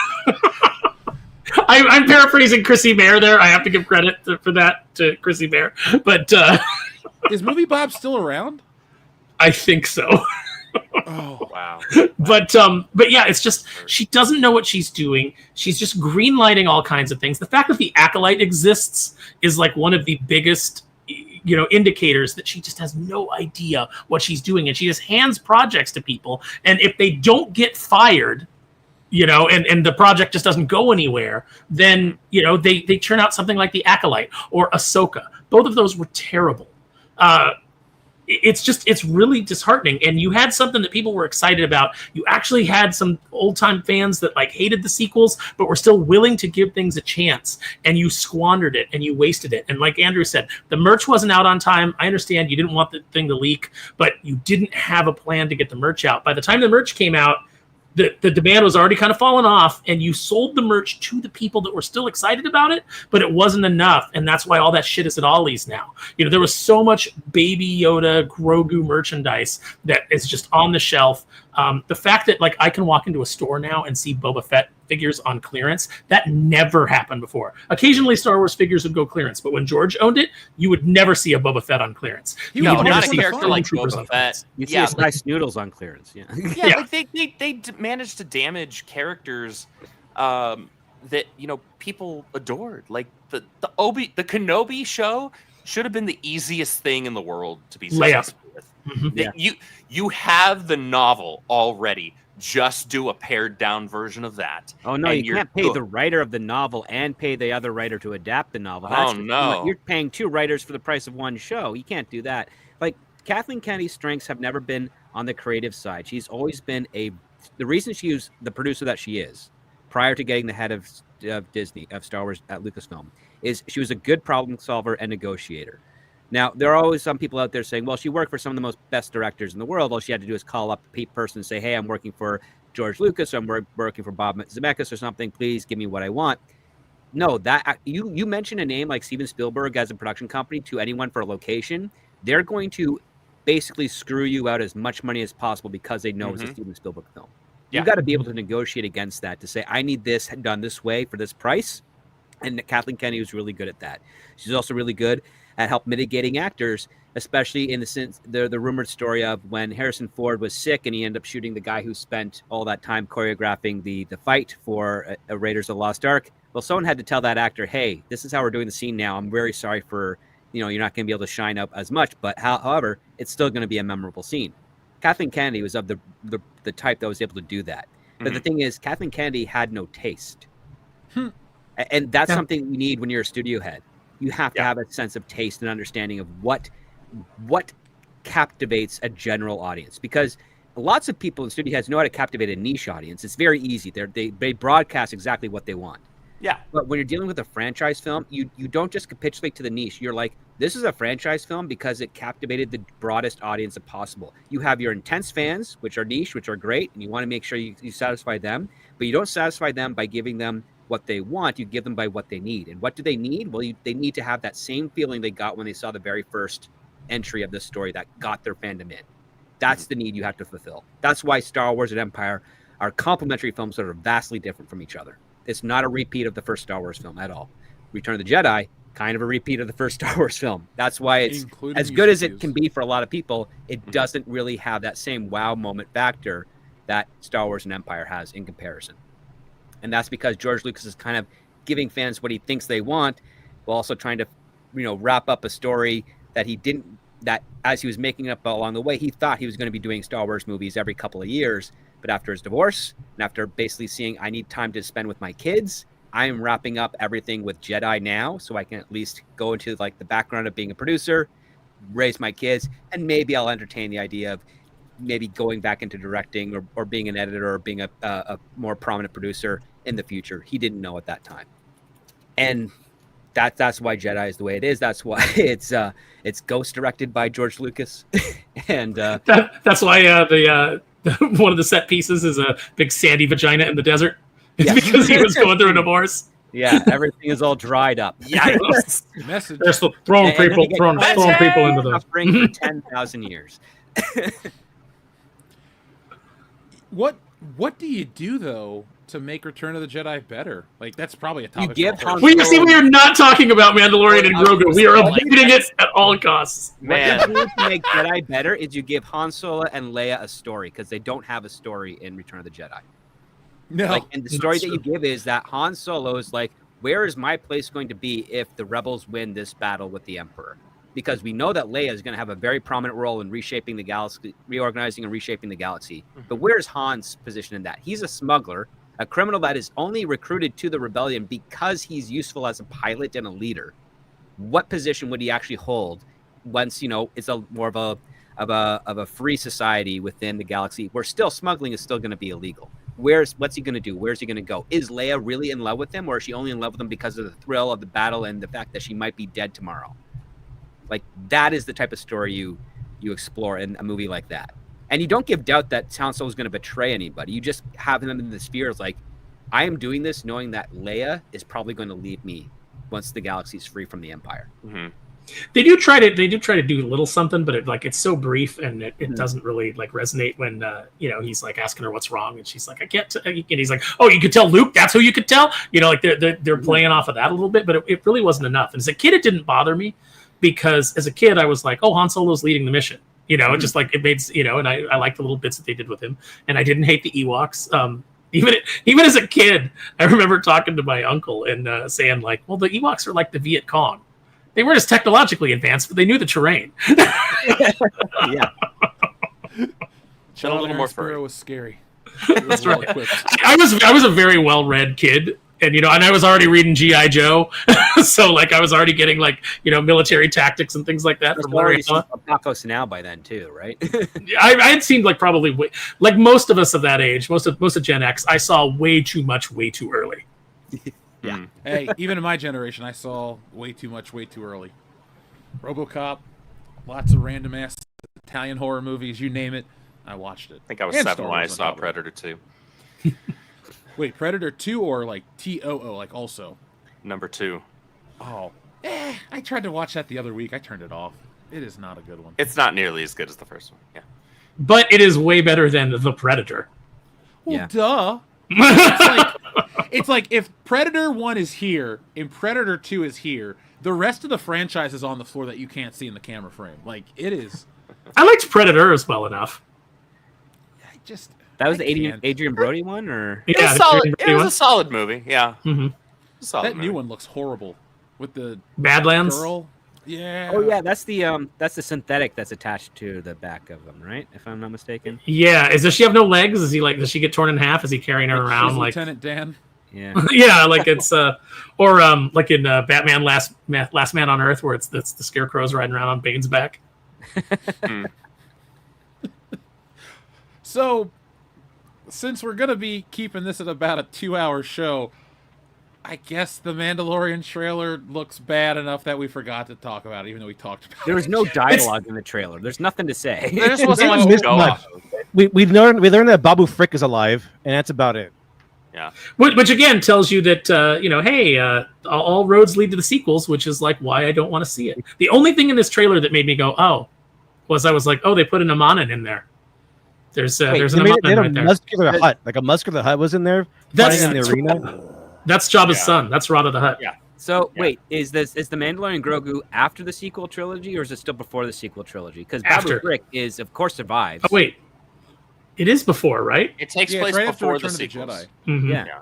I'm paraphrasing Chrissy Mayer there. I have to give credit for that to Chrissy Mayer. But is Movie Bob still around? I think so. Oh, wow. But yeah, it's just she doesn't know what she's doing. She's just greenlighting all kinds of things. The fact that the Acolyte exists is like one of the biggest indicators that she just has no idea what she's doing, and she just hands projects to people, and if they don't get fired, and the project just doesn't go anywhere, then, they churn out something like The Acolyte or Ahsoka. Both of those were terrible. It's really disheartening. And you had something that people were excited about. You actually had some old-time fans that hated the sequels, but were still willing to give things a chance. And you squandered it and you wasted it. And like Andrew said, the merch wasn't out on time. I understand you didn't want the thing to leak, but you didn't have a plan to get the merch out. By the time the merch came out, the demand was already kind of fallen off, and you sold the merch to the people that were still excited about it, but it wasn't enough, and that's why all that shit is at Ollie's now. There was so much Baby Yoda, Grogu merchandise that is just on the shelf. The fact that I can walk into a store now and see Boba Fett figures on clearance, that never happened before. Occasionally Star Wars figures would go clearance, but when George owned it, you would never see a Boba Fett on clearance. Not a character like Boba Fett. You'd see a Spice Noodles on clearance. Yeah. They managed to damage characters that people adored. Like the Kenobi show should have been the easiest thing in the world to be successful with. Mm-hmm. You have the novel already. Just do a pared down version of that. Oh no, you can't pay the writer of the novel and pay the other writer to adapt the novel. No, you're paying 2 writers for the price of 1 show. You can't do that. Like, Kathleen Kennedy's strengths have never been on the creative side. She's always been the reason she was the producer that she is, prior to getting the head of Star Wars at Lucasfilm, is she was a good problem solver and negotiator. Now, there are always some people out there saying, well, she worked for some of the best directors in the world. All she had to do is call up a person and say, hey, I'm working for George Lucas, or I'm working for Bob Zemeckis or something. Please give me what I want. No, that you mention a name like Steven Spielberg as a production company to anyone for a location, they're going to basically screw you out as much money as possible because they know it's a Steven Spielberg film. You've got to be able to negotiate against that to say, I need this done this way for this price. And Kathleen Kennedy was really good at that. She's also really good at help mitigating actors, especially in the rumored story of when Harrison Ford was sick and he ended up shooting the guy who spent all that time choreographing the fight for Raiders of the Lost Ark. Well, someone had to tell that actor, hey, this is how we're doing the scene now. I'm very sorry for, you're not going to be able to shine up as much, but however, it's still going to be a memorable scene. Kathleen Kennedy was of the type that was able to do that. But the thing is, Kathleen Kennedy had no taste. And that's something you need when you're a studio head. You have to have a sense of taste and understanding of what captivates a general audience, because lots of people in studio heads know how to captivate a niche audience. It's very easy. They broadcast exactly what they want. Yeah. But when you're dealing with a franchise film, you don't just capitulate to the niche. You're like, this is a franchise film because it captivated the broadest audience possible. You have your intense fans, which are niche, which are great, and you want to make sure you satisfy them, but you don't satisfy them by giving them what they want, you give them by what they need. And what do they need? Well, they need to have that same feeling they got when they saw the very first entry of this story that got their fandom in. That's the need you have to fulfill. That's why Star Wars and Empire are complementary films that are vastly different from each other. It's not a repeat of the first Star Wars film at all. Return of the Jedi, kind of a repeat of the first Star Wars film. That's why it's as good as it can be for a lot of people. It doesn't really have that same wow moment factor that Star Wars and Empire has in comparison. And that's because George Lucas is kind of giving fans what he thinks they want, while also trying to, wrap up a story that that as he was making up along the way, he thought he was going to be doing Star Wars movies every couple of years. But after his divorce, and after basically seeing I need time to spend with my kids, I am wrapping up everything with Jedi now, so I can at least go into like the background of being a producer, raise my kids, and maybe I'll entertain the idea of maybe going back into directing or being an editor or being a more prominent producer in the future. He didn't know at that time. And that's why Jedi is the way it is. That's why it's ghost directed by George Lucas. And that's why the one of the set pieces is a big sandy vagina in the desert. It's because he was going through a divorce. Yeah, everything is all dried up. Yeah, Message. They're still throwing people into the suffering for 10,000 years. What do you do though to make Return of the Jedi better? Like that's probably a topic. You give Han we are not talking about Mandalorian and Grogu. We are avoiding it at all costs. Man. What you do to make Jedi better is you give Han Solo and Leia a story, because they don't have a story in Return of the Jedi. No. And the story that you give is that Han Solo is like, where is my place going to be if the rebels win this battle with the Emperor? Because we know that Leia is going to have a very prominent role in reshaping the galaxy, reorganizing and reshaping the galaxy. But where's Han's position in that? He's a smuggler, a criminal that is only recruited to the rebellion because he's useful as a pilot and a leader. What position would he actually hold once it's a more of a free society within the galaxy where still smuggling is still going to be illegal? What's he going to do? Where's he going to go? Is Leia really in love with him, or is she only in love with him because of the thrill of the battle and the fact that she might be dead tomorrow? Like, that is the type of story you explore in a movie like that. And you don't give doubt that Han Solo is going to betray anybody. You just have him in the sphere of like, I am doing this knowing that Leia is probably going to leave me once the galaxy is free from the Empire. Mm-hmm. They do try to do a little something, but it's so brief and it doesn't really like resonate when he's like asking her what's wrong and she's like, I can't. And he's like, oh, you could tell Luke. That's who you could tell. Like they're playing off of that a little bit, but it really wasn't enough. And as a kid, it didn't bother me because as a kid, I was like, oh, Han Solo's leading the mission. Just like it made and I liked the little bits that they did with him, and I didn't hate the Ewoks. Even as a kid, I remember talking to my uncle and saying like, well, the Ewoks are like the Viet Cong. They weren't as technologically advanced, but they knew the terrain. Yeah. A little more furry. Sparrow was scary. That's right. I was a very well-read kid, and and I was already reading G.I. Joe, so like I was already getting like military tactics and things like that from Larry. Paphos now by then too, right? I had seen like probably like most of us of that age, most of Gen X. I saw way too much, way too early. Yeah. Hey, even in my generation, I saw way too much, way too early. RoboCop, lots of random ass Italian horror movies, you name it, I watched it. I think I was And 7 Star when I Wars on saw top of it. Predator 2. Wait, Predator 2 or like TOO, like also? Number 2. Oh, I tried to watch that the other week. I turned it off. It is not a good one. It's not nearly as good as the first one. Yeah. But it is way better than The Predator. Well, Yeah. duh. It's like if Predator 1 is here and Predator 2 is here, the rest of the franchise is on the floor that you can't see in the camera frame. Like, it is. I liked Predator as well enough. That was I the can't. Adrian Brody one, or It Yeah, was the solid. Adrian It Brody was one. a solid movie. Yeah. Mhm. Solid That new movie. one looks horrible with the Badlands. girl. Yeah. oh yeah, that's the synthetic that's attached to the back of them, right? If I'm not mistaken. Yeah, does she have no legs? Does she get torn in half? Is he carrying her around She's like? Lieutenant Dan. Yeah. Yeah, like it's or like in Batman Last Man on Earth, where it's the Scarecrow's riding around on Bane's back. So, since we're gonna be keeping this at about a 2-hour show, I guess the Mandalorian trailer looks bad enough that we forgot to talk about it, even though we talked about There it. was no dialogue in the trailer. There's nothing to say. There just wasn't We much missed to go much. off of. We learned that Babu Frick is alive, and that's about it. Yeah. Which again tells you that hey, all roads lead to the sequels, which is like why I don't want to see it. The only thing in this trailer that made me go, oh, was I was like, oh, they put an Amanin in there. There's an Amanin right there. Muscular Hut, like a Muscular Hut was in there. That's in the arena. That's Jabba's son. That's Rada the Hutt. Yeah. So wait, is the Mandalorian Grogu after the sequel trilogy, or is it still before the sequel trilogy? Because Babu Frick is, of course, survives. Oh wait, it is before, right? It takes Yeah, place it's right after before Return the of the sequels. Jedi. Mhm. Yeah,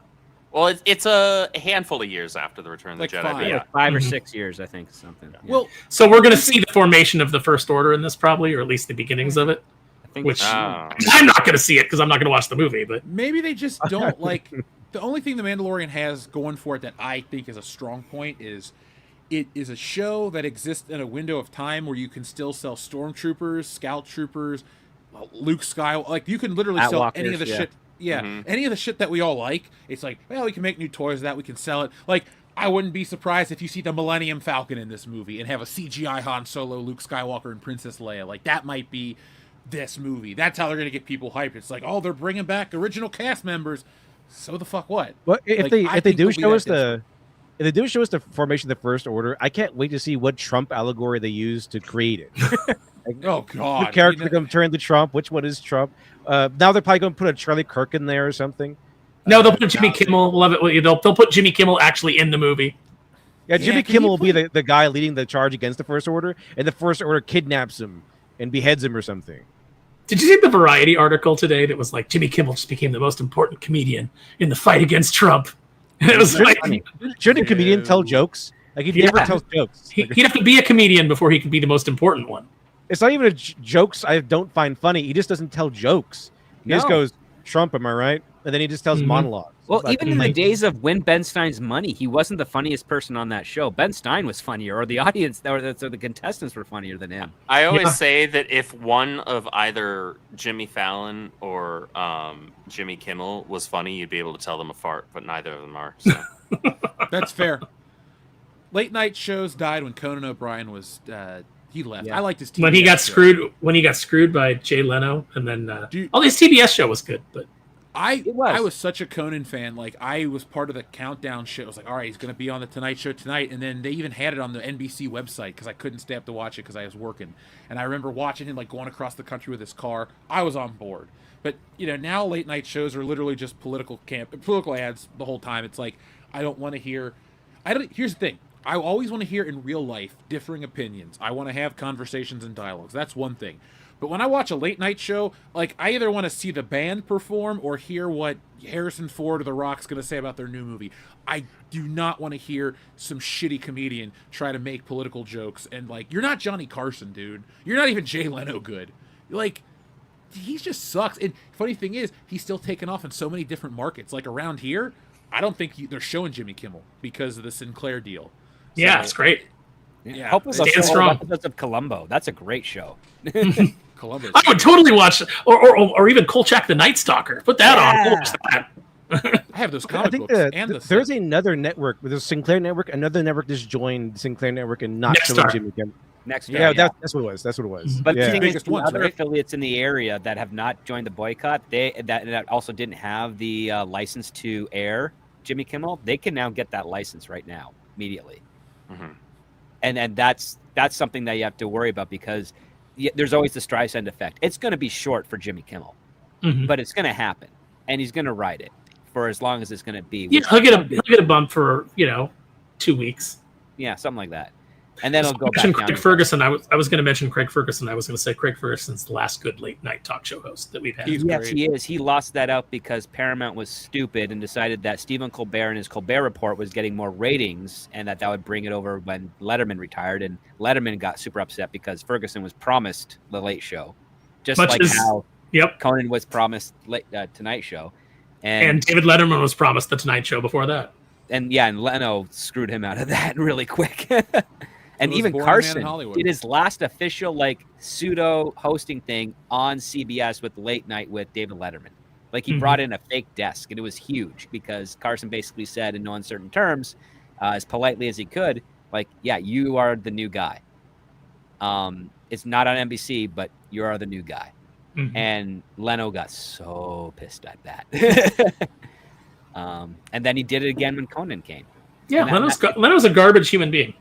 Well, it's a handful of years after the Return of the Like Jedi. 5. But yeah. like 5 or 6 years, I think, something. Yeah. Well, So we're going to see the formation of the First Order in this, probably, or at least the beginnings of it. I think Which Oh. I'm not going to see it because I'm not going to watch the movie. But maybe they just don't like. The only thing The Mandalorian has going for it that I think is a strong point is it is a show that exists in a window of time where you can still sell stormtroopers, scout troopers, Luke Skywalker. Like you can literally sell any of the Outwalkers, yeah. shit. Yeah, any of the shit that we all like. It's like, well, we can make new toys of that. We can sell it. Like, I wouldn't be surprised if you see the Millennium Falcon in this movie and have a CGI Han Solo, Luke Skywalker, and Princess Leia. Like, that might be this movie. That's how they're going to get people hyped. It's like, oh, they're bringing back original cast members. So the fuck what? Well, if Like, they do show us if they do show us the formation of the First Order, I can't wait to see what Trump allegory they use to create it. Oh God! What character going to turn to Trump? Which one is Trump? Now they're probably going to put a Charlie Kirk in there or something. no, they'll put Jimmy Kimmel. Love it. They'll put Jimmy Kimmel actually in the movie. Yeah, Jimmy can Kimmel you will be the guy leading the charge against the First Order, and the First Order kidnaps him and beheads him or something. Did you see the Variety article today that was like Jimmy Kimmel just became the most important comedian in the fight against Trump? And it was like, Shouldn't a comedian tell jokes? Like he never tells jokes. he'd have to be a comedian before he could be the most important one. It's not even jokes I don't find funny. He just doesn't tell jokes. He just goes, Trump, am I right? And then he just tells monologues. Well, Like, even in the days of Win Ben Stein's Money, he wasn't the funniest person on that show. Ben Stein was funnier, or the audience, or the contestants were funnier than him. I always say that if one of either Jimmy Fallon or Jimmy Kimmel was funny, you'd be able to tell them apart, but neither of them are. So. That's fair. Late night shows died when Conan O'Brien was he left. Yeah. I liked his TBS When he got show. screwed, by Jay Leno, and then his TBS show was good, but I was such a Conan fan. Like I was part of the countdown shit. I was like, all right, he's going to be on the Tonight Show tonight, and then they even had it on the NBC website because I couldn't stay up to watch it because I was working. And I remember watching him like going across the country with his car. I was on board. But now late night shows are literally just political ads the whole time. It's like I don't want to hear. Here's the thing. I always want to hear in real life differing opinions. I want to have conversations and dialogues. That's one thing. But when I watch a late night show, like I either want to see the band perform or hear what Harrison Ford or The Rock's going to say about their new movie. I do not want to hear some shitty comedian try to make political jokes. And like, you're not Johnny Carson, dude. You're not even Jay Leno good. Like, he just sucks. And funny thing is, he's still taken off in so many different markets. Like around here, I don't think they're showing Jimmy Kimmel because of the Sinclair deal. yeah, it's great. Yeah, Hope was Stand strong. episodes of Columbo. That's a great show. Columbus. I would totally watch, or even Kolchak the Night Stalker. Put that on. We'll watch that. I have those I comic think books and the there's another network. There's Sinclair Network. Another network just joined Sinclair Network and not Next showing Star. Jimmy Kimmel. Next Yeah, year. that's what it was. That's what it was. But yeah. the thing is, Biggest the ones, other right? affiliates in the area that have not joined the boycott, that also didn't have the license to air Jimmy Kimmel, they can now get that license right now, immediately. Mhm. And that's something that you have to worry about because there's always the Streisand effect. It's going to be short for Jimmy Kimmel, but it's going to happen, and he's going to ride it for as long as it's going to be. Yeah, he'll get a bump for 2 weeks. Yeah, something like that. And then it'll go back Mention down. Craig Ferguson. I was going to mention Craig Ferguson. I was going to say Craig Ferguson's the last good late night talk show host that we've had. He's Yes, great. he is. He lost that out because Paramount was stupid and decided that Stephen Colbert and his Colbert Report was getting more ratings and that would bring it over when Letterman retired. And Letterman got super upset because Ferguson was promised The Late Show, just Much like as- how Yep. Conan was promised Tonight Show. And David Letterman was promised the Tonight Show before that. And Leno screwed him out of that really quick. And Most even boring man in Carson Hollywood. did his last official pseudo hosting thing on CBS with Late Night with David Letterman. Like he brought in a fake desk, and it was huge because Carson basically said in no uncertain terms, as politely as he could, you are the new guy. It's not on NBC, but you are the new guy. And Leno got so pissed at that. And then he did it again when Conan came. Yeah, And Leno's a garbage human being.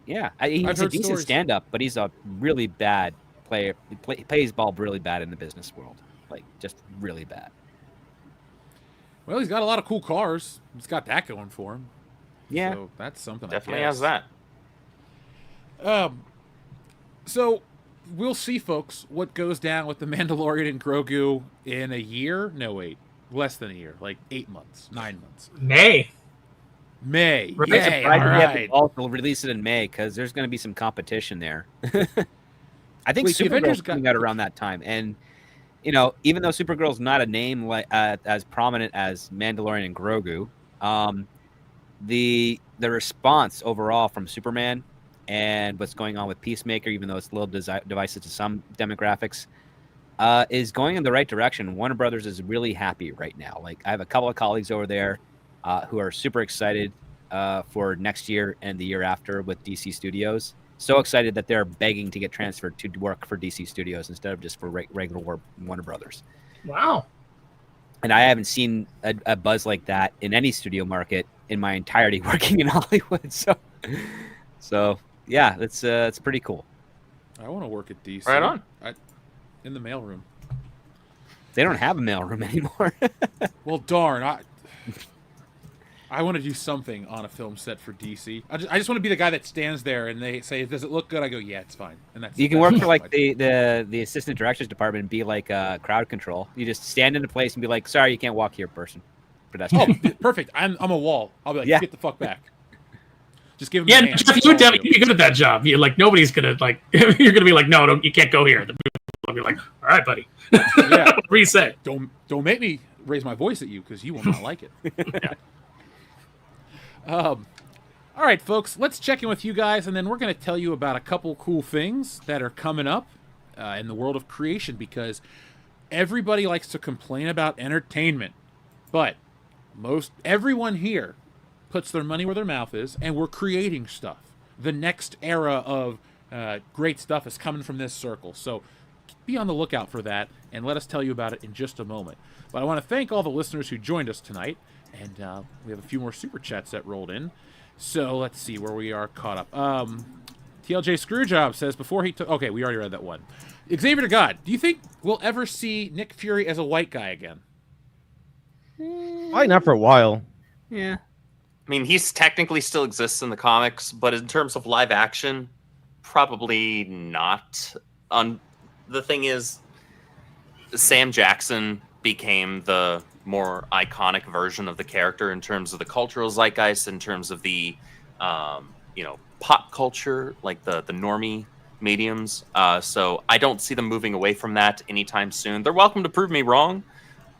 Yeah, he's a decent stand-up, but he's a really bad player. He plays ball really bad in the business world, like just really bad. Well, he's got a lot of cool cars. He's got that going for him. Yeah, so that's something. Definitely has that. So we'll see, folks, what goes down with the Mandalorian and Grogu in a year. No, wait, less than a year, like 8 months, 9 months. May. Right. Yay, all right. Also release it in May because there's going to be some competition there. I think Wait, the Supergirl's Avengers coming out around that time, and even though Supergirl's not a name like as prominent as Mandalorian and Grogu, the response overall from Superman and what's going on with Peacemaker, even though it's a little divisive to some demographics, is going in the right direction. Warner Brothers is really happy right now. Like I have a couple of colleagues over there who are super excited for next year and the year after with DC Studios. So excited that they're begging to get transferred to work for DC Studios instead of just for regular Warner Brothers. Wow. And I haven't seen a buzz like that in any studio market in my entirety working in Hollywood. So yeah, it's pretty cool. I want to work at DC. Right on. In the mailroom. They don't have a mailroom anymore. Well, darn. I want to do something on a film set for DC. I just want to be the guy that stands there and they say, "Does it look good?" I go, "Yeah, it's fine." And you can work for like the assistant directors department and be like crowd control. You just stand in a place and be like, "Sorry, you can't walk here, person." Pedestrian. Oh, perfect. I'm a wall. I'll be like, "Get the fuck back." Just give him. Yeah, Jeff, you'd be good at that job. You're like nobody's gonna like. You're gonna be like, "No, you can't go here." The people will be like, "All right, buddy." Yeah. Reset. Don't make me raise my voice at you because you will not like it. Yeah. All right, folks, let's check in with you guys, and then we're going to tell you about a couple cool things that are coming up in the world of creation, because everybody likes to complain about entertainment, but everyone here puts their money where their mouth is, and we're creating stuff. The next era of great stuff is coming from this circle, so be on the lookout for that, and let us tell you about it in just a moment. But I want to thank all the listeners who joined us tonight. And we have a few more super chats that rolled in. So let's see where we are caught up. TLJ Screwjob says before he took... Okay, we already read that one. Xavier to God, do you think we'll ever see Nick Fury as a white guy again? Probably not for a while. Yeah. I mean, he's technically still exists in the comics, but in terms of live action, probably not. The thing is, Sam Jackson became the more iconic version of the character in terms of the cultural zeitgeist, in terms of the pop culture, like the normie mediums. So I don't see them moving away from that anytime soon. They're welcome to prove me wrong,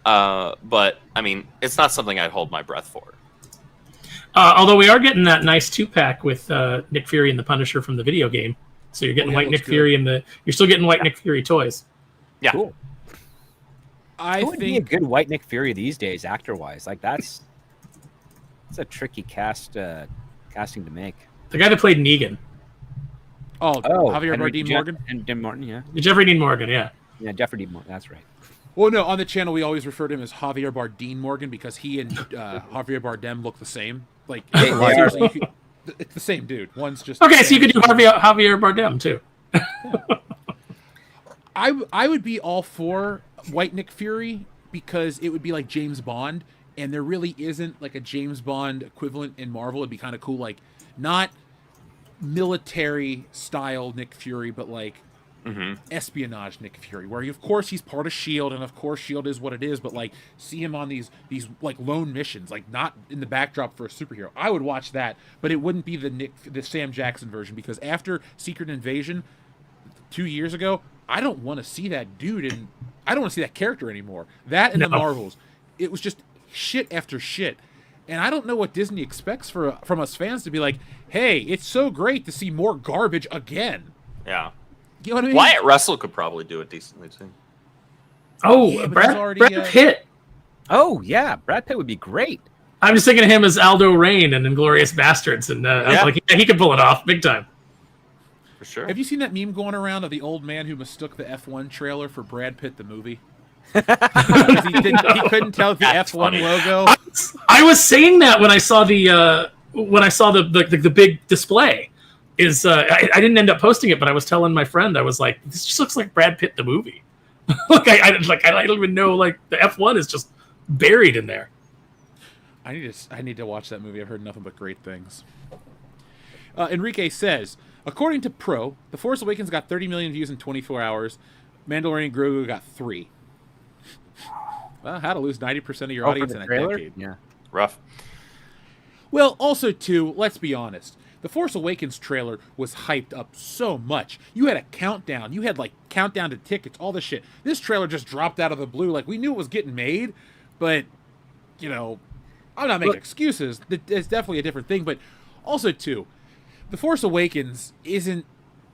but I mean, it's not something I'd hold my breath for. Although we are getting that nice 2-pack with Nick Fury and the Punisher from the video game, so you're getting white Nick Fury you're still getting white Nick Fury toys. Yeah. Cool. Who would be a good white Nick Fury these days, actor-wise? Like that's a tricky casting to make. The guy that played Negan. Oh, Javier Bardem Morgan? And Dean Martin, yeah. Jeffrey Dean Morgan, yeah. Yeah, Jeffrey Dean Morgan, that's right. Well, no, on the channel we always refer to him as Javier Bardem Morgan because he and Javier Bardem look the same. Like, seriously, it's the same dude. One's just... Okay, so you could do Javier Bardem, too. I would be all for white Nick Fury because it would be like James Bond, and there really isn't like a James Bond equivalent in Marvel. It'd be kind of cool, like not military style Nick Fury, but like espionage Nick Fury, where of course he's part of S.H.I.E.L.D. and of course S.H.I.E.L.D. is what it is, but like see him on these like lone missions, like not in the backdrop for a superhero. I would watch that, but it wouldn't be the Sam Jackson version, because after Secret Invasion 2 years ago, I don't want to see that dude, and I don't want to see that character anymore. That and the Marvels, it was just shit after shit. And I don't know what Disney expects from us fans to be like, hey, it's so great to see more garbage again. Yeah. You know what I mean? Wyatt Russell could probably do it decently, too. Oh, Yeah, but Brad Pitt. Oh, yeah, Brad Pitt would be great. I'm just thinking of him as Aldo Rain in Inglourious Bastards, and he could pull it off big time. For sure. Have you seen that meme going around of the old man who mistook the F1 trailer for Brad Pitt the movie? He couldn't tell the That's F1 funny. logo. I was saying that when I saw the big display. I didn't end up posting it, but I was telling my friend, I was like, this just looks like Brad Pitt the movie. I don't even know, like the F1 is just buried in there. I need to watch that movie. I've heard nothing but great things. Enrique says, according to Pro, The Force Awakens got 30 million views in 24 hours. Mandalorian and Grogu got 3. Well, how to lose 90% of your audience in a decade. Yeah. Rough. Well, also, too, let's be honest. The Force Awakens trailer was hyped up so much. You had a countdown. You had, like, countdown to tickets, all this shit. This trailer just dropped out of the blue. Like, we knew it was getting made, but, you know, I'm not making excuses. It's definitely a different thing. But also, too, The Force Awakens isn't...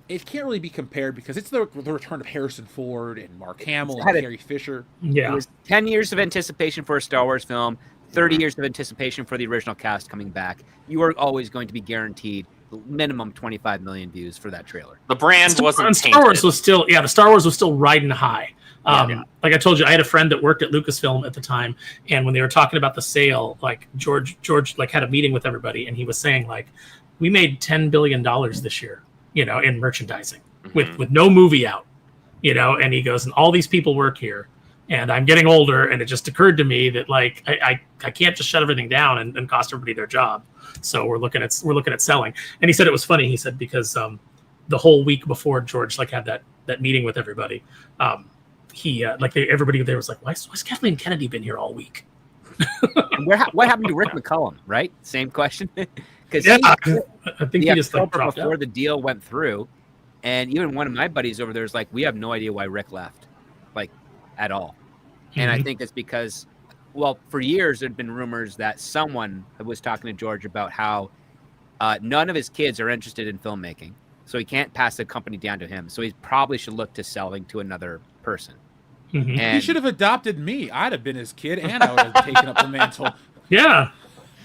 It can't really be compared because it's the return of Harrison Ford and Mark Hamill and Carrie Fisher. Yeah. It was 10 years of anticipation for a Star Wars film, 30 years of anticipation for the original cast coming back. You are always going to be guaranteed minimum 25 million views for that trailer. The brand wasn't tainted. Star Wars was still, the Star Wars was still riding high. Like I told you, I had a friend that worked at Lucasfilm at the time, and when they were talking about the sale, like George like had a meeting with everybody, and he was saying, like, we made $10 billion this year, in merchandising with no movie out, and he goes, and all these people work here, and I'm getting older, and it just occurred to me that, like, I can't just shut everything down and cost everybody their job. So we're looking at selling. And he said it was funny. He said because the whole week before George had that meeting with everybody, everybody there was like, why's Kathleen Kennedy been here all week? And what happened to Rick McCullum? Right, same question. Because I think he just dropped before out. the deal went through, and even one of my buddies over there is like, we have no idea why Rick left, like, at all. And I think it's because, well, for years there'd been rumors that someone was talking to George about how none of his kids are interested in filmmaking, so he can't pass the company down to him. So he probably should look to selling to another person. Mm-hmm. He should have adopted me. I'd have been his kid, and I would have taken up the mantle. Yeah.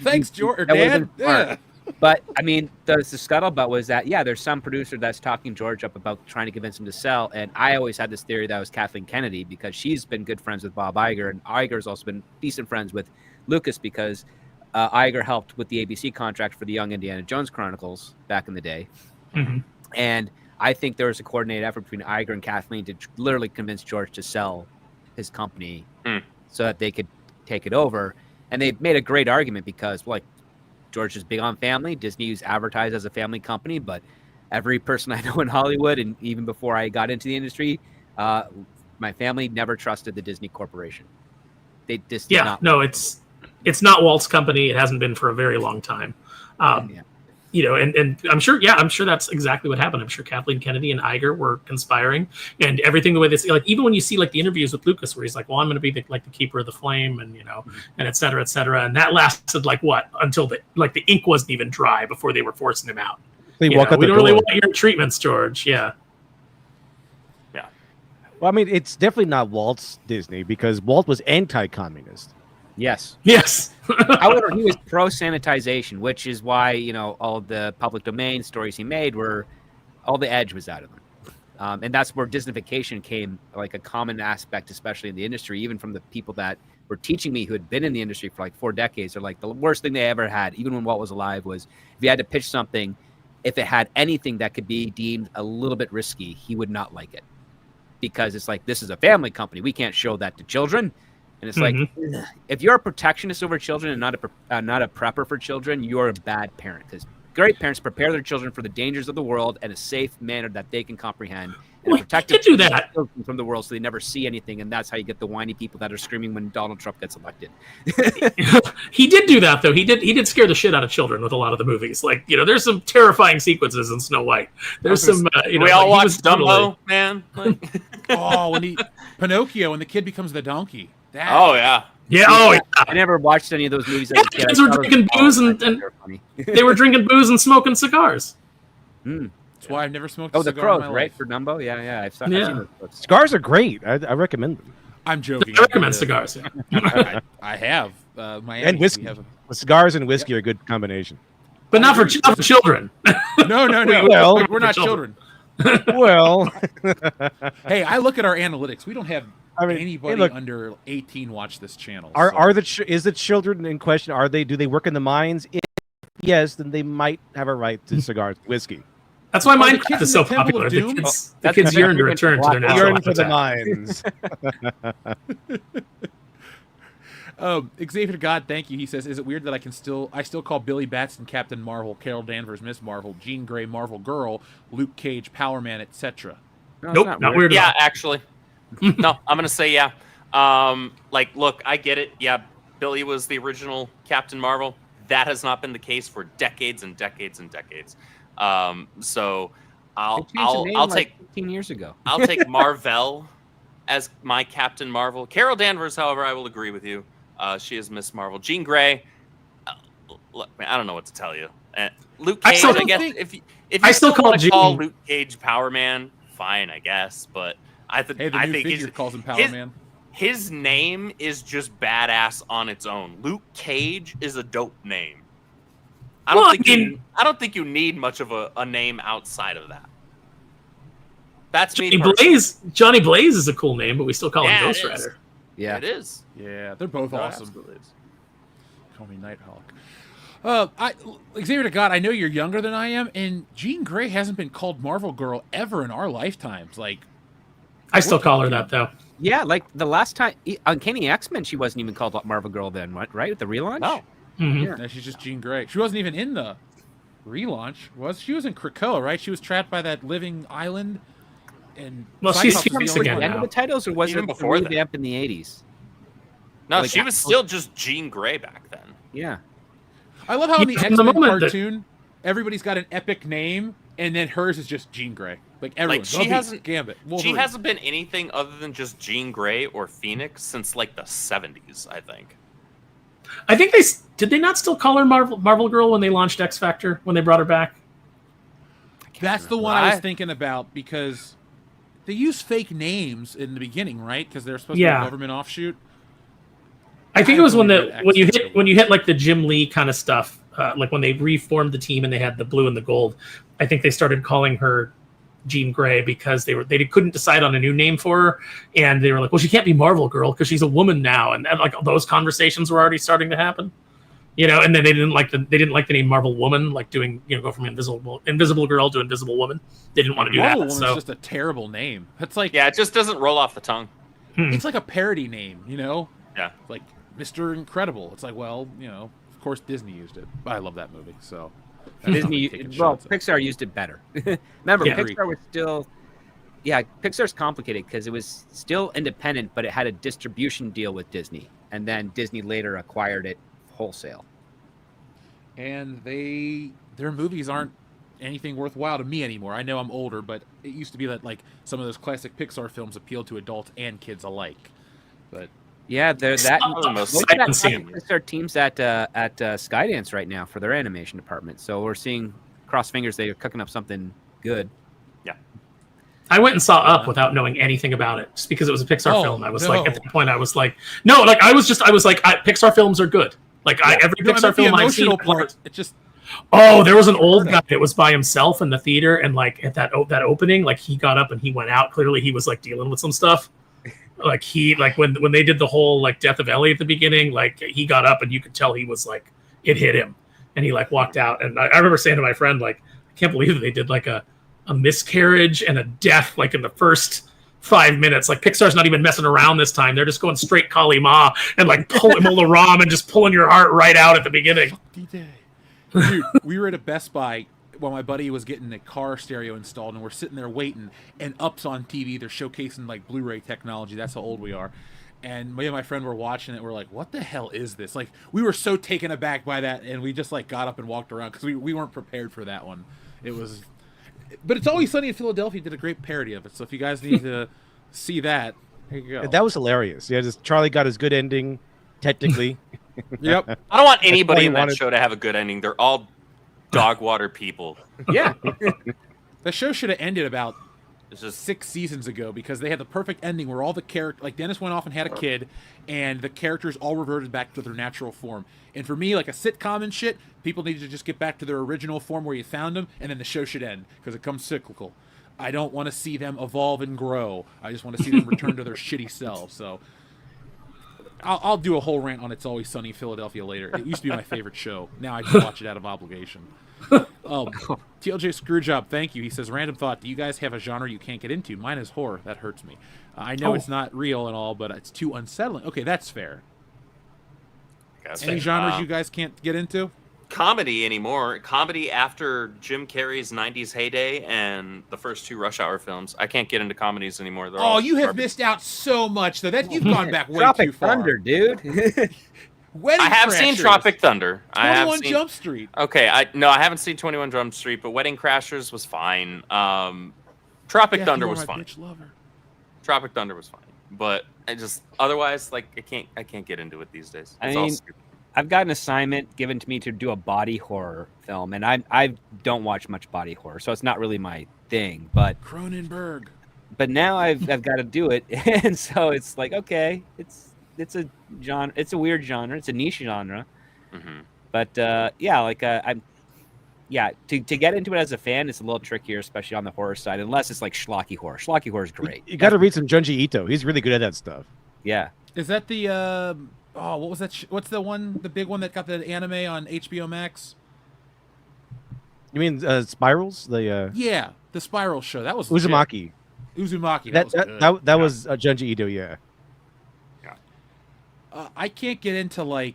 Thanks, George. That would've Dad. been smart. But I mean, the scuttlebutt was that there's some producer that's talking George up about trying to convince him to sell, and I always had this theory that it was Kathleen Kennedy because she's been good friends with Bob Iger, and Iger's also been decent friends with Lucas because Iger helped with the ABC contract for the Young Indiana Jones Chronicles back in the day, and I think there was a coordinated effort between Iger and Kathleen to literally convince George to sell his company so that they could take it over, and they made a great argument because, like, George is big on family. Disney is advertised as a family company, but every person I know in Hollywood, and even before I got into the industry, my family never trusted the Disney Corporation. They just did not. No, it's not Walt's company. It hasn't been for a very long time. And I'm sure that's exactly what happened. I'm sure Kathleen Kennedy and Iger were conspiring, and everything the way they say, like, even when you see like the interviews with Lucas, where he's like, "Well, I'm going to be the keeper of the flame," and and et cetera, and that lasted like what until the ink wasn't even dry before they were forcing him out. They We don't really want your treatments, George. Yeah. Well, I mean, it's definitely not Walt's Disney because Walt was anti-communist. Yes. However, he was pro-sanitization, which is why, all the public domain stories he made were, all the edge was out of them. And that's where Disneyfication came, like, a common aspect, especially in the industry, even from the people that were teaching me who had been in the industry for like 4 decades. They're like, the worst thing they ever had, even when Walt was alive, was if you had to pitch something, if it had anything that could be deemed a little bit risky, he would not like it. Because it's like, this is a family company. We can't show that to children. And it's like, if you're a protectionist over children and not a prepper for children, you're a bad parent. Because great parents prepare their children for the dangers of the world in a safe manner that they can comprehend. And protect children from the world so they never see anything. And that's how you get the whiny people that are screaming when Donald Trump gets elected. He did do that, though. He did scare the shit out of children with a lot of the movies. Like, there's some terrifying sequences in Snow White. There's some, we all watched Dumbo, man. Like... Pinocchio, when the kid becomes the donkey. Yeah. I never watched any of those movies. As a kid. Kids were drinking booze and they were drinking booze and smoking cigars. That's why I've never smoked a the cigar in Crows, my right? life. For Dumbo? Yeah. I've seen those books. Cigars are great. I recommend them. I'm joking. I recommend cigars. Yeah. I have. Miami, And whiskey. Cigars and whiskey are a good combination. But not for children. No. Well, we're not children. Well, Hey, I look at our analytics. We don't have I mean, anybody hey, look, under 18 watch this channel. Is the children in question? Do they work in the mines? If yes, then they might have a right to cigars, whiskey. That's why the Minecraft kids is in so the Temple popular. of The Doom? kids, That's the kids the yearn to big return to their black- natural Yearn for the habitat. mines. Xavier God, thank you. He says, "Is it weird that I still call Billy Batson Captain Marvel, Carol Danvers Miss Marvel, Jean Grey Marvel Girl, Luke Cage Power Man, etc." No, Nope, it's not weird. Yeah, at all. actually. No, I'm gonna say yeah. Like, look, I get it. Yeah, Billy was the original Captain Marvel. That has not been the case for decades and decades and decades. So I'll take 15 years ago. I'll take Marvel as my Captain Marvel. Carol Danvers, however, I will agree with you. She is Miss Marvel. Jean Grey. Look, man, I don't know what to tell you. Luke I Cage. still I guess think- if you I still want to call call Jean- Luke Cage Power Man, fine, I guess. But I Hey, the I new think figure he's, calls him Power his, Man. his name is just badass on its own. Luke Cage is a dope name. I don't think you need much of a name outside of that. That's me. Johnny Blaze is a cool name, but we still call him Yeah, Ghost it is. Rider. Yeah. It is. Yeah, they're both No, awesome. absolutely is. Call me Nighthawk. Xavier to God, I know you're younger than I am, and Jean Grey hasn't been called Marvel Girl ever in our lifetimes. Like, I still call her that though. Yeah, like the last time on Kenny X-Men, she wasn't even called Marvel Girl then, right? With the relaunch? No. Mhm. Yeah. no, she's just Jean Grey. She wasn't even in the relaunch. She was in Krakoa, right? She was trapped by that living island. And Well, she's Cyclops was the Phoenix only again one. End of now. the titles, or was Even it before that? revamp in the 80s? No, Like, she was still just Jean Grey back then. Yeah. I love how in the From the X-Men moment that- cartoon, everybody's got an epic name, and then hers is just Jean Grey. Like everyone, Like, she Buffy, hasn't- Gambit, She Wolverine. hasn't been anything other than just Jean Grey or Phoenix since like the 70s, I think. I think did they not still call her Marvel Girl when they launched X Factor when they brought her back? That's the one I was I- thinking about because they use fake names in the beginning, right? Because they're supposed to be Yeah. a government offshoot. I think I it was when believe that when you X hit Factor when you hit like the Jim Lee kind of stuff, like when they reformed the team and they had the blue and the gold. I think they started calling her Jean Grey because they couldn't decide on a new name for her, and they were like, well, she can't be Marvel Girl because she's a woman now, and like those conversations were already starting to happen. You know, and then they didn't like the name Marvel Woman, like doing, you know, go from Invisible Girl to Invisible Woman. They didn't want to do Marvel that. Woman's So just a terrible name. It's like Yeah, it just doesn't roll off the tongue. it's like a parody name, you know? Yeah. Like Mr. Incredible. It's like, well, you know, of course Disney used it. But I love that movie, so that's not me Disney, taking well, shots at it. Pixar used it better. Remember, Yeah. Pixar was still, Pixar's complicated because it was still independent, but it had a distribution deal with Disney, and then Disney later acquired it wholesale. And their movies aren't anything worthwhile to me anymore. I know I'm older, but it used to be that like some of those classic Pixar films appealed to adults and kids alike. But Yeah, they're that. Almost. Look at I that haven't top Pixar teams at Skydance right now for their animation department. So we're seeing, cross fingers, they're cooking up something good. I went and saw Up without knowing anything about it, just because it was a Pixar Oh, film. I was no. like, at that point, I was like, no, like I was like, Pixar films are good. Like every No, I Pixar meant the film I've seen. emotional part, it just Oh, there was an old guy that was by himself in the theater, and like at that opening, like he got up and he went out. Clearly, he was like dealing with some stuff. Like when they did the whole like death of Ellie at the beginning, like he got up and you could tell he was like it hit him, and he like walked out. And I remember saying to my friend, like, I can't believe that they did like a miscarriage and a death like in the first 5 minutes. Like Pixar's not even messing around this time. They're just going straight Kali Ma and like pulling Ram and just pulling your heart right out at the beginning. Dude, we were at a Best Buy while my buddy was getting a car stereo installed, and we're sitting there waiting, and Up's on TV. They're showcasing like Blu-ray technology. That's how old we are. And me and my friend were watching it. We're like, what the hell is this? Like, we were so taken aback by that, and we just like got up and walked around because we weren't prepared for that one. It was, but It's Always Sunny in Philadelphia did a great parody of it. So if you guys need to see that, here you go. That was hilarious. Yeah, just Charlie got his good ending, technically. Yep. I don't want anybody all in he that wanted. show to have a good ending. They're all dog water people. Yeah. The show should have ended about It's just 6 seasons ago because they had the perfect ending where all the characters, like Dennis went off and had a kid, and the characters all reverted back to their natural form. And for me, like a sitcom and shit, people need to just get back to their original form where you found them, and then the show should end because it comes cyclical. I don't want to see them evolve and grow. I just want to see them return to their shitty selves. So I'll do a whole rant on It's Always Sunny in Philadelphia later. It used to be my favorite show. Now I just watch it out of obligation. TLJ Screwjob, thank you. He says, random thought, do you guys have a genre you can't get into? Mine is horror. That hurts me. I know it's not real and all, but it's too unsettling. Okay, that's fair. Any genres you guys can't get into? Comedy anymore. Comedy after Jim Carrey's 90s heyday and the first 2 Rush Hour films. I can't get into comedies anymore. You have missed out so much, though. You've gone back way Tropic too far. Thunder, dude. I have seen Tropic Thunder. 21 Jump Street. Okay, I haven't seen 21 Jump Street, but Wedding Crashers was fine. Tropic Thunder was fine. Tropic Thunder was fine, but otherwise, I can't get into it these days. It's all stupid. I've got an assignment given to me to do a body horror film, and I don't watch much body horror, so it's not really my thing. But Cronenberg. But now I've got to do it, and so it's like, okay, it's a genre, it's a weird genre, it's a niche genre. Mm-hmm. But to get into it as a fan, it's a little trickier, especially on the horror side, unless it's like schlocky horror. Schlocky horror is great. You got to read some Junji Ito. He's really good at that stuff. Yeah. Is that the what was that? What's the big one that got the anime on HBO Max? You mean Spirals? Yeah, the Spiral show. That was Uzumaki. Uzumaki. That was Junji Ito. Yeah. I can't get into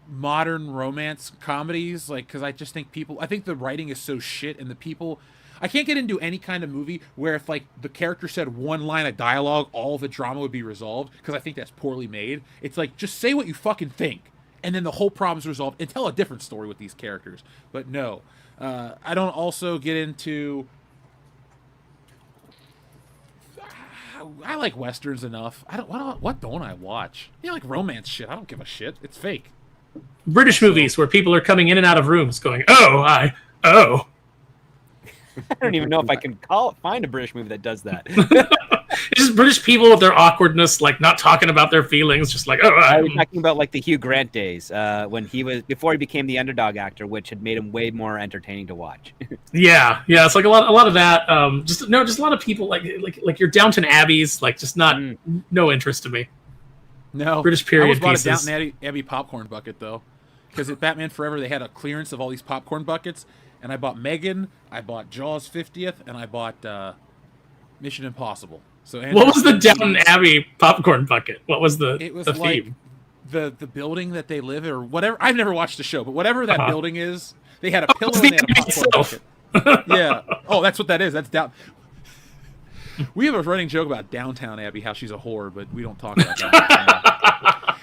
modern romance comedies, because I just think I think the writing is so shit, and the people. I can't get into any kind of movie where if the character said one line of dialogue, all the drama would be resolved, because I think that's poorly made. It's just say what you fucking think, and then the whole problem's resolved, and tell a different story with these characters. But no, I don't also get into. I like westerns enough. What don't I watch? Romance shit. I don't give a shit. It's fake. British movies where people are coming in and out of rooms going, I don't even know if I can find a British movie that does that. It's just British people with their awkwardness, not talking about their feelings, just I was talking about the Hugh Grant days when before he became the underdog actor, which had made him way more entertaining to watch. yeah, it's a lot of that. Just a lot of people like your Downton Abbeys, no interest to me. No, British period I was bought pieces. a Downton Abbey popcorn bucket though, because at Batman Forever they had a clearance of all these popcorn buckets. And I bought Megan, I bought Jaws 50th, and I bought Mission Impossible. So what was the Downton Abbey popcorn bucket? What was the theme? The building that they live in, or whatever. I've never watched the show, but whatever that building is, they had a pillow and they had a popcorn bucket. Yeah. Oh, that's what that is. That's down. We have a running joke about Downtown Abbey, how she's a whore, but we don't talk about that.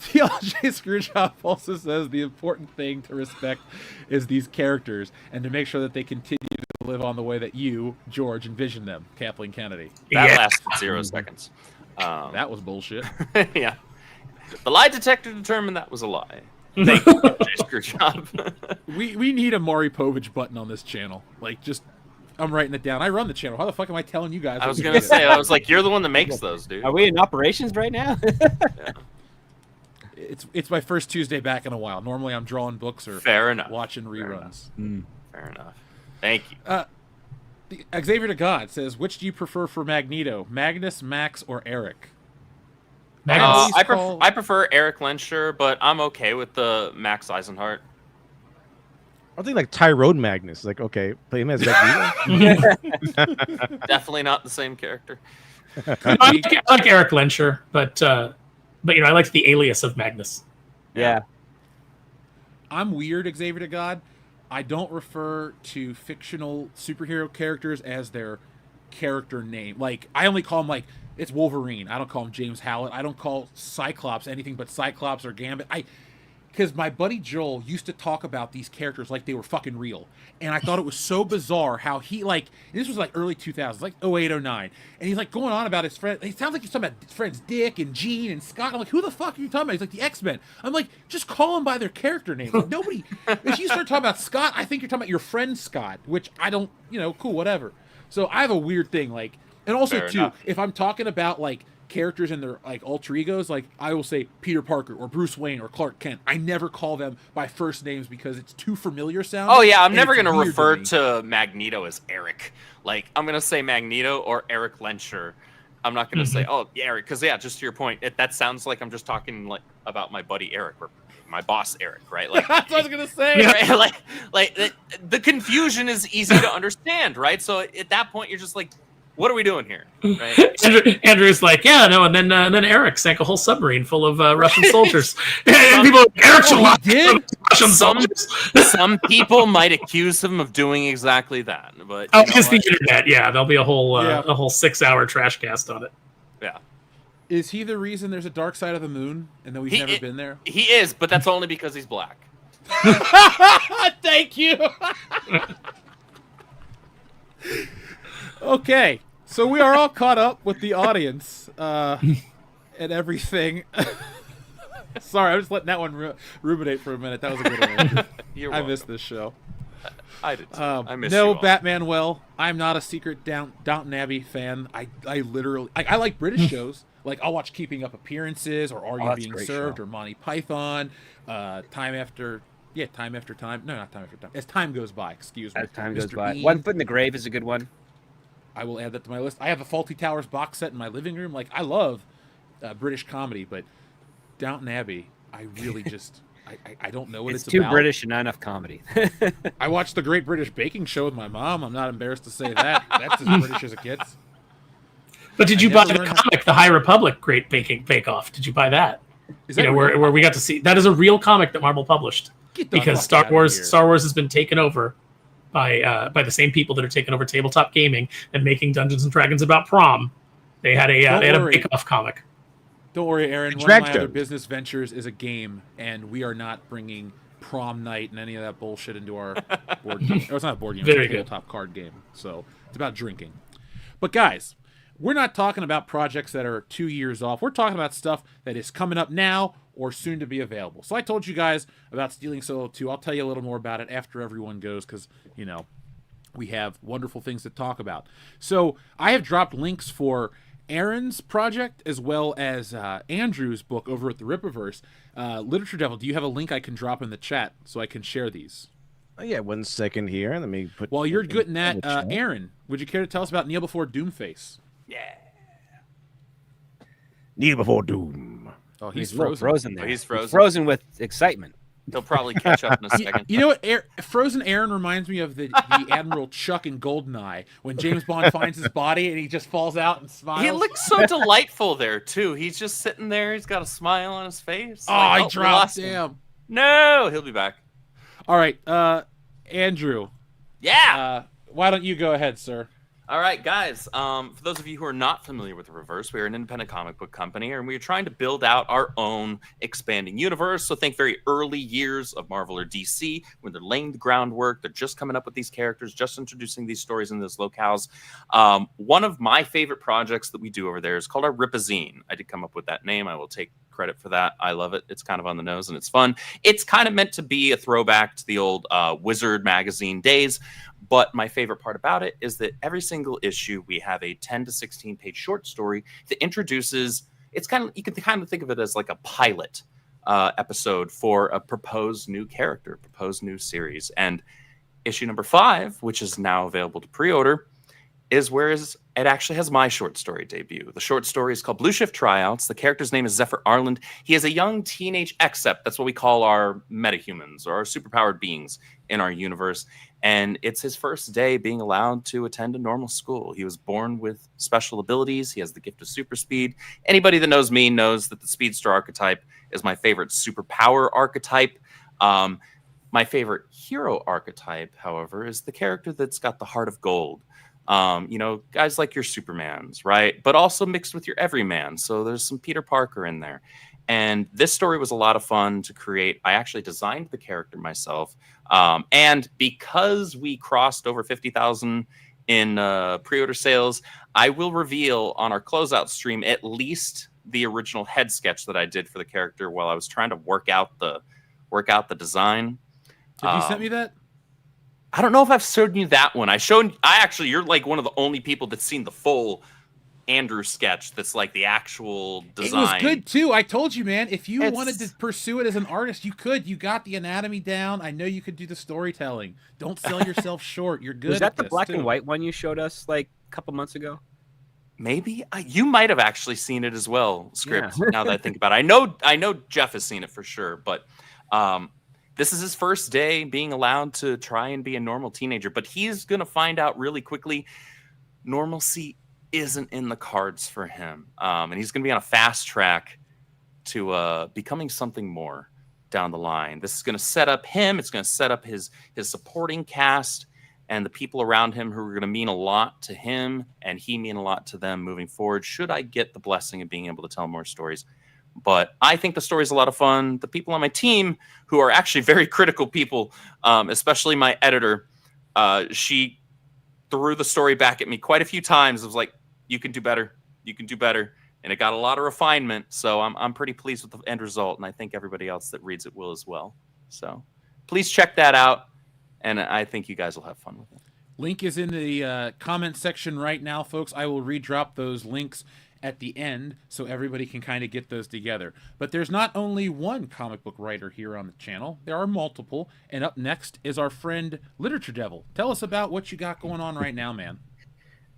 TLJ Screwjob also says the important thing to respect is these characters and to make sure that they continue to live on the way that you, George, envision them. Kathleen Kennedy. That lasted 0 seconds. That was bullshit. Yeah. The lie detector determined that was a lie. Thank you, TLJ Screwjob. We need a Maury Povich button on this channel. I'm writing it down. I run the channel. How the fuck am I telling you guys? I was going to say, I was like, you're the one that makes those, dude. Are we in operations right now? Yeah. It's my first Tuesday back in a while. Normally I'm drawing books or watching reruns. Fair enough. Thank you. Xavier to God says, which do you prefer for Magneto? Magnus, Max, or Eric? I prefer Eric Lensher, but I'm okay with the Max Eisenhart. I think Tyrone Magnus. Okay, play him as Magneto. Definitely not the same character. I like Eric Lensher, but I like the alias of Magnus. Yeah. I'm weird, Xavier to God. I don't refer to fictional superhero characters as their character name. I only call them it's Wolverine. I don't call him James Howlett. I don't call Cyclops anything but Cyclops or Gambit. Because my buddy Joel used to talk about these characters like they were fucking real. And I thought it was so bizarre how he, this was early 2000s, 08, 09. And he's going on about his friend. It sounds like he's talking about his friends Dick and Jean and Scott. I'm like, who the fuck are you talking about? He's like, the X-Men. I'm like, just call them by their character names. Nobody, if you start talking about Scott, I think you're talking about your friend Scott, which I don't, cool, whatever. So I have a weird thing. And also, Fair enough. if I'm talking about, characters and their like alter egos, like I will say Peter Parker or Bruce Wayne or Clark Kent. I never call them by first names because it's too familiar sounding. Oh yeah, I'm never going gonna refer to Magneto as Eric. Like I'm gonna say Magneto or Eric Lensher. I'm not gonna say Eric, because just to your point, that sounds like I'm just talking like about my buddy Eric or my boss Eric, right? Like that's what I was gonna say. Right? Like the confusion is easy to understand, right? So at that point, you're just like, what are we doing here? Right? Andrew's like, yeah, no, and then Eric sank a whole submarine full of Russian soldiers. And people, Eric did. Some people might accuse him of doing exactly that, but it's the internet. Yeah, there'll be a whole 6-hour trash cast on it. Yeah. Is he the reason there's a dark side of the moon and that we've never been there? He is, but that's only because he's black. Thank you. Okay, so we are all caught up with the audience and everything. Sorry, I'm just letting that one ruminate for a minute. That was a good one. I missed this show. I did too. I missed you No, all. Batman. Well, I'm not a secret Downton Abbey fan. I literally I like British shows. Like I'll watch Keeping Up Appearances or Are You Being Served or Monty Python. Time After Time. No, not Time After Time. As Time Goes By. Excuse me. As time goes Mr. by. Bean. One Foot in the Grave is a good one. I will add that to my list. I have the Fawlty Towers box set in my living room. Like I love British comedy, but Downton Abbey, I really just I don't know what it's too about. British and not enough comedy. I watched the Great British Baking Show with my mom. I'm not embarrassed to say that. That's as British as it gets. But did you buy the comic, The High Republic Great Bake Off? Did you buy that? Is that where we got to see that is a real comic that Marvel published because Star Wars has been taken over by the same people that are taking over tabletop gaming and making Dungeons and Dragons about prom. They had a Bake Off comic. Don't worry, Aaron. One of my other business ventures is a game, and we are not bringing prom night and any of that bullshit into our board game. Or it's not a board game, it's a tabletop card game. So it's about drinking. But guys, we're not talking about projects that are 2 years off. We're talking about stuff that is coming up now or soon to be available. So I told you guys about Stealing Solo 2. I'll tell you a little more about it after everyone goes because, we have wonderful things to talk about. So I have dropped links for Aaron's project as well as Andrew's book over at the Rippaverse. Literature Devil, do you have a link I can drop in the chat so I can share these? Oh, yeah, 1 second here. Let me put. While you're getting that, Aaron, would you care to tell us about Kneel Before Doomface? Yeah. Kneel Before Doom. Oh, he's frozen there. He's frozen. He's frozen with excitement. He'll probably catch up in a second. You know what? Frozen Aaron reminds me of the Admiral Chuck in Goldeneye when James Bond finds his body and he just falls out and smiles. He looks so delightful there too. He's just sitting there. He's got a smile on his face. I dropped him. No, he'll be back. All right, Andrew. Yeah. Why don't you go ahead, sir? All right, guys. For those of you who are not familiar with the Reverse, we are an independent comic book company, and we are trying to build out our own expanding universe. So think very early years of Marvel or DC, when they're laying the groundwork. They're just coming up with these characters, just introducing these stories in those locales. One of my favorite projects that we do over there is called our Ripazine. I did come up with that name. I will take credit for that. I love it. It's kind of on the nose and it's fun. It's kind of meant to be a throwback to the old Wizard magazine days. But my favorite part about it is that every single issue we have a 10 to 16 page short story that introduces, it's kind of, you can kind of think of it as like a pilot episode for a proposed new character, proposed new series. And issue number 5, which is now available to pre-order, is where it actually has my short story debut. The short story is called Blue Shift Tryouts. The character's name is Zephyr Arland. He is a young teenage except. That's what we call our metahumans or our superpowered beings in our universe. And it's his first day being allowed to attend a normal school. He was born with special abilities. He has the gift of super speed. Anybody that knows me knows that the speedster archetype is my favorite superpower archetype. My favorite hero archetype, however, is the character that's got the heart of gold. Guys like your Supermans, right? But also mixed with your everyman. So there's some Peter Parker in there. And this story was a lot of fun to create. I actually designed the character myself. And because we crossed over 50,000 in pre-order sales, I will reveal on our closeout stream at least the original head sketch that I did for the character while I was trying to work out the design. Have you sent me that? I don't know if I've showed you that one. You're like one of the only people that's seen the full Andrew sketch that's like the actual design. It was good too. I told you, man. If you wanted to pursue it as an artist, you could. You got the anatomy down. I know you could do the storytelling. Don't sell yourself short. You're good. Was that at the this, black too. and white one you showed us like a couple months ago? Maybe you might have actually seen it as well, Script. Yeah. Now that I think about it, I know Jeff has seen it for sure, but this is his first day being allowed to try and be a normal teenager. But he's gonna find out really quickly normalcy isn't in the cards for him, and he's gonna be on a fast track to becoming something more down the line. This is gonna set up him. It's gonna set up his supporting cast and the people around him who are going to mean a lot to him and he mean a lot to them moving forward, should I get the blessing of being able to tell more stories. But I think the story is a lot of fun. The people on my team, who are actually very critical people, especially my editor, she threw the story back at me quite a few times. It was like, you can do better. You can do better. And it got a lot of refinement. So I'm pretty pleased with the end result. And I think everybody else that reads it will as well. So please check that out. And I think you guys will have fun with it. Link is in the comment section right now, folks. I will redrop those links at the end so everybody can kind of get those together. But there's not only one comic book writer here on the channel. There are multiple. And up next is our friend Literature Devil. Tell us about what you got going on right now, man.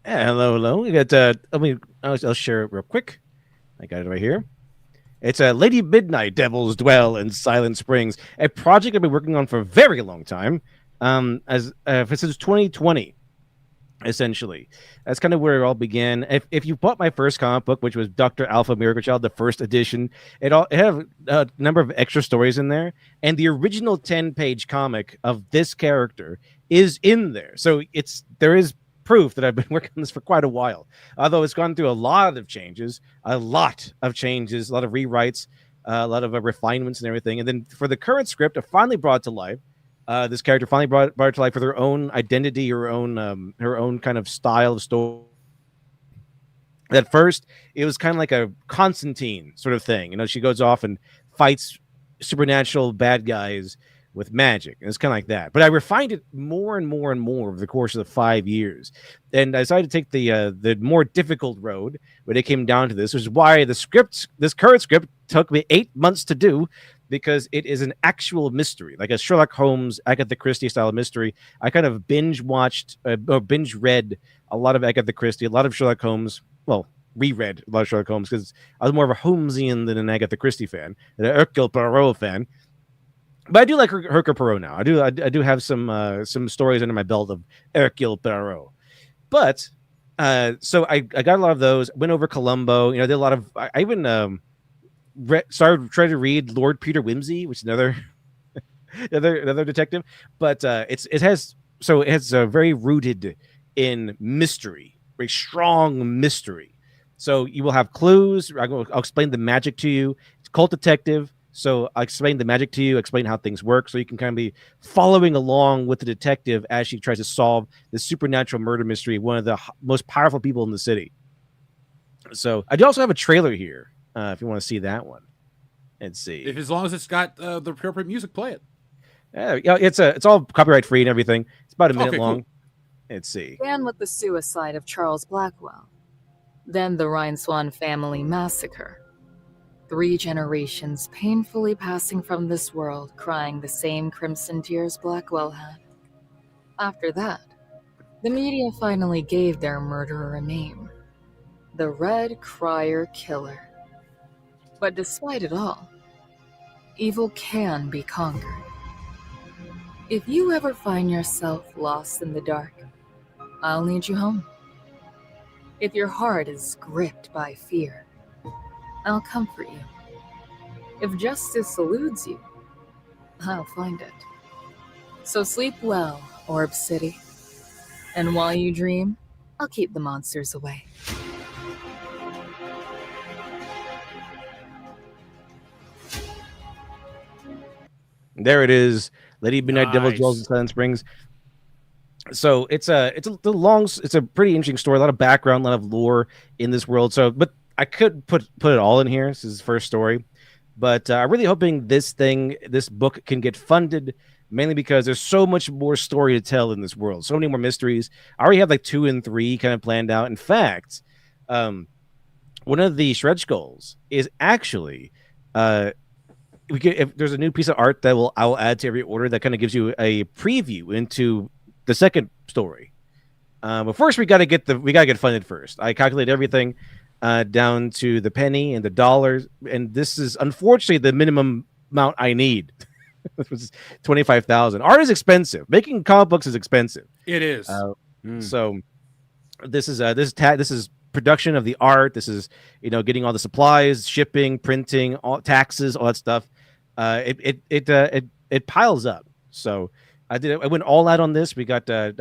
Yeah, hello. We got. I'll share it real quick. I got it right here. It's Lady Midnight Devils Dwell in Silent Springs, a project I've been working on for a very long time. Since 2020, essentially. That's kind of where it all began. If you bought my first comic book, which was Dr. Alpha Miracle Child, the first edition, it had a number of extra stories in there, and the original 10-page comic of this character is in there. So there is proof that I've been working on this for quite a while. Although it's gone through a lot of changes, a lot of rewrites, a lot of refinements and everything. And then for the current script, I finally brought it to life. This character finally brought it to life with her own identity, her own kind of style of story. At first, it was kind of like a Constantine sort of thing. You know, she goes off and fights supernatural bad guys with magic. And it's kind of like that. But I refined it more and more and more over the course of the 5 years. And I decided to take the more difficult road when it came down to this, which is why this current script took me 8 months to do, because it is an actual mystery, like a Sherlock Holmes, Agatha Christie style mystery. I kind of binge read a lot of Agatha Christie, a lot of Sherlock Holmes. Well, reread a lot of Sherlock Holmes because I was more of a Holmesian than an Agatha Christie fan, an Hercule Poirot fan. But I do like Hercule Poirot now. I do have some stories under my belt of Hercule Poirot. But so I got a lot of those. Went over Columbo. You know, did a lot of. I even started trying to read Lord Peter Wimsey, which is another detective. But it has very rooted in mystery, very strong mystery. So you will have clues. I'll explain the magic to you. It's cult detective. So I explain the magic to you, explain how things work, so you can kind of be following along with the detective as she tries to solve the supernatural murder mystery of one of the most powerful people in the city. So I do also have a trailer here, if you want to see that one. Let's see. As long as it's got the appropriate music, play it. Yeah, it's all copyright free and everything. It's about a minute long. Cool. Let's see. Began with the suicide of Charles Blackwell, then the Rhineswan family massacre. 3 generations painfully passing from this world, crying the same crimson tears Blackwell had. After that, the media finally gave their murderer a name: the Red Crier Killer. But despite it all, evil can be conquered. If you ever find yourself lost in the dark, I'll lead you home. If your heart is gripped by fear, I'll comfort you. If justice eludes you, I'll find it. So sleep well, Orb City. And while you dream, I'll keep the monsters away. There it is. Lady Midnight Devil Dwells in Silent Springs. So it's a pretty interesting story, a lot of background, a lot of lore in this world. So, but I could put it all in here. This is his first story, but I'm really hoping this book can get funded, mainly because there's so much more story to tell in this world. So many more mysteries. I already have like 2 and 3 kind of planned out. In fact, One of the stretch goals is actually if there's a new piece of art that I will add to every order that kind of gives you a preview into the second story. But first we got to get funded first. I calculate everything down to the penny and the dollars, and this is unfortunately the minimum amount I need. This was 25,000. Art is expensive. Making comic books is expensive. It is. So this is production of the art. This is getting all the supplies, shipping, printing, all taxes, all that stuff. It piles up. So I went all out on this. We got a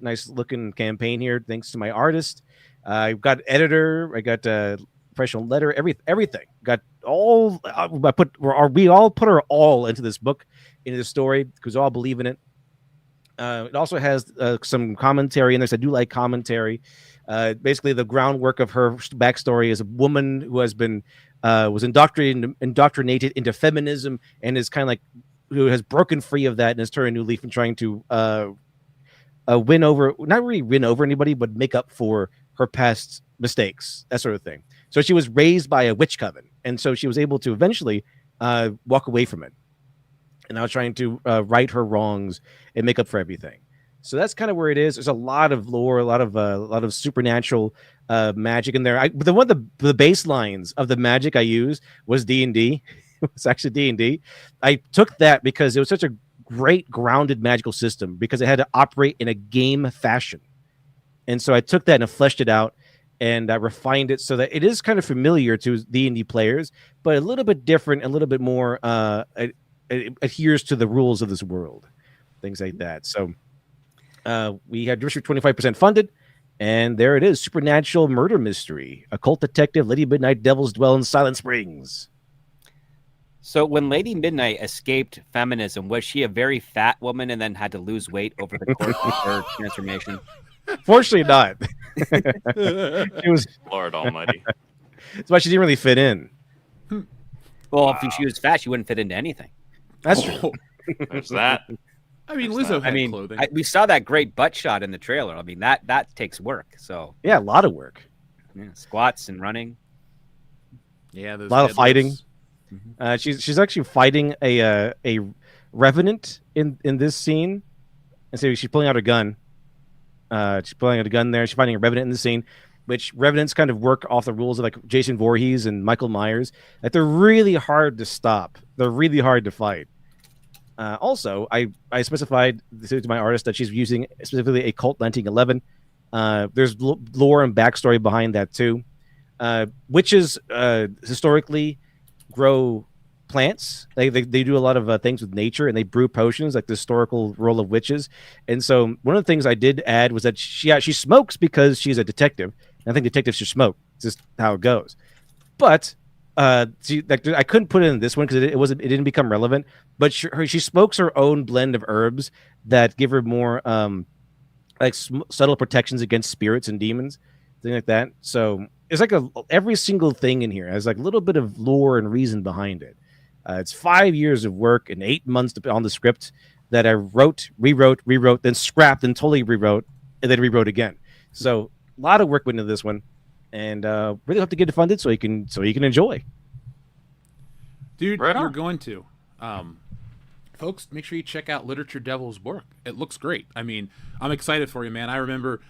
nice looking campaign here thanks to my artist. I got editor. I got professional letter. Everything. Got all. We all put our all into this book, into the story, because we all believe in it. It also has some commentary in this. I do like commentary. Basically, the groundwork of her backstory is a woman who has been was indoctrinated into feminism and is kind of like who has broken free of that and has turned a new leaf and trying to not really win over anybody, but make up for her past mistakes, that sort of thing. So she was raised by a witch coven, and so she was able to eventually walk away from it. And now trying to right her wrongs and make up for everything. So that's kind of where it is. There's a lot of lore, a lot of supernatural magic in there. The baselines of the magic I used was D&D. It was actually D&D. I took that because it was such a great grounded magical system because it had to operate in a game fashion. And so I took that and I fleshed it out and I refined it so that it is kind of familiar to D&D players, but a little bit different, a little bit more it adheres to the rules of this world, things like that. So we had District 25% funded, and there it is: supernatural murder mystery, occult detective, Lady Midnight, devils dwell in Silent Springs. So when Lady Midnight escaped feminism, was she a very fat woman and then had to lose weight over the course of her transformation? Fortunately not. She was Lord Almighty. That's why she didn't really fit in. Well, if she was fat, she wouldn't fit into anything. That's true. There's that. I mean, Lizzo had clothing. We saw that great butt shot in the trailer. I mean, that takes work. So yeah, a lot of work. Yeah, squats and running. Yeah, a lot of fighting. She's actually fighting a revenant in this scene, and so she's pulling out a gun. She's pulling out a gun there. She's fighting a revenant in the scene, which revenants kind of work off the rules of like Jason Voorhees and Michael Myers. That they're really hard to stop. They're really hard to fight. Also, I specified to my artist that she's using specifically a Cult 1911. There's lore and backstory behind that too. Witches historically grow plants. They do a lot of things with nature, and they brew potions, like the historical role of witches. And so one of the things I did add was that she smokes because she's a detective. I think detectives should smoke. It's just how it goes. But I couldn't put it in this one because it didn't become relevant. But she smokes her own blend of herbs that give her more subtle protections against spirits and demons, things like that. So it's like every single thing in here has like a little bit of lore and reason behind it. It's 5 years of work and 8 months on the script that I wrote, rewrote, then scrapped and totally rewrote, and then rewrote again. So a lot of work went into this one, and really hope to get it funded so you can enjoy. Dude, right you're going to. Folks, make sure you check out Literature Devil's work. It looks great. I mean, I'm excited for you, man. I remember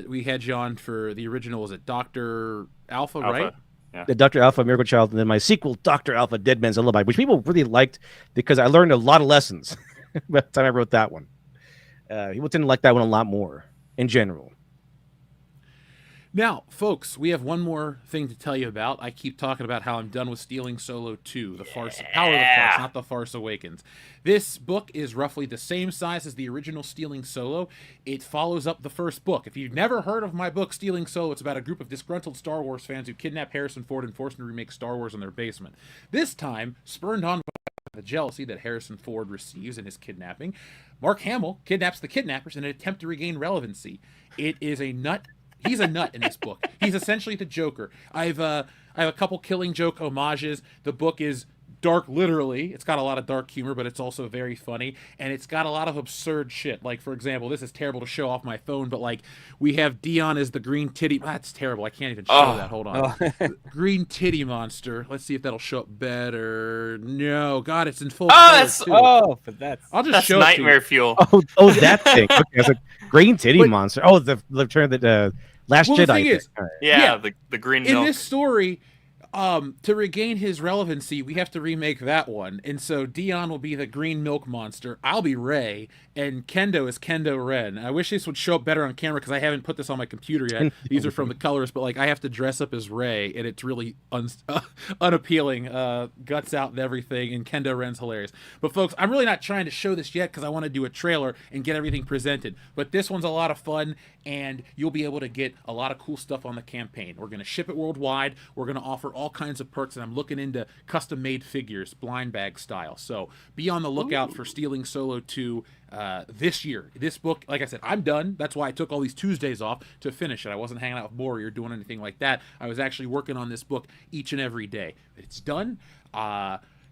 we had you on for the original, was it Dr. Alpha, right? Yeah. The Dr. Alpha, Miracle Child, and then my sequel, Dr. Alpha, Dead Man's Lullaby, which people really liked because I learned a lot of lessons by the time I wrote that one. People tend to like that one a lot more in general. Now, folks, we have one more thing to tell you about. I keep talking about how I'm done with Stealing Solo 2, The Farce, Power of the Farce, not The Farce Awakens. This book is roughly the same size as the original Stealing Solo. It follows up the first book. If you've never heard of my book, Stealing Solo, it's about a group of disgruntled Star Wars fans who kidnap Harrison Ford and force him to remake Star Wars in their basement. This time, spurned on by the jealousy that Harrison Ford receives in his kidnapping, Mark Hamill kidnaps the kidnappers in an attempt to regain relevancy. It is a nut. He's a nut in this book. He's essentially the Joker. I have a couple Killing Joke homages. The book is dark literally. It's got a lot of dark humor, but it's also very funny, and it's got a lot of absurd shit. Like, for example, this is terrible to show off my phone, but like we have Dion as the green titty. That's terrible. I can't even show that. Hold on. Green titty monster. Let's see if that'll show up better. No, God, it's in full color too. But that's show nightmare fuel. Oh, that thing. Okay, it's a green titty monster. Oh, the return that Last Jedi. The thing is, the green in milk. this story, to regain his relevancy, we have to remake that one. And so Dion will be the green milk monster. I'll be Rey, and Kendo is Kendo Ren. I wish this would show up better on camera because I haven't put this on my computer yet. These are from the colors, but like I have to dress up as Rey, and it's really unappealing. Guts out and everything, and Kendo Ren's hilarious. But folks, I'm really not trying to show this yet because I want to do a trailer and get everything presented. But this one's a lot of fun, and you'll be able to get a lot of cool stuff on the campaign. We're going to ship it worldwide. We're going to offer all kinds of perks, and I'm looking into custom-made figures, blind bag style. So be on the lookout for Stealing Solo 2 this year. This book, like I said, I'm done. That's why I took all these Tuesdays off to finish it. I wasn't hanging out with Maury or doing anything like that. I was actually working on this book each and every day. It's done.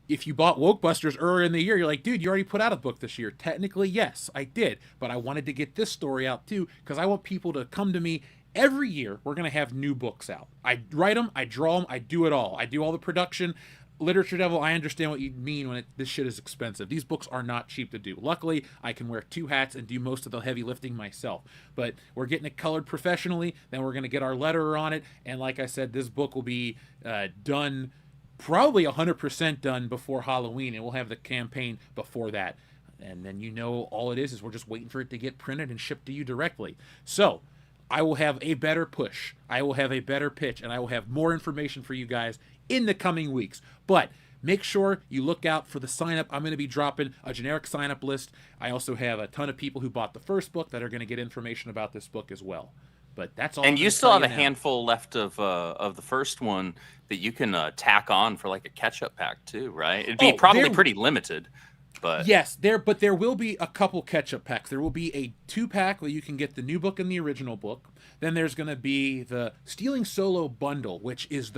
If you bought Wokebusters earlier in the year, you're like, dude, you already put out a book this year. Technically, yes, I did. But I wanted to get this story out too because I want people to come to me. Every year, we're going to have new books out. I write them, I draw them, I do it all. I do all the production. Literature Devil, I understand what you mean when this shit is expensive. These books are not cheap to do. Luckily, I can wear 2 hats and do most of the heavy lifting myself. But we're getting it colored professionally, then we're going to get our letterer on it, and like I said, this book will be done, probably 100% done before Halloween, and we'll have the campaign before that. And then all it is we're just waiting for it to get printed and shipped to you directly. So, I will have a better push, I will have a better pitch, and I will have more information for you guys in the coming weeks. But make sure you look out for the sign-up. I'm going to be dropping a generic sign-up list. I also have a ton of people who bought the first book that are going to get information about this book as well. But that's all. And you still have a handful left of the first one that you can tack on for like a catch-up pack too, right? It'd be probably pretty limited. But yes, there will be a couple catch-up packs. There will be a 2-pack where you can get the new book and the original book. Then there's going to be the Stealing Solo bundle, which is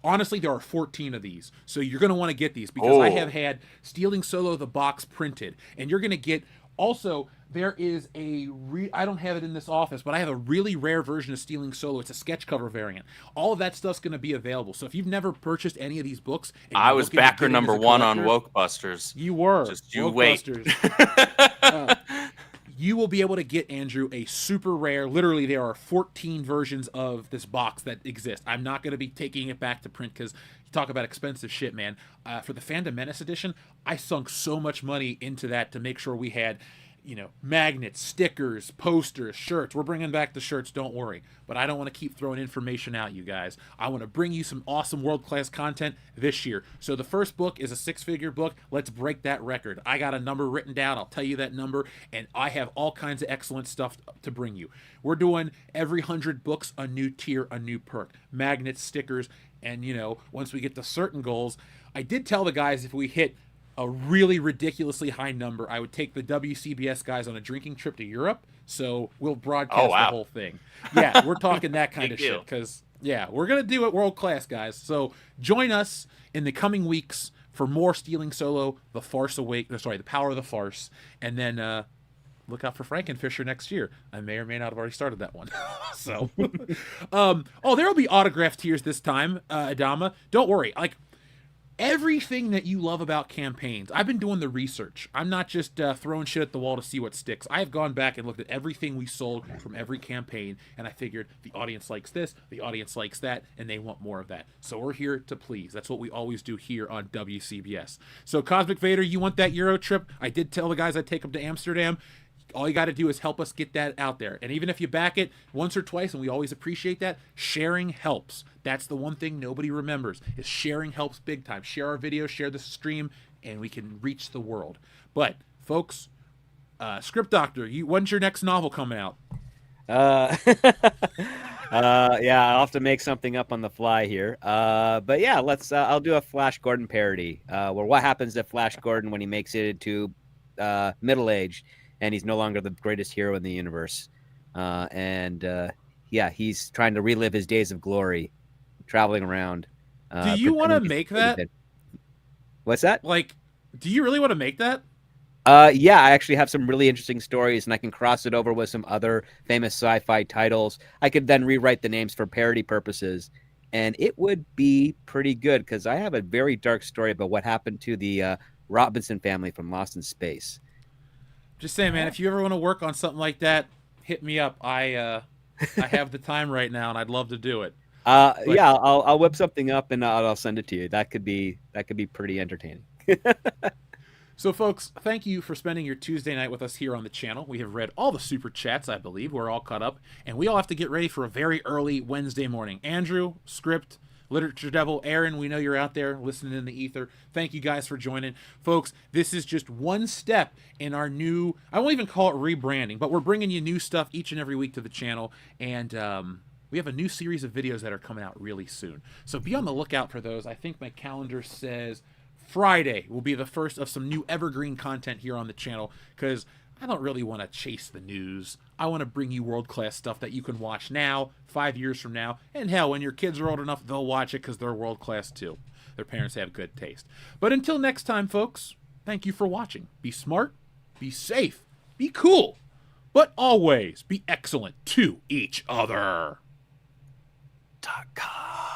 honestly, there are 14 of these. So you're going to want to get these because I have had Stealing Solo the box printed. And you're going to get, also, there is I don't have it in this office, but I have a really rare version of Stealing Solo. It's a sketch cover variant. All of that stuff's going to be available. So if you've never purchased any of these books, I was backer number 1 on Wokebusters. You were. Just you wait. You will be able to get, Andrew, a super rare, literally there are 14 versions of this box that exist. I'm not going to be taking it back to print because you talk about expensive shit, man. For the Phantom Menace edition, I sunk so much money into that to make sure we had, magnets, stickers, posters, shirts. We're bringing back the shirts, don't worry. But I don't want to keep throwing information out, you guys. I want to bring you some awesome world-class content this year. So the first book is a 6-figure book. Let's break that record. I got a number written down. I'll tell you that number. And I have all kinds of excellent stuff to bring you. We're doing every 100 books, a new tier, a new perk. Magnets, stickers, and, once we get to certain goals, I did tell the guys if we hit a really ridiculously high number, I would take the WCBS guys on a drinking trip to Europe. So we'll broadcast the whole thing. Yeah, we're talking that kind of shit because, we're going to do it world class, guys. So join us in the coming weeks for more Stealing Solo, The Power of the Farce. And then look out for Frankenfisher next year. I may or may not have already started that one. So, there will be autograph tiers this time, Adama. Don't worry. Everything that you love about campaigns, I've been doing the research. I'm not just throwing shit at the wall to see what sticks. I have gone back and looked at everything we sold from every campaign, and I figured the audience likes this, the audience likes that, and they want more of that. So we're here to please. That's what we always do here on WCBS. So Cosmic Vader, you want that Euro trip? I did tell the guys I'd take them to Amsterdam. All you got to do is help us get that out there. And even if you back it once or twice, and we always appreciate that, sharing helps. That's the one thing nobody remembers, is sharing helps big time. Share our video, share the stream, and we can reach the world. But, folks, ScriptDoctor, when's your next novel coming out? I'll have to make something up on the fly here. But yeah, I'll do a Flash Gordon parody. Where what happens to Flash Gordon when he makes it into middle age and he's no longer the greatest hero in the universe. He's trying to relive his days of glory, traveling around. Do you want to make that? What's that? Like, do you really want to make that? Yeah, I actually have some really interesting stories, and I can cross it over with some other famous sci-fi titles. I could then rewrite the names for parody purposes, and it would be pretty good because I have a very dark story about what happened to the Robinson family from Lost in Space. Just saying, man, if you ever want to work on something like that, hit me up. I have the time right now, and I'd love to do it. Yeah, I'll whip something up and I'll send it to you. That could be pretty entertaining. So, folks, thank you for spending your Tuesday night with us here on the channel. We have read all the Super Chats, I believe. We're all caught up. And we all have to get ready for a very early Wednesday morning. Andrew, Script, Literature Devil, Aaron, we know you're out there listening in the ether. Thank you guys for joining. Folks, this is just one step in our new, I won't even call it rebranding, but we're bringing you new stuff each and every week to the channel. And we have a new series of videos that are coming out really soon. So be on the lookout for those. I think my calendar says Friday will be the first of some new evergreen content here on the channel, because I don't really want to chase the news. I want to bring you world-class stuff that you can watch now, 5 years from now, and hell, when your kids are old enough, they'll watch it because they're world-class too. Their parents have good taste. But until next time, folks, thank you for watching. Be smart, be safe, be cool, but always be excellent to each other. .com.